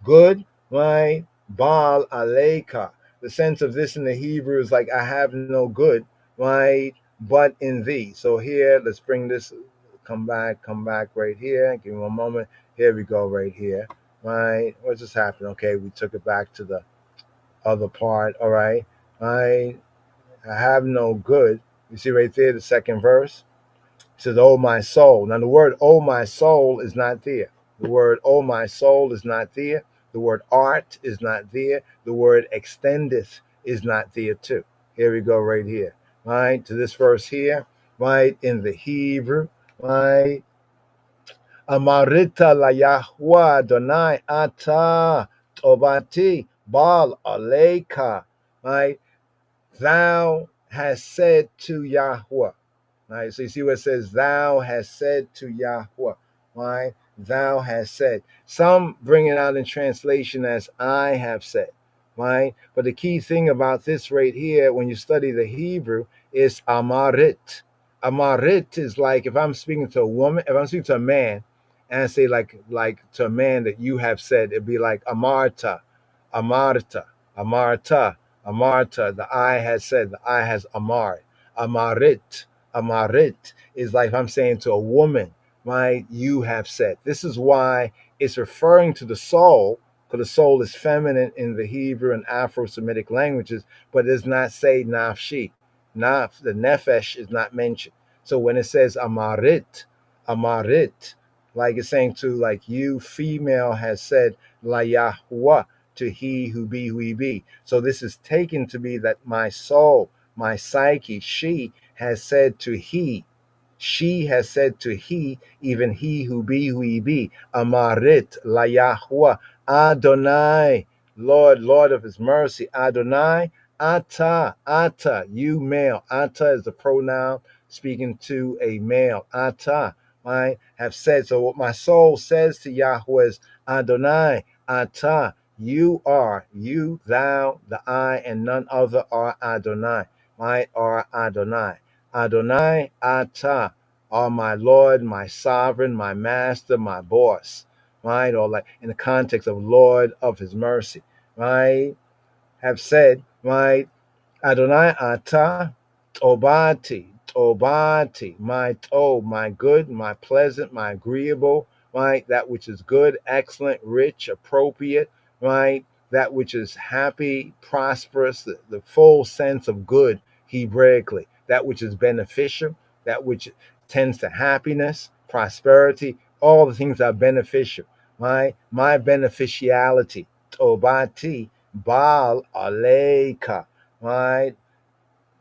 Good, right? Baal Aleka. The sense of this in the Hebrew is like, I have no good, right? But in thee. So here, let's bring this, come back right here. Give me one moment. Here we go, right here, right? What just happened? Okay, we took it back to the other part, all right? I have no good. You see right there, the second verse? It says, oh, my soul. Now, the word, oh, my soul is not there. The word, oh, my soul is not there. The word art is not there. The word extendeth is not there, too. Here we go, right here. Right, to this verse here, right, in the Hebrew, right? Amarita la Yahweh Adonai ata tobati bal aleka, right? Thou hast said to Yahweh. Right, so you see what it says, thou hast said to Yahweh, right? Thou hast said. Some bring it out in translation as I have said, right? But the key thing about this right here, when you study the Hebrew, is amarit. Amarit is like if I'm speaking to a woman, if I'm speaking to a man, and I say like to a man that you have said, it'd be like amarta, amarta, amarta, amarta. The I has said, the I has amar, amarit. Amarit is like if I'm saying to a woman, right? You have said. This is why it's referring to the soul, because the soul is feminine in the Hebrew and Afro-Semitic languages, but it does not say nafshi. Naf, the nefesh is not mentioned. So when it says amarit, amarit, like it's saying to like you, female, has said la Yahweh to he who be who he be. So this is taken to be that my soul, my psyche, she has said to he, she has said to he, even he who be, Amarit la Yahweh, Adonai, Lord, Lord of his mercy, Adonai, Ata, you male. Ata is the pronoun speaking to a male. Ata, I have said. So what my soul says to Yahweh is, Adonai, Ata, you are, you, thou, the I, and none other are Adonai. My are Adonai. Adonai Ata are my Lord, my sovereign, my master, my boss, right? Or like in the context of Lord of his mercy, right? Have said, right? Adonai Ata Tobati, my my good, my pleasant, my agreeable, right? That which is good, excellent, rich, appropriate, right? That which is happy, prosperous, the full sense of good Hebraically, that which is beneficial, that which tends to happiness, prosperity, all the things that are beneficial, right? My beneficiality, Tobati, Baal Aleika, right?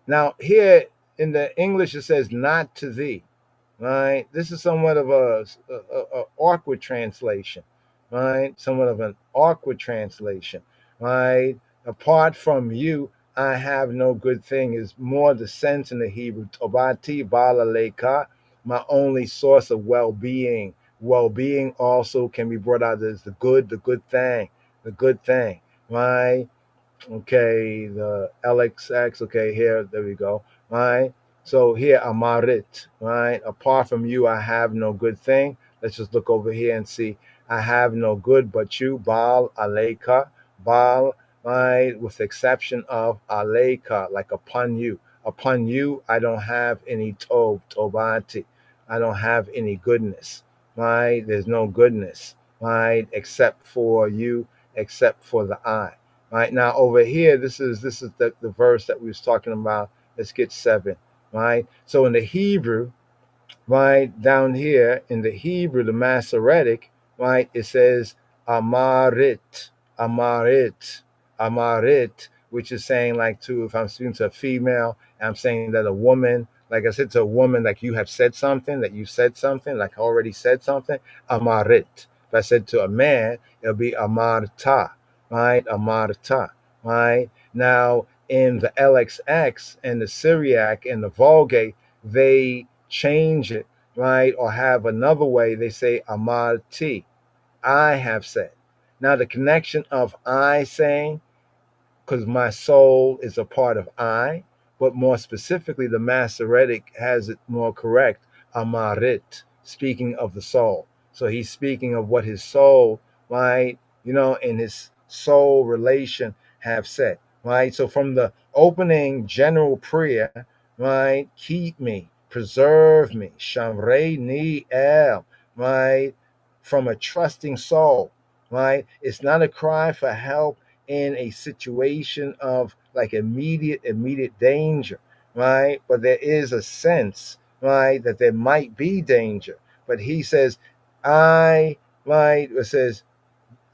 Now, here in the English, it says not to thee, right? This is somewhat of a awkward translation, right? Somewhat of an awkward translation, right? Apart from you, I have no good thing is more the sense in the Hebrew. Tobati bala leka, my only source of well-being. Well-being also can be brought out as the good thing, the good thing, right? Okay, the LXX. Okay, here, there we go. Right. So here, Amarit. Right. Apart from you, I have no good thing. Let's just look over here and see. I have no good but you, Baal Aleika. Baal, right, with the exception of Aleika, like upon you. Upon you, I don't have any Tobati. I don't have any goodness, right? There's no goodness, right? Except for you, except for the I. Right now over here, this is the verse that we was talking about. Let's get 7, right? So in the Hebrew, right down here in the Hebrew, the Masoretic, right, it says Amarit, Amarit, Amarit, which is saying like to, if I'm speaking to a female, I'm saying that a woman, like I said to a woman, like you have said something, that you said something, like already said something, Amarit. If I said to a man, it'll be Amarta, right? Amarta, right? Now in the LXX and the Syriac and the Vulgate, they change it, right? Or have another way. They say Amarti, I have said. Now the connection of I saying, because my soul is a part of I, but more specifically, the Masoretic has it more correct, Amarit, speaking of the soul. So he's speaking of what his soul, right, in his soul relation have said, right? So from the opening general prayer, right, keep me, preserve me, Shamrei ni el, right, from a trusting soul, right? It's not a cry for help in a situation of like immediate danger, right? But there is a sense, right, that there might be danger. But he says, I, right, it says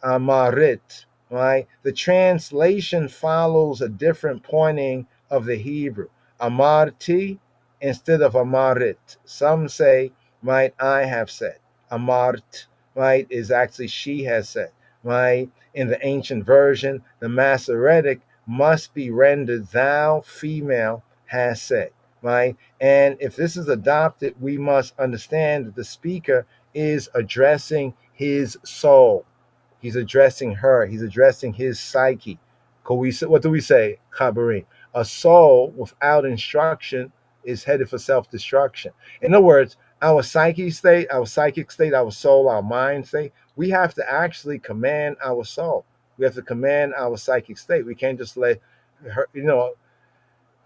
Amarit, right? The translation follows a different pointing of the Hebrew. Amarti instead of Amarit. Some say, right, I have said. Amart, right, is actually she has said, right? In the ancient version, the Masoretic must be rendered thou, female, has said, right? And if this is adopted, we must understand that the speaker is addressing his soul. He's addressing her. He's addressing his psyche. What do we say, Chabarim? A soul without instruction is headed for self-destruction. In other words, our psyche state, our psychic state, our soul, our mind state, we have to actually command our soul. We have to command our psychic state. We can't just let her,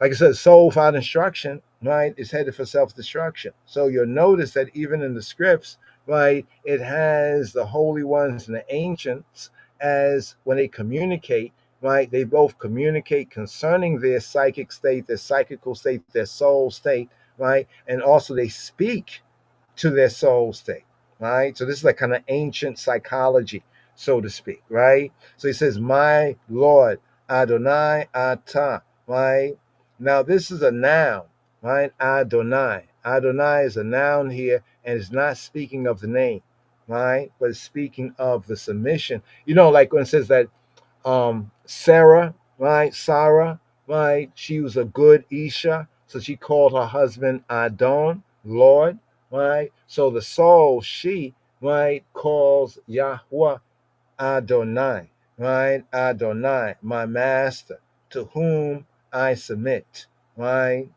like I said, soul without instruction, right, is headed for self-destruction. So you'll notice that even in the scripts, right, it has the holy ones and the ancients as when they communicate, right, they both communicate concerning their psychic state, their psychical state, their soul state, right, and also they speak to their soul state, right? So this is like kind of ancient psychology, so to speak, right? So he says, my Lord, Adonai Ata, right? Now this is a noun, right? Adonai. Adonai is a noun here, and it's not speaking of the name, right? But it's speaking of the submission. Like when it says that Sarah, right? Sarah, right? She was a good Isha, so she called her husband Adon, Lord, right? So the soul, she, right, calls Yahweh Adonai, right? Adonai, my master, to whom I submit, right?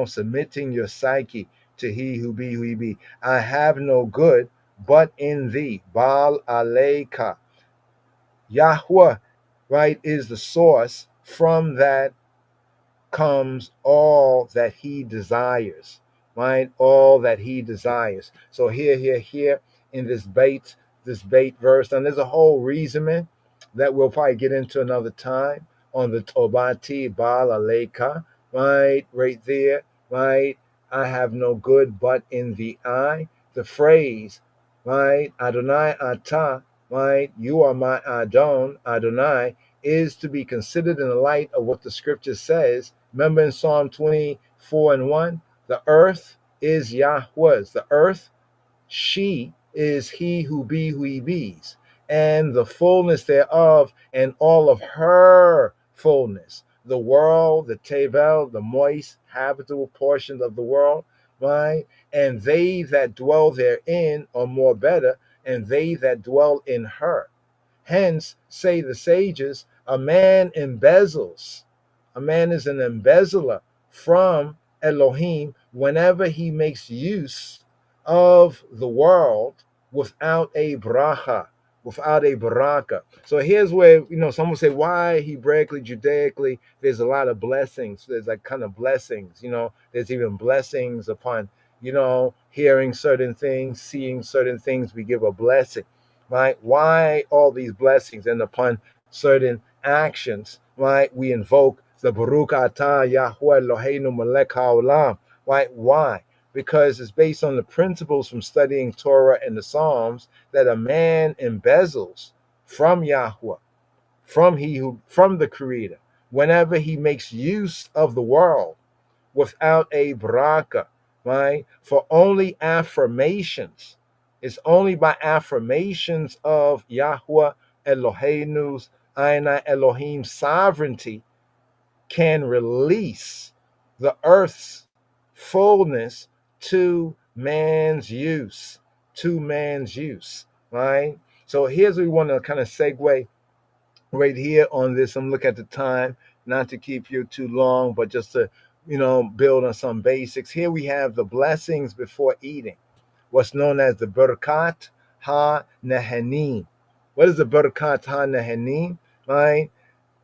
Submitting your psyche to he who be who he be. I have no good but in thee. Baal Aleika. Yahweh, right, is the source. From that comes all that he desires, right? All that he desires. So here in this bait verse, and there's a whole reasoning that we'll probably get into another time on the Tobati Baal Aleika, right there, right? I have no good but in the I. The phrase, right? Adonai Ata, right? You are my Adon, Adonai, is to be considered in the light of what the scripture says. Remember in Psalm 24:1, the earth is Yahweh's. The earth, she is he who be who he be's, and the fullness thereof, and all of her fullness. The world, the Tevel, the moist, habitable portions of the world, right? And they that dwell therein are more better, and they that dwell in her. Hence, say the sages, a man embezzles. A man is an embezzler from Elohim whenever he makes use of the world without a bracha, without a baraka. So here's where, someone say, why Hebraically, Judaically, there's a lot of blessings. There's like kind of blessings, there's even blessings upon hearing certain things, seeing certain things, we give a blessing, right? Why all these blessings? And upon certain actions, right, we invoke the Baruch Atah Yahweh Eloheinu Melech HaOlam, right? Why? Because it's based on the principles from studying Torah and the Psalms that a man embezzles from Yahweh, from the Creator, whenever he makes use of the world without a baraka, right? For only affirmations. It's only by affirmations of Yahweh Eloheinu's Aina Elohim's sovereignty can release the earth's fullness to man's use, right? So here's what we want to kind of segue right here on this. I'm looking at the time, not to keep you too long, but just to, build on some basics. Here we have the blessings before eating, what's known as the Berkat Ha-Nehanim. What is the Berkat Ha-Nehanim? Right?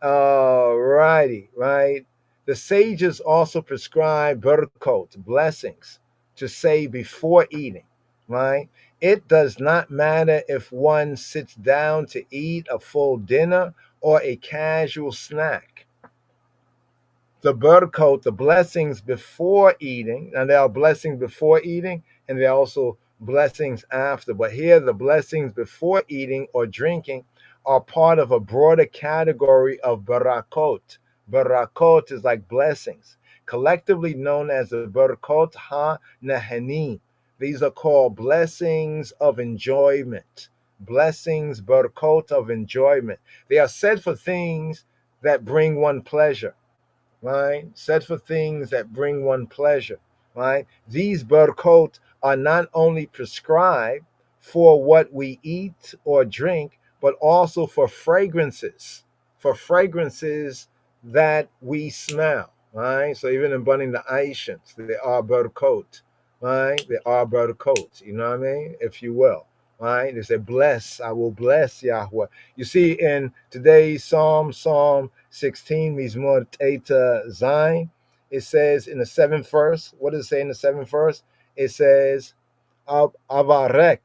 Righty, right? The sages also prescribe berkot, blessings, to say before eating, right? It does not matter if one sits down to eat a full dinner or a casual snack. The berkot, the blessings before eating, and there are blessings before eating, and there are also blessings after. But here, the blessings before eating or drinking are part of a broader category of barakot. Barakot is like blessings, collectively known as the berkot ha-nehanim. These are called blessings of enjoyment. Blessings, berkot of enjoyment. They are said for things that bring one pleasure, right? Said for things that bring one pleasure, right? These berkot are not only prescribed for what we eat or drink, but also for fragrances that we smell, right? So even in burning the Aishans, they are berkot, right? They are berkot, you know what I mean? If you will, right? They say, bless, I will bless Yahweh. You see in today's Psalm 16, Mizmor Eta Zayin, it says in the 7th verse, what does it say in the 7th verse? It says, Abarek,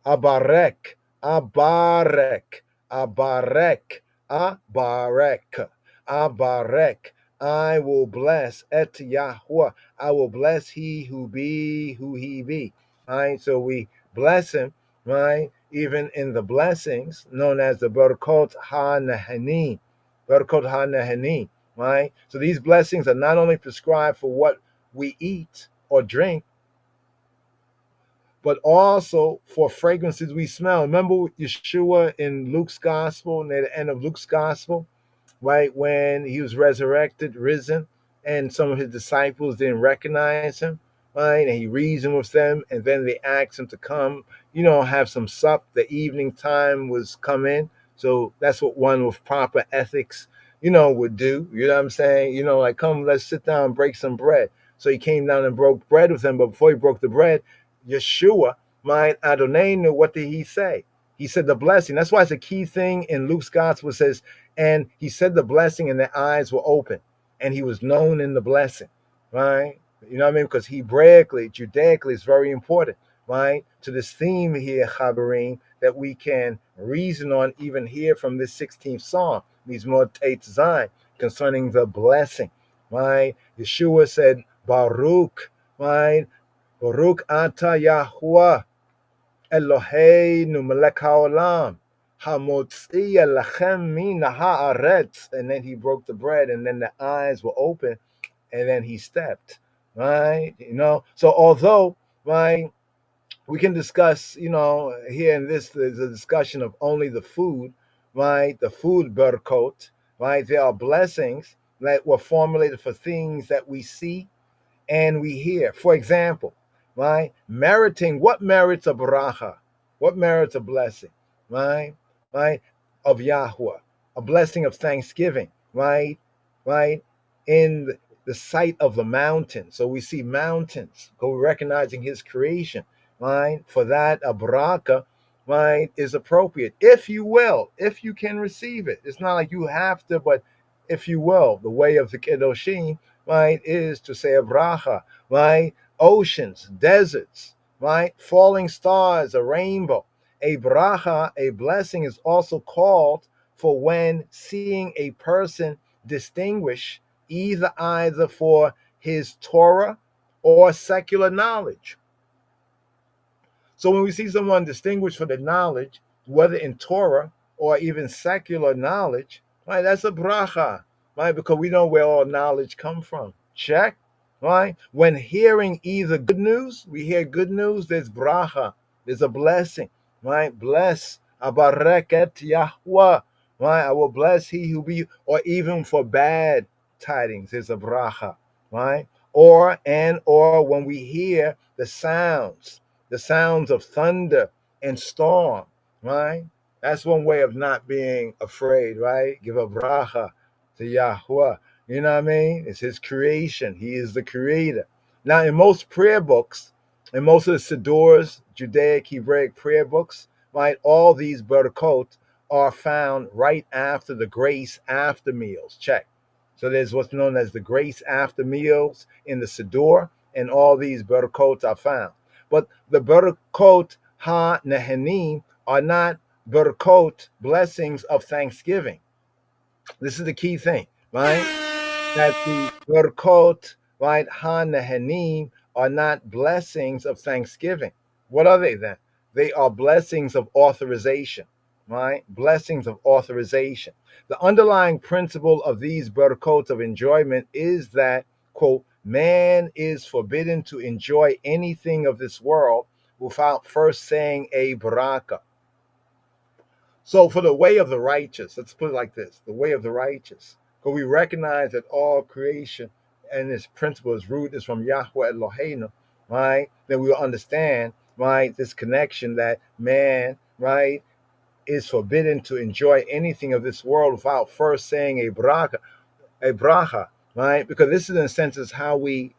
Abarek, Abarek, Abarek, Abarek, Abarek. I will bless et Yahweh. I will bless he who he be. Right? So we bless him, right? Even in the blessings known as the Berkot Ha-Nehanim. Berkot Ha-Nehanim, right? So these blessings are not only prescribed for what we eat or drink, but also for fragrances we smell. Remember Yeshua in Luke's gospel, near the end of Luke's gospel, right? When he was resurrected, risen, and some of his disciples didn't recognize him, right? And he reasoned with them, and then they asked him to come, have some sup. The evening time was come in. So that's what one with proper ethics, would do. You know what I'm saying? Like, come, let's sit down and break some bread. So he came down and broke bread with them. But before he broke the bread, Yeshua, my Adonai, knew, what did he say? He said the blessing. That's why it's a key thing in Luke's gospel. It says, and he said the blessing and their eyes were open. And he was known in the blessing, right? You know what I mean? Because Hebraically, Judaically, is very important, right? To this theme here, Chabarim, that we can reason on even here from this 16th Psalm, these more Tate Zion, concerning the blessing, right? Yeshua said, Baruch, right? Baruch Ata Yahweh, Eloheinu Melech HaOlam, Hamotzi Lechem Min Haaretz. And then he broke the bread, and then the eyes were open, and then he stepped, right? So although, right, we can discuss, here in this, there's a discussion of only the food, right? The food berkot, right? There are blessings that were formulated for things that we see and we hear. For example, right? Meriting, what merits a bracha? What merits a blessing, right? Right? Of Yahweh, a blessing of thanksgiving, right? Right? In the sight of the mountain. So we see mountains, go recognizing his creation, right? For that, a bracha, right, is appropriate. If you will, if you can receive it. It's not like you have to, but if you will, the way of the Kedoshim, right, is to say a bracha, right? oceans, deserts, right? Falling stars, a rainbow. A bracha, a blessing, is also called for when seeing a person distinguish either for his Torah or secular knowledge. So when we see someone distinguished for the knowledge, whether in Torah or even secular knowledge, right, that's a bracha, right? Because we know where all knowledge comes from. Check, right? When hearing either good news, we hear good news, there's bracha, there's a blessing, right? Bless, abareket Yahweh, right? I will bless he who be, or even for bad tidings, there's a bracha, right? Or when we hear the sounds of thunder and storm, right? That's one way of not being afraid, right? Give a bracha to Yahweh. You know what I mean? It's his creation. He is the creator. Now, in most prayer books, in most of the Sidurs, Judaic, Hebraic prayer books, right, all these barakot are found right after the grace after meals. Check. So there's what's known as the grace after meals in the Siddur, and all these barakot are found. But the barakot ha-nehenim are not barakot, blessings of thanksgiving. This is the key thing, right? That the barakot, right, ha-nehenim are not blessings of thanksgiving. What are they then? They are blessings of authorization, right? Blessings of authorization. The underlying principle of these barakot of enjoyment is that, quote, man is forbidden to enjoy anything of this world without first saying a baraka. So for the way of the righteous, let's put it like this, the way of the righteous, because we recognize that all creation and its principle is root is from Yahweh Eloheinu, right? Then we will understand, right, this connection that man, right, is forbidden to enjoy anything of this world without first saying a bracha, right? Because this is in a sense is how we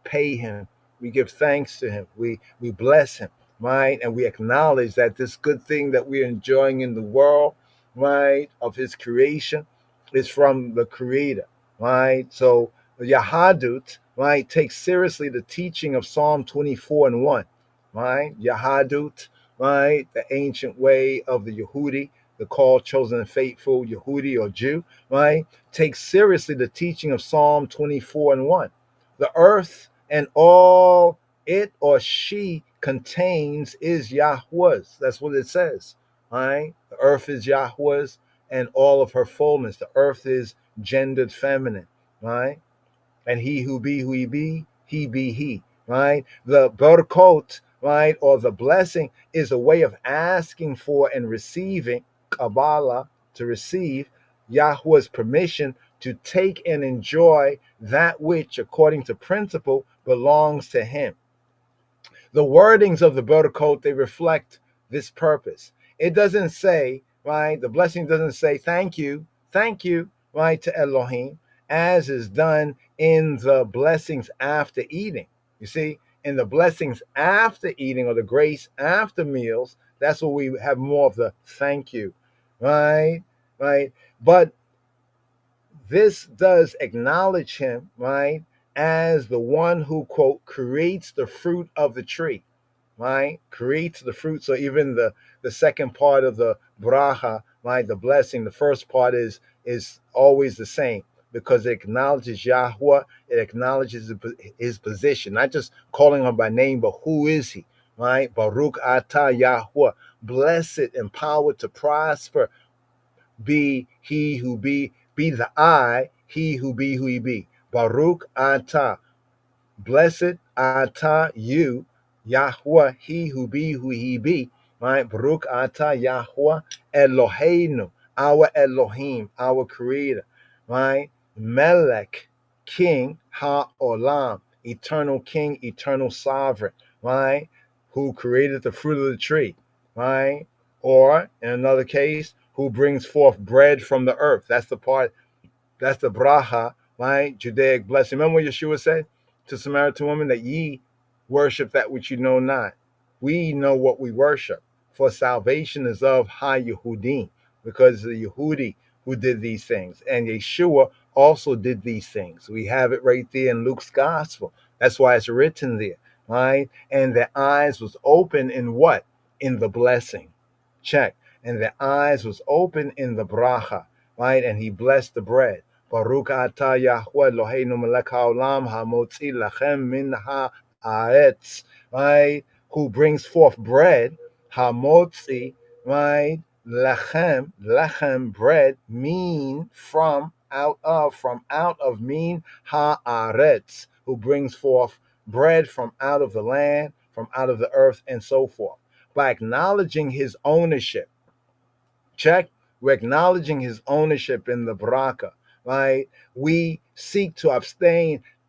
pay him. We give thanks to him. We bless him, right? And we acknowledge that this good thing that we're enjoying in the world, right, of his creation is from the creator, right? So the Yahadut, right, takes seriously the teaching of Psalm 24:1, right? Yahadut, right, the ancient way of the Yehudi, the called, chosen, and faithful Yehudi or Jew, right, takes seriously the teaching of Psalm 24:1. The earth and all it or she contains is Yahweh's. That's what it says, right? The earth is Yahweh's and all of her fullness. The earth is gendered feminine, right? And he who be, he be he, right? The barakot, right, or the blessing is a way of asking for and receiving Kabbalah, to receive Yahweh's permission to take and enjoy that which, according to principle, belongs to him. The wordings of the barakot, they reflect this purpose. It doesn't say, right, the blessing doesn't say thank you, right, to Elohim, as is done in the blessings after eating. You see, in the blessings after eating or the grace after meals, that's where we have more of the thank you, right? But this does acknowledge him, right, as the one who, quote, creates the fruit of the tree, right? Creates the fruit. So even the second part of the bracha, right, the blessing, the first part is always the same because it acknowledges Yahweh, it acknowledges his position, not just calling him by name, but who is he, right? Baruch atah Yahweh, blessed, empowered to prosper, be he who be the I, he who be who he be. Baruch atah, blessed atah you, Yahweh, he who be who he be, right? Baruch atah Yahweh Eloheinu, our Elohim, our creator, right? Melech, king, ha-olam, eternal king, eternal sovereign, right? Who created the fruit of the tree, right? Or in another case, who brings forth bread from the earth. That's the part, that's the bracha, right? Judaic blessing. Remember what Yeshua said to Samaritan woman, that ye worship that which you know not. We know what we worship, for salvation is of Ha-Yehudim, because the Yehudi who did these things. And Yeshua also did these things. We have it right there in Luke's gospel, That's why it's written there, right? And their eyes was open in what? In the blessing. Check. And their eyes was open in the bracha, right? And he blessed the bread. Baruch atah Yahweh Eloheinu melech haolam hamotzi lachem min haaretz, right? Who brings forth bread, hamotzi, right? Lechem, bread, mean from out of mean haaretz, who brings forth bread from out of the land, from out of the earth, and so forth. By acknowledging his ownership, check, we're acknowledging his ownership in the baraka, right? We seek to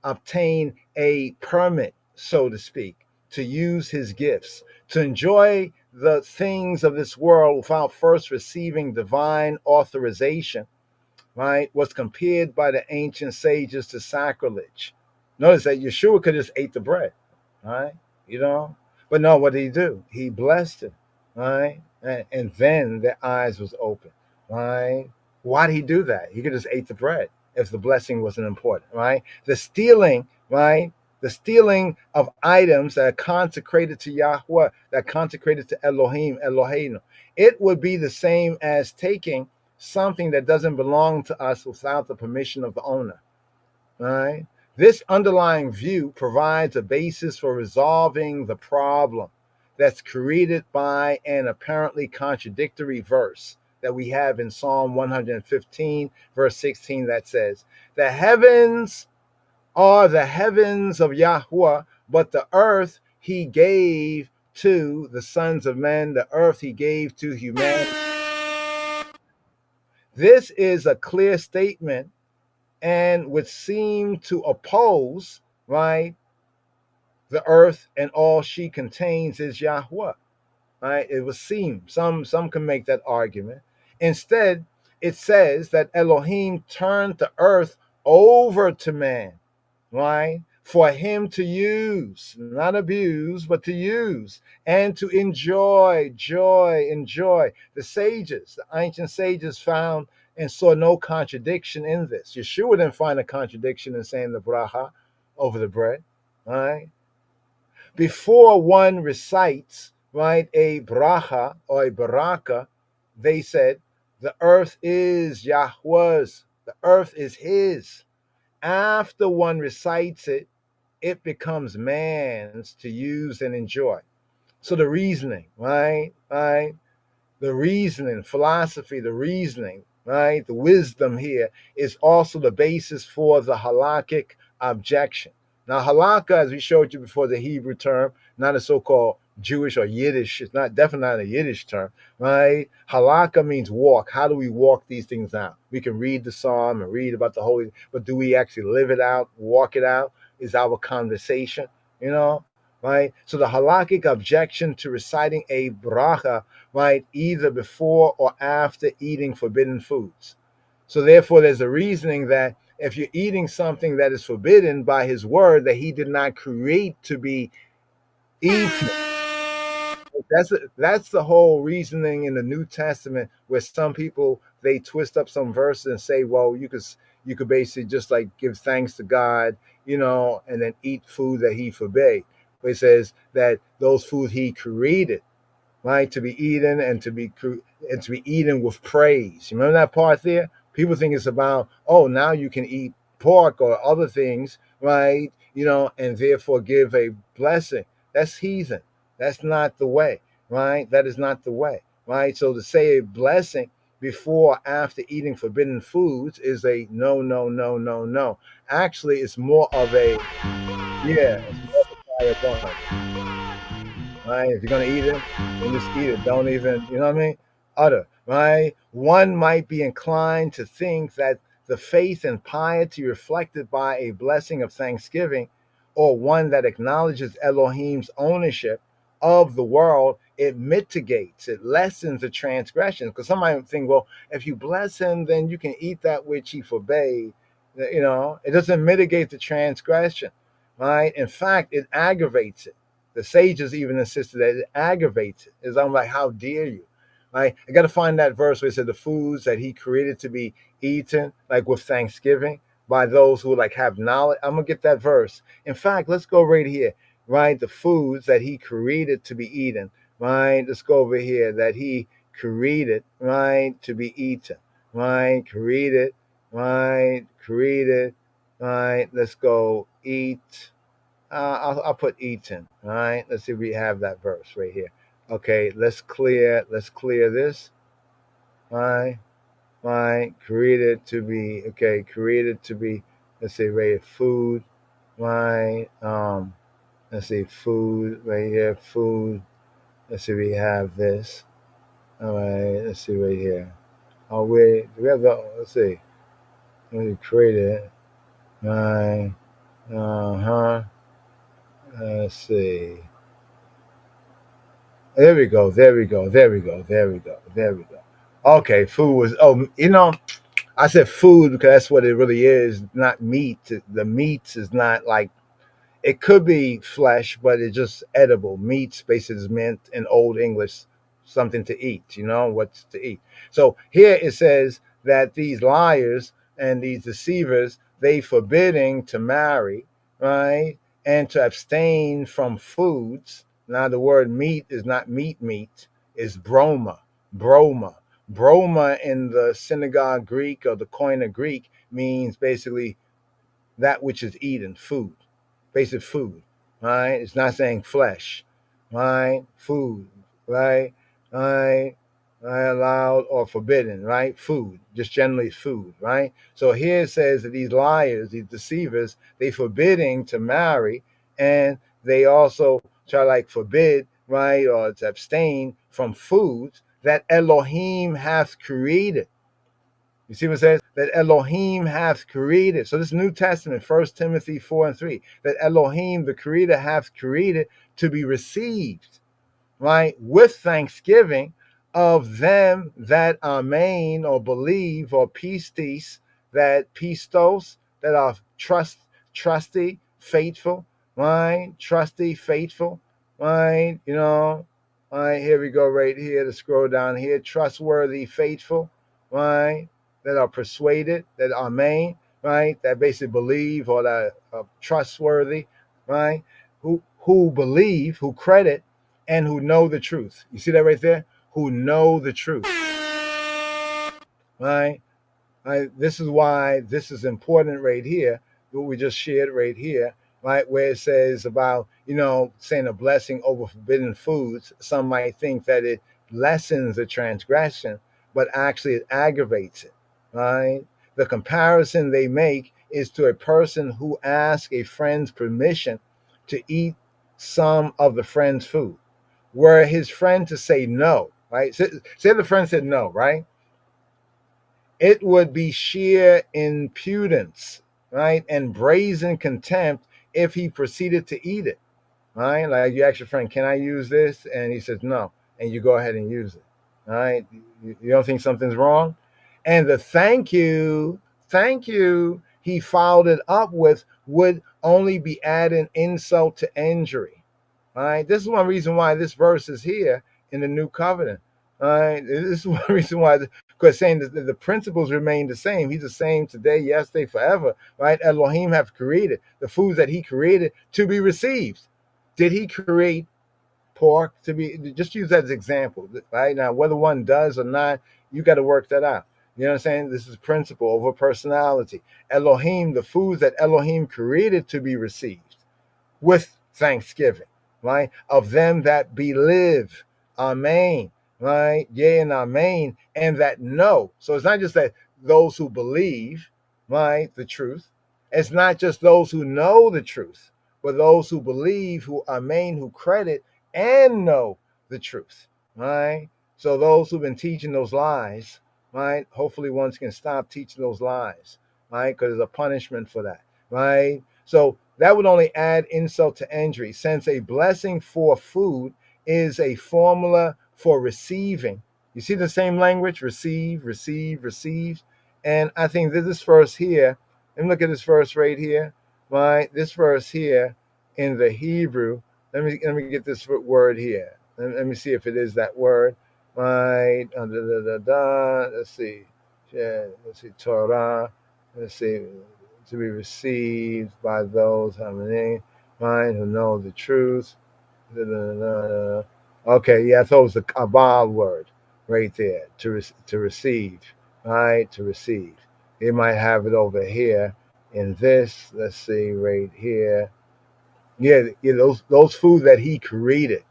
obtain a permit, so to speak, to use his gifts, to enjoy the things of this world without first receiving divine authorization, right? Was compared by the ancient sages to sacrilege. Notice that Yeshua could just ate the bread, right? But no, what did he do? He blessed it, right? And then their eyes was open, right? Why did he do that? He could just ate the bread if the blessing wasn't important, right? The stealing, right? The stealing of items that are consecrated to Yahweh, that are consecrated to Elohim, Eloheinu. It would be the same as taking something that doesn't belong to us without the permission of the owner, right? This underlying view provides a basis for resolving the problem that's created by an apparently contradictory verse that we have in Psalm 115, verse 16, that says, "The heavens are the heavens of Yahweh, but the earth he gave to the sons of men, the earth he gave to humanity." This is a clear statement and would seem to oppose, right, the earth and all she contains is Yahweh, right? It would seem, some can make that argument. Instead, it says that Elohim turned the earth over to man, right? For him to use, not abuse, but to use and to enjoy. The sages, the ancient sages found and saw no contradiction in this. Yeshua didn't find a contradiction in saying the bracha over the bread, right? Before one recites, right, a bracha or a baraka, they said, the earth is Yahweh's, the earth is his. After one recites it, it becomes man's to use and enjoy. So the reasoning, right? The reasoning, philosophy, the reasoning, right? The wisdom here is also the basis for the halakhic objection. Now, halakha, as we showed you before, the Hebrew term, not a so-called Jewish or Yiddish, it's not definitely not a Yiddish term, right? Halakha means walk. How do we walk these things out? We can read the psalm and read about the holy, but do we actually live it out, walk it out? Is our conversation, right? So the halakhic objection to reciting a bracha, right, either before or after eating forbidden foods. So therefore, there's a reasoning that if you're eating something that is forbidden by his word that he did not create to be eaten, that's the whole reasoning in the New Testament, where some people, they twist up some verses and say, well, you could basically just like give thanks to God, and then eat food that he forbade. But it says that those food he created, right, to be eaten and to be eaten with praise. You remember that part there? People think it's about, oh, now you can eat pork or other things, right? And therefore give a blessing. That's heathen. That's not the way, right? That is not the way, right? So to say a blessing before or after eating forbidden foods is a no. Actually, it's more of a, it's more of a fire burn. Right? If you're going to eat it, then just eat it. Don't even, you know what I mean? Utter, right? One might be inclined to think that the faith and piety reflected by a blessing of thanksgiving, or one that acknowledges Elohim's ownership of the world, it mitigates, it lessens the transgression. Because somebody might think, well, if you bless him, then you can eat that which he forbade. It doesn't mitigate the transgression, right? In fact, it aggravates it. The sages even insisted that it aggravates it. It's I'm like, how dare you? Right? I got to find that verse where it said the foods that he created to be eaten, like with thanksgiving, by those who like have knowledge. I'm gonna get that verse. In fact, let's go right here, right? The foods that he created to be eaten, right? Let's go over here that he created, right, to be eaten, right? Created, right? Created, right? Let's go eat. I'll put eaten, right? Let's see if we have that verse right here. Okay, let's clear this, right? Right, created to be, okay, created to be, let's say right here, food, right? Let's see, food right here, food. Let's see, we have this. All right, let's see right here. Oh wait, do we have the, let's see, we created it, right? Uh-huh. Let's see. There we go, there we go, there we go, there we go, there we go. Okay, food was, oh, I said food because that's what it really is, not meat. The meat is not like, it could be flesh, but it's just edible. Meat basically is meant in Old English something to eat, what's to eat. So here it says that these liars and these deceivers, they forbidding to marry, right? And to abstain from foods. Now the word meat is not meat, is broma, broma. Broma in the synagogue Greek or the Koine Greek means basically that which is eaten, food, basic food, right? It's not saying flesh, right? Food, right? Right? Right? Allowed or forbidden, right? Food, just generally food, right? So here it says that these liars, these deceivers, they forbidding to marry, and they also try like forbid, right, or to abstain from foods that Elohim hath created. You see what it says? That Elohim hath created. So this New Testament, 1 Timothy 4 and 3, that Elohim, the Creator, hath created to be received, right, with thanksgiving of them that amen or believe or pistis, that pistos, that are trusty, faithful, right, trusty, faithful, right, right, here we go right here to scroll down here, trustworthy, faithful, right, that are persuaded, that amen, right, that basically believe or that are trustworthy, right, who believe, who credit, and who know the truth. You see that right there? Who know the truth, right? Right? This is why this is important right here, what we just shared right here, right? Where it says about, saying a blessing over forbidden foods. Some might think that it lessens the transgression, but actually it aggravates it, right? The comparison they make is to a person who asks a friend's permission to eat some of the friend's food, were his friend to say no, right? Say the friend said no, right? It would be sheer impudence, right? And brazen contempt if he proceeded to eat it, right? Like you ask your friend, can I use this? And he says no. And you go ahead and use it, all right? You don't think something's wrong? And the thank you, he followed it up with would only be adding insult to injury. All right. This is one reason why this verse is here in the new covenant. All right. This is one reason why, because saying that the principles remain the same. He's the same today, yesterday, forever. Right. Elohim have created the foods that he created to be received. Did he create pork to be, just use that as an example, right? Now, whether one does or not, you got to work that out. You know what I'm saying? This is principle over personality. Elohim, the foods that Elohim created to be received with thanksgiving, right? Of them that believe, amen, right? Yea and amen, and that know. So it's not just that those who believe, right, the truth. It's not just those who know the truth, but those who believe, who amen, who credit and know the truth, right? So those who've been teaching those lies, right? Hopefully ones can stop teaching those lies, right? Because there's a punishment for that, right? So that would only add insult to injury, since a blessing for food is a formula for receiving. You see the same language, receive, receive, receive. And I think that this verse here, and look at this verse right here, right? This verse here in the Hebrew, let me get this word here. Let me see if it is that word, right? Let's see. Yeah, let's see, Torah. Let's see. to be received by those mind who know the truth. Okay, yeah, I thought it was the Kabbalah word right there, to receive, right? To receive. They might have it over here in this. Let's see, right here. Yeah, those foods that he created,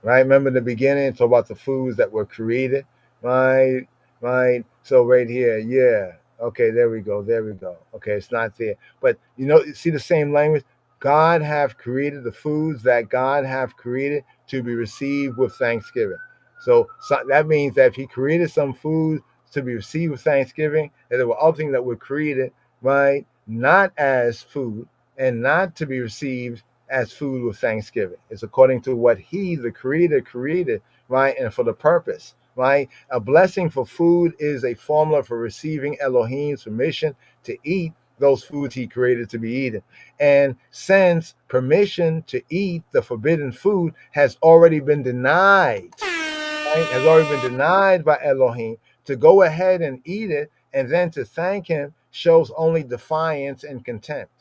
right? Remember in the beginning, talk about the foods that were created, right? Right. So right here, yeah. Okay, there we go. There we go. Okay, it's not there, but see the same language. God have created the foods that God have created to be received with thanksgiving. So that means that if He created some food to be received with thanksgiving, that there were other things that were created, right, not as food and not to be received as food with thanksgiving. It's according to what He, the Creator, created, right, and for the purpose, right? A blessing for food is a formula for receiving Elohim's permission to eat those foods He created to be eaten. And since permission to eat the forbidden food has already been denied, right, has already been denied by Elohim, to go ahead and eat it and then to thank Him shows only defiance and contempt.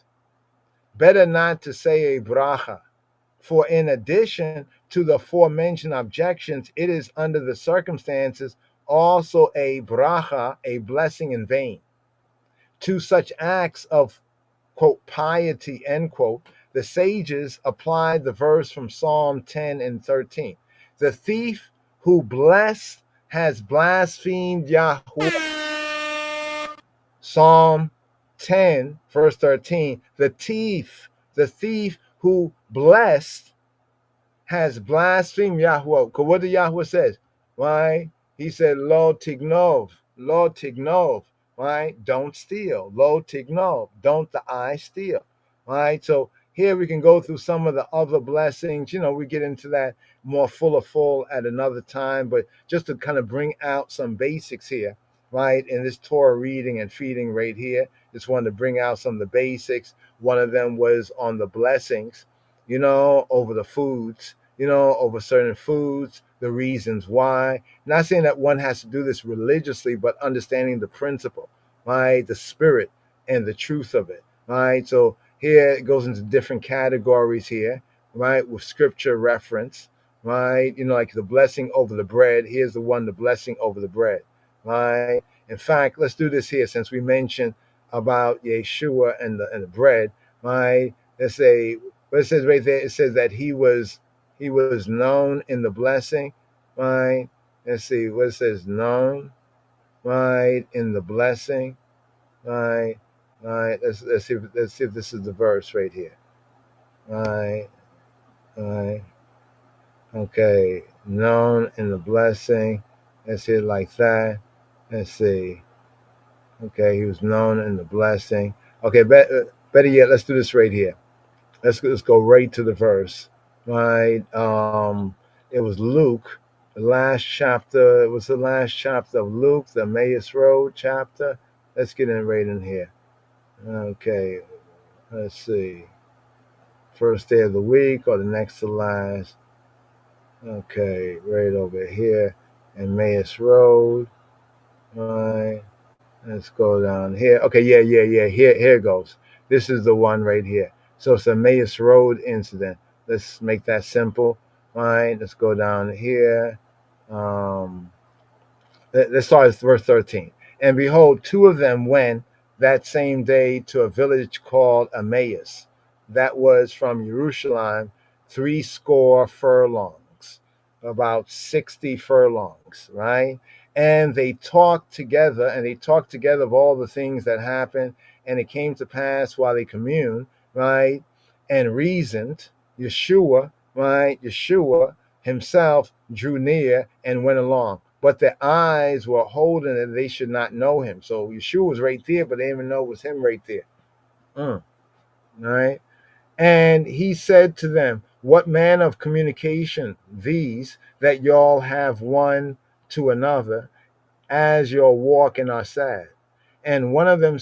Better not to say a bracha, for in addition to the aforementioned objections, it is under the circumstances also a bracha, a blessing in vain. To such acts of, quote, piety, end quote, the sages applied the verse from Psalm 10 and 13. The thief who blessed has blasphemed Yahweh. Psalm 10, verse 13. The thief who blessed has blasphemed Yahweh. Because what did Yahweh says? Why? He said, Lo tignov, right? Don't steal. Lo tignov, don't the eye steal, right? So here we can go through some of the other blessings. We get into that more full at another time, but just to kind of bring out some basics here, right? In this Torah reading and feeding right here, just wanted to bring out some of the basics. One of them was on the blessings, over the foods, over certain foods, the reasons why. Not saying that one has to do this religiously, but understanding the principle, right? The spirit and the truth of it, right? So here it goes into different categories here, right? With scripture reference, right? Like the blessing over the bread. Here's the one, the blessing over the bread, right? In fact, let's do this here since we mentioned about Yeshua and the bread, right? Let's say, what it says right there, it says that he was known in the blessing, right? Let's see what it says, known, right, in the blessing, right, right. Let's see if this is the verse right here, right, right. Okay, known in the blessing. Let's see it like that. Let's see. Okay, he was known in the blessing. Okay, better yet, let's do this right here. Let's go right to the verse, right? It was Luke, the last chapter. It was the last chapter of Luke, the Emmaus Road chapter. Let's get in right in here. Okay, let's see. First day of the week or the next to last. Okay, right over here, Emmaus Road. Right. Let's go down here. Okay, yeah. Here it goes. This is the one right here. So it's the Emmaus Road incident. Let's make that simple. All right, let's go down here. Let's start with verse 13. And behold, two of them went that same day to a village called Emmaus, that was from Jerusalem 60 furlongs, about 60 furlongs, right? And they talked together, of all the things that happened. And it came to pass while they communed, right, and reasoned, Yeshua himself drew near and went along. But their eyes were holding it, they should not know him. So Yeshua was right there, but they didn't even know it was him right there. All right. And he said to them, what manner of communication these that y'all have one to another as your walking are sad? And one of them,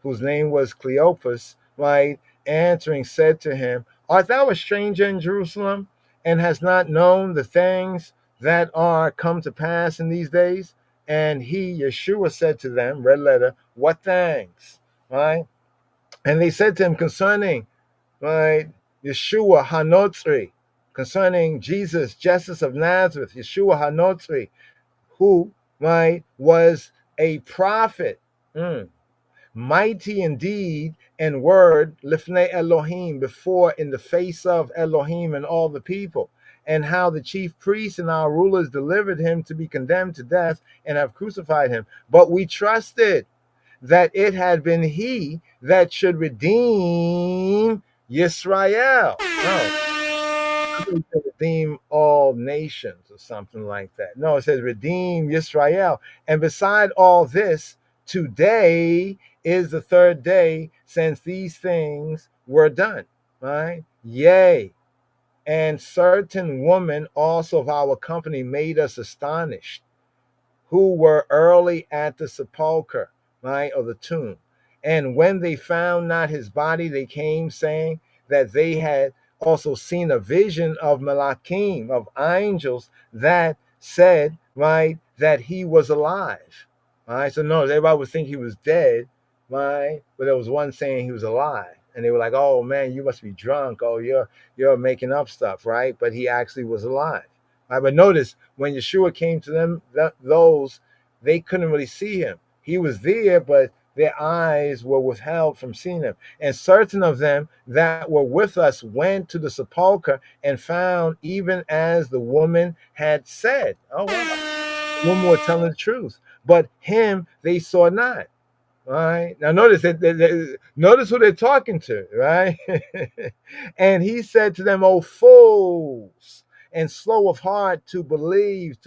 whose name was Cleopas, right, answering said to him, art thou a stranger in Jerusalem, and hast not known the things that are come to pass in these days? And he, Yeshua, said to them, red letter, what things? right? And they said to him concerning, right, Yeshua Hanotzri, concerning Jesus of Nazareth, Yeshua Hanotzri, who, right, was a prophet, mighty in deed and word, lifnei Elohim, before in the face of Elohim and all the people, and how the chief priests and our rulers delivered him to be condemned to death and have crucified him. But we trusted that it had been he that should redeem Yisrael. Redeem all nations or something like that. No, it says redeem Yisrael. And beside all this, today is the third day since these things were done. Right? Yea. And certain women also of our company made us astonished, who were early at the sepulchre, right, of the tomb. And when they found not his body, they came saying that they had also seen a vision of Malachim, of angels that said, right, that he was alive. Right? So no, everybody would think he was dead, right? But there was one saying he was alive. And they were like, oh man, you must be drunk. Oh, you're making up stuff, right? But he actually was alive. Right? But notice when Yeshua came to them, those, they couldn't really see him. He was there, but their eyes were withheld from seeing him. And certain of them that were with us went to the sepulchre and found even as the woman had said. Oh, wow. The woman was telling the truth. But him they saw not. Right now, notice notice who they're talking to, right? And he said to them, "O fools, and slow of heart to believe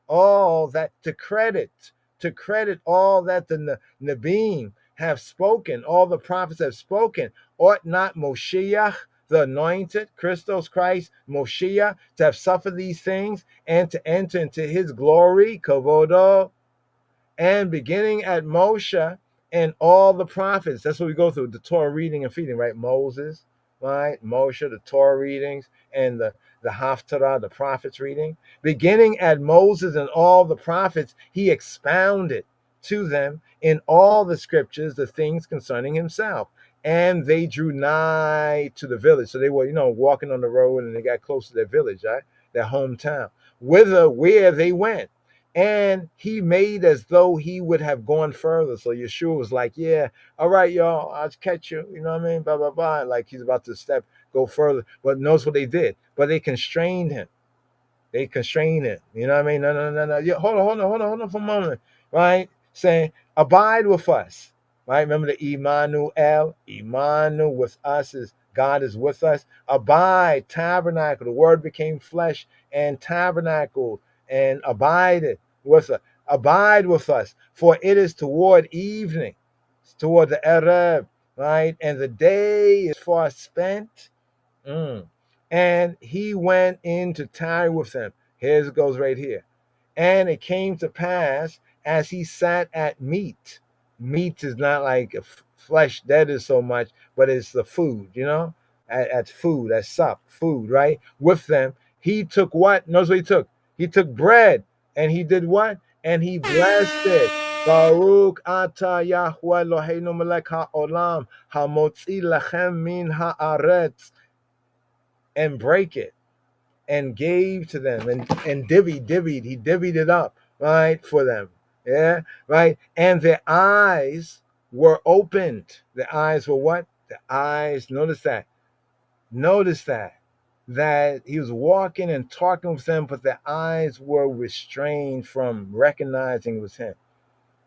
all that to credit all that the Nabim have spoken, all the prophets have spoken. Ought not Moshiach, the anointed, Christos Christ, Moshiach, to have suffered these things and to enter into his glory, Kavodo?" And beginning at Moshe and all the prophets, that's what we go through, the Torah reading and feeding, right? Moses, right? Moshe, the Torah readings, and the Haftarah, the prophets reading. Beginning at Moses and all the prophets, he expounded to them in all the scriptures the things concerning himself. And they drew nigh to the village. So they were, walking on the road, and they got close to their village, right? Their hometown, where they went. And he made as though he would have gone further. So Yeshua was like, yeah, all right, y'all, I'll catch you. You know what I mean? Blah, blah, blah. Like he's about to go further. But notice what they did. But they constrained him. You know what I mean? No. Yeah, hold on for a moment. Right? Saying, abide with us. Right? Remember the Emmanuel? Emmanuel with us is God is with us. Abide, tabernacle. The word became flesh and tabernacled and abided with us. Abide with us, for it is toward evening, it's toward the Erev, right? And the day is far spent. And he went in to tarry with them. Here it goes right here. And it came to pass as he sat at meat. Meat is not like flesh that is so much, but it's the food, at food, at sup, food, right? With them. He took what? Notice what he took. He took bread and he did what? And he blessed it. Baruch ata Yahweh Eloheinu melech haolam hamotzi lachem min haaretz, and break it and gave to them and divvied. He divvied it up, right, for them. Yeah, right. And their eyes were opened. The eyes were what? The eyes. Notice that he was walking and talking with them, but their eyes were restrained from recognizing it was him.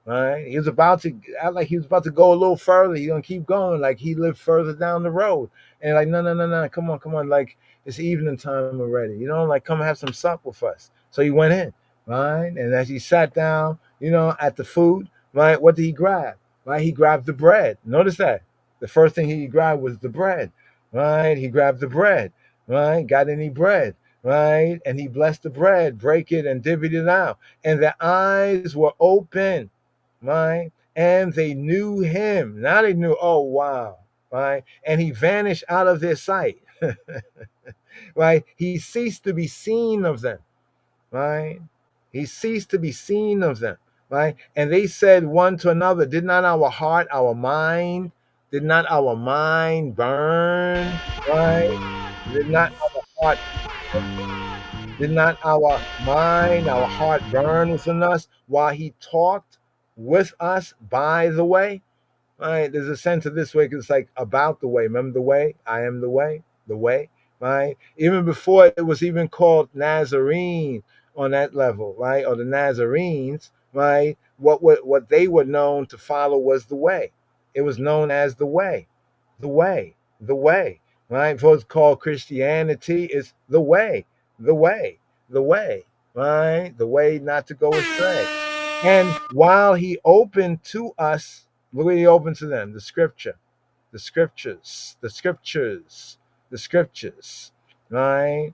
Right? He was about to act like he was about to go a little further. He's gonna keep going, like he lived further down the road. And like, no, come on, like it's evening time already. Like come have some supper with us. So he went in, right? And as he sat down, at the food, right? What did he grab? Right? He grabbed the bread. Notice that. The first thing he grabbed was the bread. Right? He grabbed the bread, right? Got any bread, right? And he blessed the bread, break it, and divvied it out. And their eyes were open, right? And they knew him. Now they knew, oh, wow, right? And he vanished out of their sight, right? He ceased to be seen of them, right? He ceased to be seen of them, right? And they said one to another, did not our heart, did not our mind burn, right? Did not our heart, did not our mind, our heart burn within us while he talked with us by the way? Right? There's a sense of this way because it's like about the way. Remember the way? I am the way, right? Even before it was even called Nazarene on that level, right? Or the Nazarenes, right? What they were known to follow was the way. It was known as the way, right? Before it's called Christianity, it's the way, right? The way not to go astray. And while he opened to us, look what he opened to them, the scriptures, right?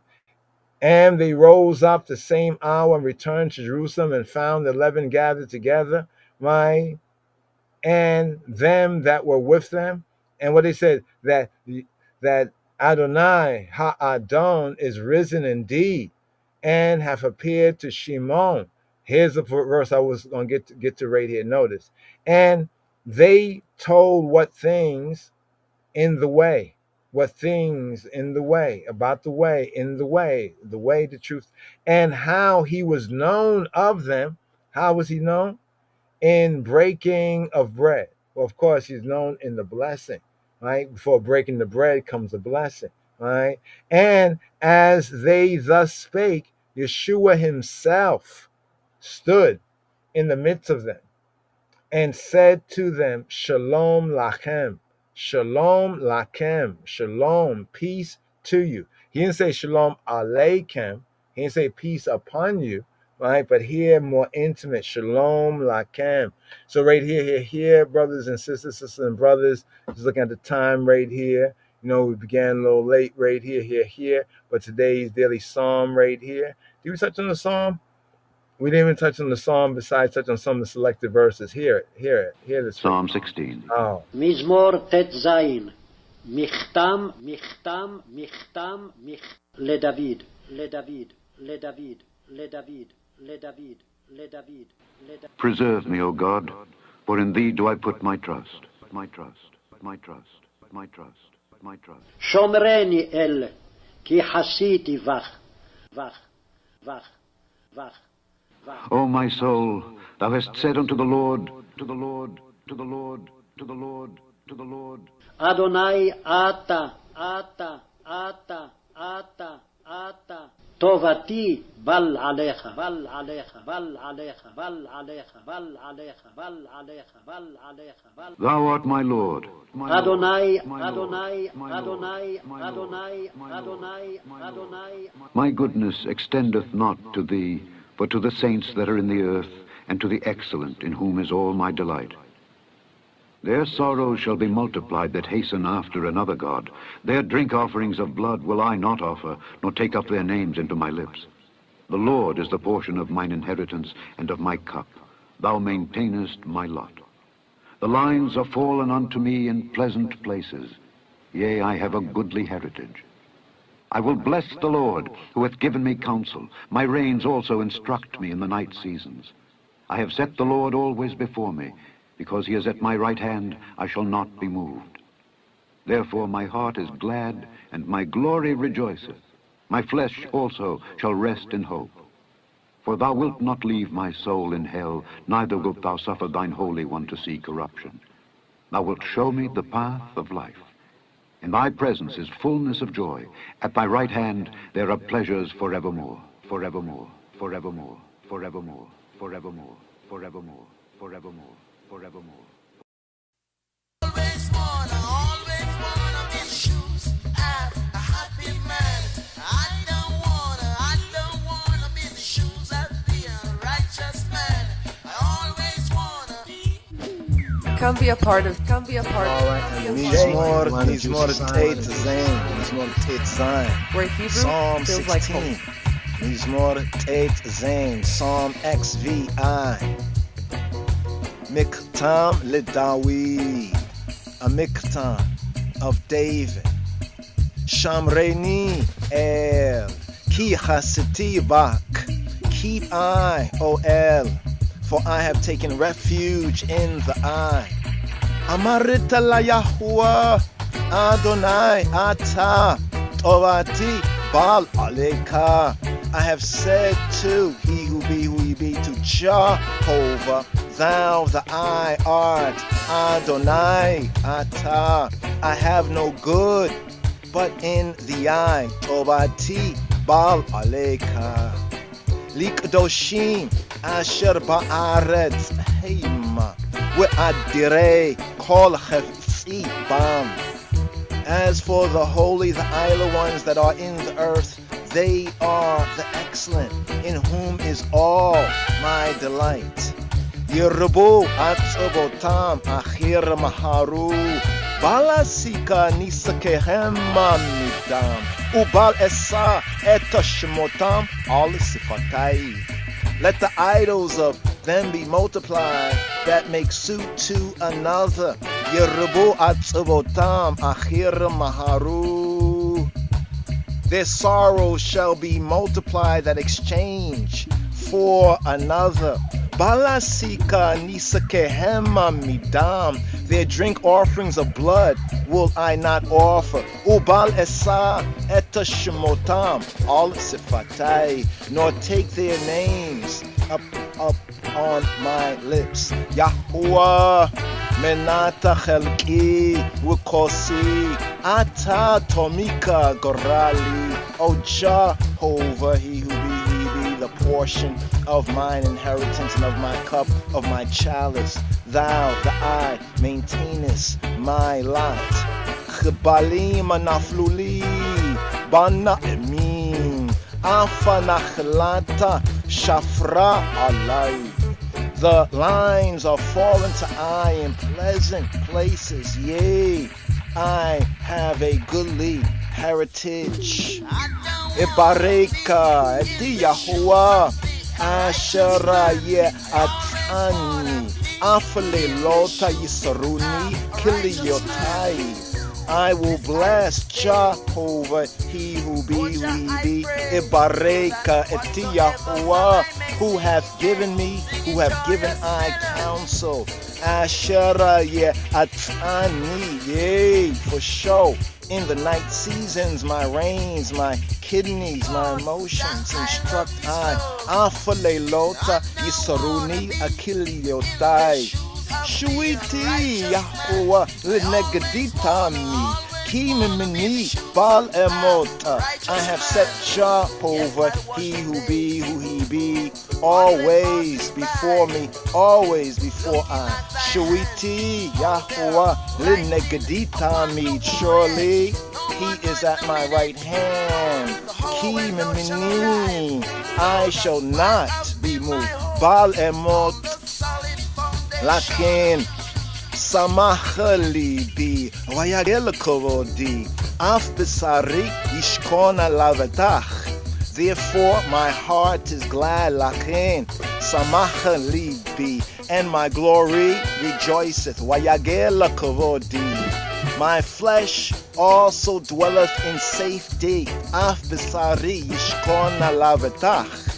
And they rose up the same hour and returned to Jerusalem and found the 11 gathered together, right? And them that were with them. And what they said, that Adonai Ha'adon is risen indeed and have appeared to Shimon. Here's the verse I was going to get to right here. Notice. And they told what things in the way, about the way, the truth, and how he was known of them. How was he known? In breaking of bread. Well, of course, he's known in the blessing, right? Before breaking the bread comes the blessing, right? And as they thus spake, Yeshua himself stood in the midst of them and said to them, Shalom lachem, shalom, peace to you. He didn't say Shalom aleichem. He didn't say peace upon you, right? But here, more intimate, Shalom lachem. So right here, brothers and sisters and brothers, just looking at the time right here. You know, we began a little late right here. But today's daily psalm right here. Did we touch on the psalm? We didn't even touch on the psalm besides touch on some of the selected verses. Hear this. Psalm 16. Oh. מזמור ט"ז מכתם לדוד. Preserve me, O God, for in thee do I put my trust. שומרני אל כי חסיתי בך. O my soul, thou hast said unto the Lord, אדוני אתה טובתי בל עליך. Thou art my Lord. אדוני. My goodness extendeth not to thee, but to the saints that are in the earth, and to the excellent, in whom is all my delight. Their sorrows shall be multiplied that hasten after another god. Their drink offerings of blood will I not offer, nor take up their names into my lips. The Lord is the portion of mine inheritance and of my cup. Thou maintainest my lot. The lines are fallen unto me in pleasant places. Yea, I have a goodly heritage. I will bless the Lord, who hath given me counsel. My reins also instruct me in the night seasons. I have set the Lord always before me. Because he is at my right hand, I shall not be moved. Therefore my heart is glad, and my glory rejoiceth. My flesh also shall rest in hope. For thou wilt not leave my soul in hell, neither wilt thou suffer thine Holy One to see corruption. Thou wilt show me the path of life. In thy presence is fullness of joy. At thy right hand there are pleasures forevermore. Always wanna be shoes. I'm a happy man. I don't wanna be the shoes of the unrighteous man. I always wanna be. Come be a part of. Mizmor Tet Zayin. Where Hebrew Psalm feels 16. like home. Mizmor Tet Zayin. Psalm XVI. Miktam Lidawid, a Miktam of David. Shamreni El, Ki Hasiti Bak, keep I, O El, for I have taken refuge in the eye. Amarita la Yahuwah, Adonai Ata, Tovati Bal Aleka. I have said to he who be to Jehovah, thou the I art, Adonai Ata. I have no good but in the eye, Tovati Bal Aleka. Likdoshim Asher Ba'aretz Heima We'adirei Kol Chefzi Bam. As for the holy, the idle ones that are in the earth, they are the excellent, in whom is all my delight. Yerubu Atzobotam Achir Maharu Balasika Nisakehema Midam Ubal Esa Etashmotam Al Sifatai. Let the idols of them be multiplied that make suit to another. Yerubu Atzobotam Achir Maharu. Their sorrows shall be multiplied that exchange for another. Balasika nisakehema midam. Their drink offerings of blood will I not offer. Ubal esa etashmotam al sifatai. Nor take their names up on my lips. Yahuwah menata chelki wukosi ata tomika gorali. O Jehovah, he who be the portion of mine inheritance and of my cup, of my chalice. Thou, the I, maintainest my lot. Chibalim anafluli bana emin afa nachlata shafra alai. The lines are fallen to I in pleasant places. Yea, I have a goodly heritage. Ibareka eti Yahuwah Asherah atani afle lota yisaruni kiliyotai. I will bless Jehovah, he who be. Ibareka eti Yahuwah, who hath given me, who have given I counsel. Asherah atani, yea, for show. In the night seasons, my reins, my kidneys, my emotions instruct I. Afale lota yisaruni akiliotai. Shuiti Yahuwah lenegaditami. Kimimini bal emota. I have set Jehovah, he who he be, always before me, always before I. Shuiti Yahuwah lenegaditami. Surely he is at my right hand. Kimimini, I shall not be moved. Bal emot lakin Samacha libi vayagel kovodi af besari yishkona lavetach. Therefore my heart is glad, lachen Samacha libi, and my glory rejoiceth. Vayagel kovodi. My flesh also dwelleth in safety. Af besari yishkona lavetach.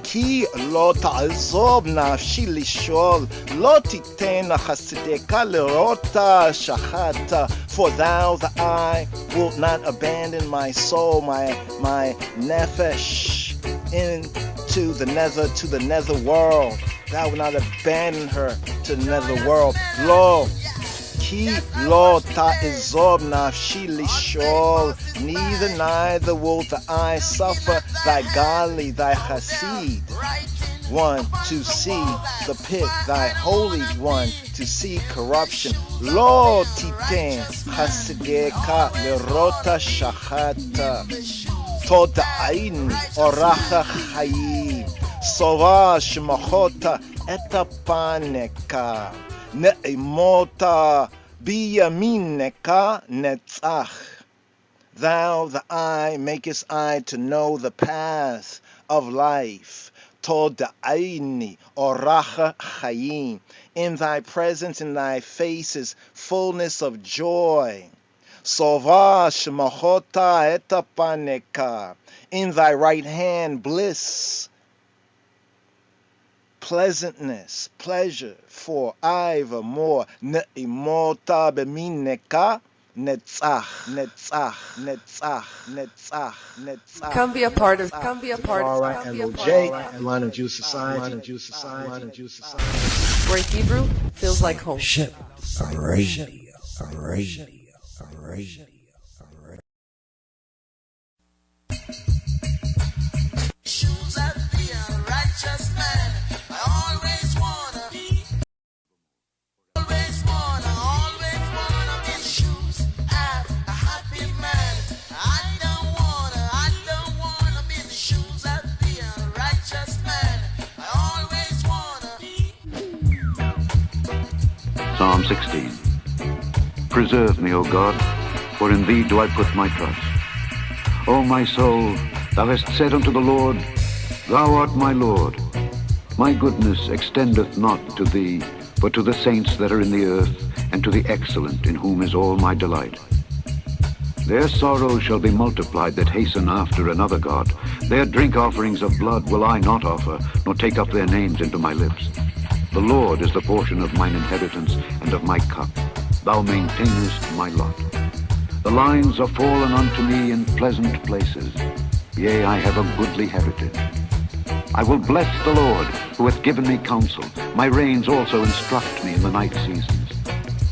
Ki lo ta'azob nafshi lishol, lo titena chasideka lerota shachata. For thou, the I, wilt not abandon my soul, my nefesh, into the nether world. Thou wilt not abandon her to the nether world. Lo, ki lo ta'azob nafshi lishol, neither will the I suffer thy godly, thy chassid one to see the pit, thy holy one to see corruption. Lo titen chasideka lerota shachata. Toda'aini oracha chayim. Sova shemachota etapaneka. Ne'emota biyamineka netzach. Thou, the I, makest I to know the path of life. Toda'aini oracha chayim. In thy presence, in thy face is fullness of joy. Sova shemachota etapaneka. In thy right hand bliss pleasantness, pleasure, for evermore. Ne'imota b'mineka, netzach, netzach, netzach, netzach, netzach. Come be a part of. Come be a part of. LOJ, Line of Jew Society, Where Hebrew feels like home. Ship radio. Shoes of the unrighteous man. I always wanna be. Always wanna be in shoes of a happy man. I don't wanna be in the shoes of the unrighteous man. I always wanna be. Psalm 16. Preserve me, O God, for in thee do I put my trust. O my soul, thou hast said unto the Lord, Thou art my Lord. My goodness extendeth not to thee, but to the saints that are in the earth, and to the excellent, in whom is all my delight. Their sorrows shall be multiplied that hasten after another God. Their drink offerings of blood will I not offer, nor take up their names into my lips. The Lord is the portion of mine inheritance and of my cup. Thou maintainest my lot. The lines are fallen unto me in pleasant places. Yea, I have a goodly heritage. I will bless the Lord, who hath given me counsel. My reins also instruct me in the night seasons.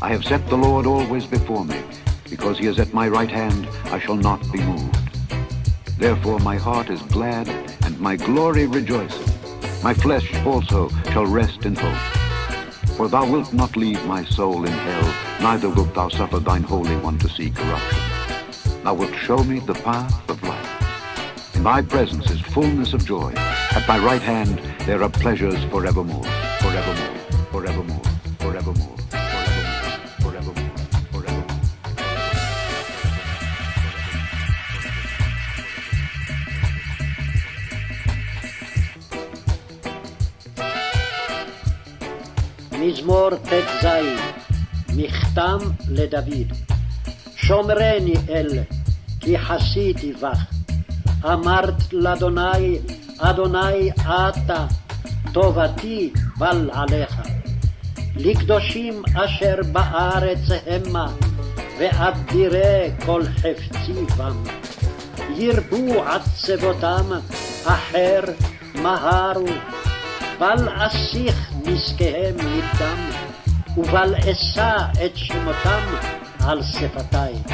I have set the Lord always before me. Because he is at my right hand, I shall not be moved. Therefore my heart is glad, and my glory rejoiceth. My flesh also shall rest in hope. For thou wilt not leave my soul in hell, neither wilt thou suffer thine Holy One to see corruption. Thou wilt show me the path of life. In thy presence is fullness of joy. At thy right hand there are pleasures forevermore, forevermore, forevermore, forevermore, forevermore, forevermore, forevermore. מזמור ט"ז, מכתם לדוד. שומרני אל, כי חסיתי בך. אמרת לאדוני, אדוני אתה, טובתי בל עליך. לקדושים אשר בארץ המה, ואדירי כל חפצי בם. ירבו עצבותם, אחר מהרו. בל אסיך נזקיהם מדם, ובל אשא את שמותם על שפתי.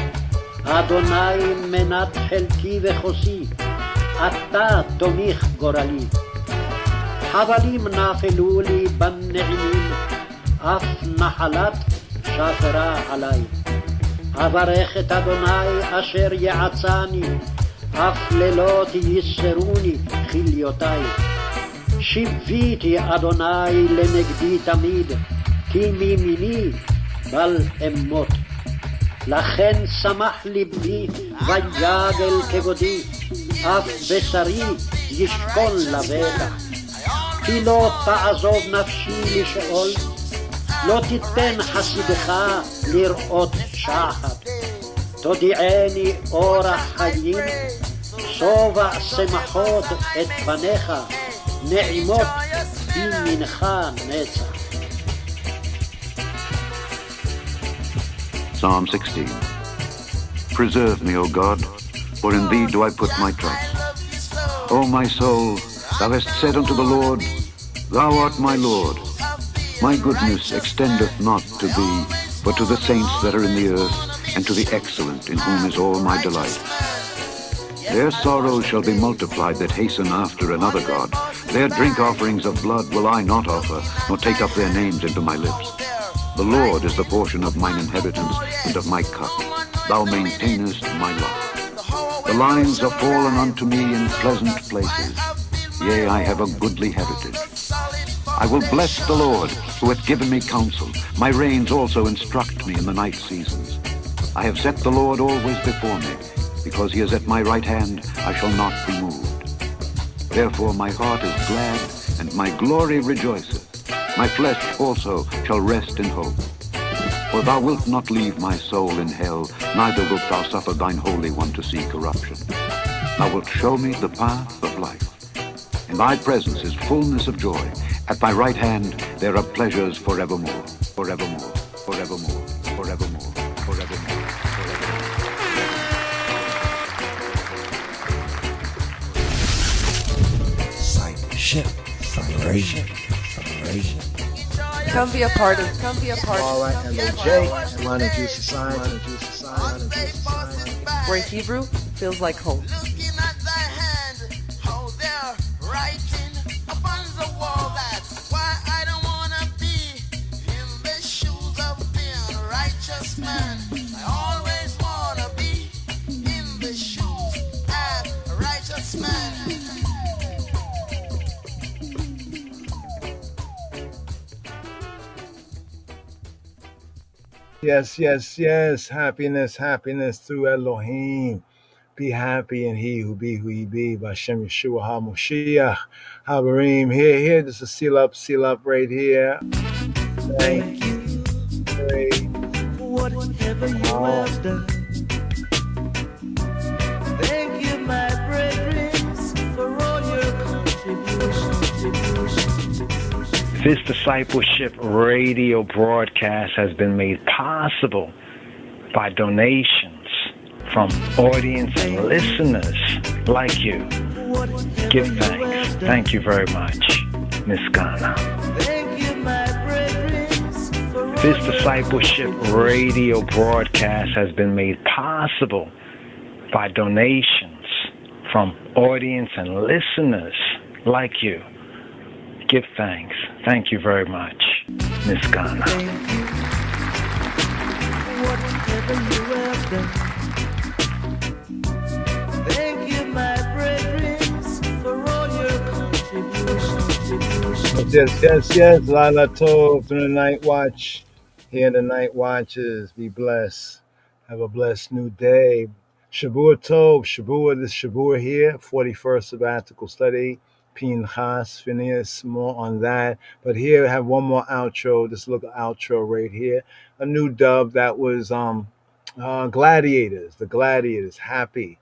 אדוני מנת חלקי וחוסי, אתה תומיך גורלי. חבלים נפלו לי בנעימים, אף נחלת שפרה עלי. אברך את אדוני אשר יעצני, אף לילות יסרוני חיליותי. שיביתי אדוני לנגדי תמיד, כי מימיני בל אמות. לכן שמח ליבי ויגל כבודי, אף בשרי ישכון לבטח. כי לא תעזוב נפשי לשאול, לא תיתן חסידך לראות שחת. תודיעני אורח חיים, שובע שמחות את פניך, נעימות בימינך נצח. Psalm 16. Preserve me, O God, for in thee do I put my trust. O my soul, thou hast said unto the Lord, Thou art my Lord. My goodness extendeth not to thee, but to the saints that are in the earth, and to the excellent, in whom is all my delight. Their sorrows shall be multiplied that hasten after another God. Their drink offerings of blood will I not offer, nor take up their names into my lips. The Lord is the portion of mine inheritance and of my cup. Thou maintainest my lot. The lines are fallen unto me in pleasant places. Yea, I have a goodly heritage. I will bless the Lord, who hath given me counsel. My reins also instruct me in the night seasons. I have set the Lord always before me. Because he is at my right hand, I shall not be moved. Therefore my heart is glad, and my glory rejoiceth. My flesh also shall rest in hope. For thou wilt not leave my soul in hell, neither wilt thou suffer thine Holy One to see corruption. Thou wilt show me the path of life. In thy presence is fullness of joy. At my right hand there are pleasures forevermore, forevermore, forevermore, forevermore, forevermore, forevermore. Discipleship, vibration, vibration. Come be a part of. Come be a part All of. right, LOJ, Line of Juice Society, Line of Juice Society, Line of Juice Society. Where Hebrew feels like home. Looking at thy hand, how they're writing upon the wall. That's why I don't wanna be in the shoes of the righteous man. I always wanna be in the shoes of a righteous man. Yes, yes, yes. Happiness, happiness through Elohim. Be happy in he who he be. Bashem Yeshua HaMoshiach. Habarim. Here. This is seal up right here. Thank you. Whatever you have done. Thank you, my brethren, for all your contributions. This discipleship radio broadcast has been made possible by donations from audience and listeners like you. Give thanks. Thank you very much, Miss Ghana. Thank you, my brethren. This discipleship radio broadcast has been made possible by donations from audience and listeners like you. Give thanks. Thank you very much, Miss Ghana. Whatever you have done. Thank you, my brethren, for all your contributions. Yes. Lala Tov through the night watch. Here the night watches. Be blessed. Have a blessed new day. Shavua Tov. This Shavua here. 41st sabbatical study. Phinhas, Phinehas, more on that. But here I have one more outro, this little outro right here. A new dub that was Gladiators, the Gladiators, Happy.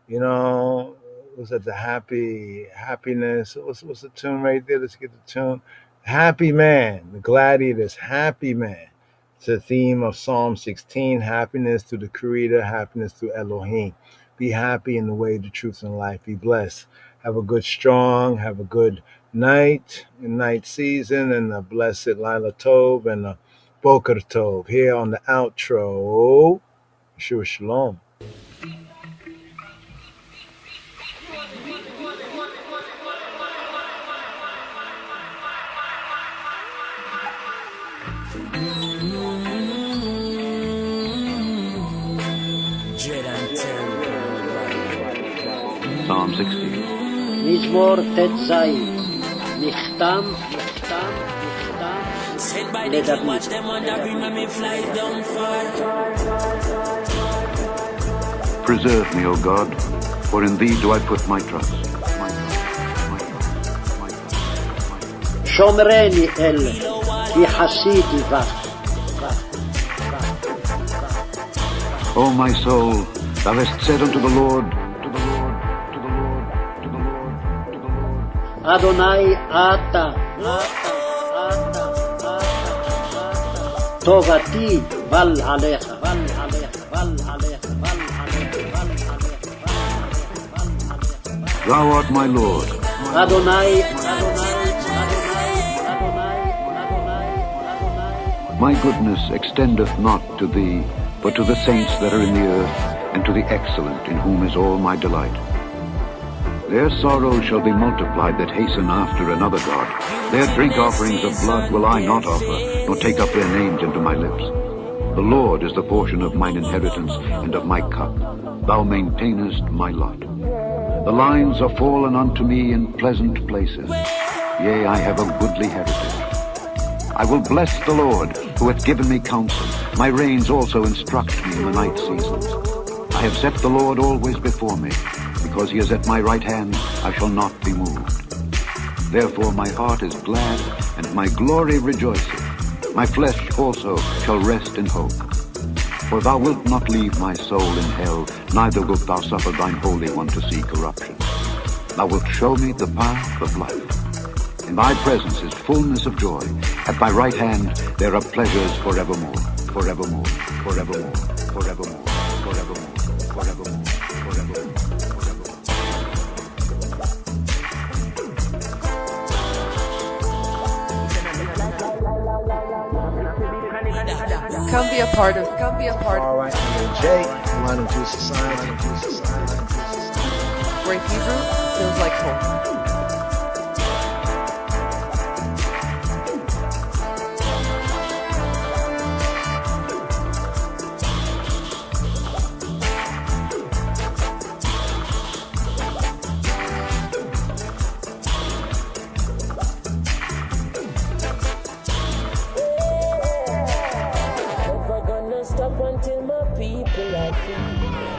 You know, was that the happiness? What's the tune right there? Let's get the tune. Happy Man, the Gladiators, Happy Man. It's a theme of Psalm 16, happiness through the Creator, happiness through Elohim. Be happy in the way, the truth, and life. Be blessed. Have a good night season, and a blessed Lila Tov and a Boker Tov here on the outro. Yeshua Shalom. Psalm 16. מזמור ט"ז נחתם לדוד. Preserve me, O God, for in thee do I put my trust. שומרני אל כי חסידי בך. O my soul, thou hast said unto the Lord, אדוני אתה טובתי בל עליך. Thou art my Lord. אדוני My goodness extendeth not to thee, but to the saints that are in the earth, and to the excellent, in whom is all my delight. Their sorrow shall be multiplied that hasten after another God. Their drink offerings of blood will I not offer, nor take up their names into my lips. The Lord is the portion of mine inheritance and of my cup. Thou maintainest my lot. The lines are fallen unto me in pleasant places. Yea, I have a goodly heritage. I will bless the Lord, who hath given me counsel. My reins also instruct me in the night seasons. I have set the Lord always before me. Because he is at my right hand, I shall not be moved. Therefore my heart is glad, and my glory rejoiceth. My flesh also shall rest in hope. For thou wilt not leave my soul in hell, neither wilt thou suffer thine Holy One to see corruption. Thou wilt show me the path of life. In thy presence is fullness of joy. At thy right hand there are pleasures forevermore, forevermore, forevermore, forevermore, forevermore, forevermore, forevermore. Come be a part of. R-I-J, One to Society. Where Hebrew feels like home.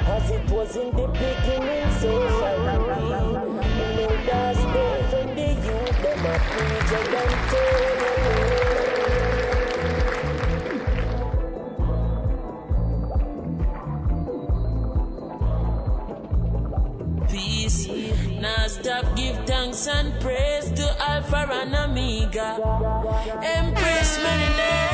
As it was in the beginning, so shall it be. In the last days, when the youth them a preach and peace. Now stop, give thanks and praise to Alpha and Omega. Empress Maryland.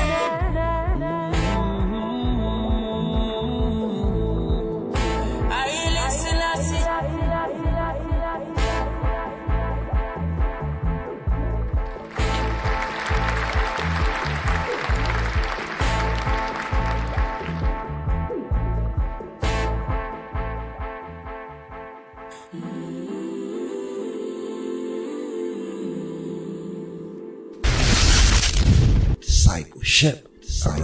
Discipleship of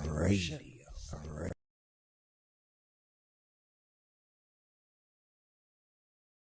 radio.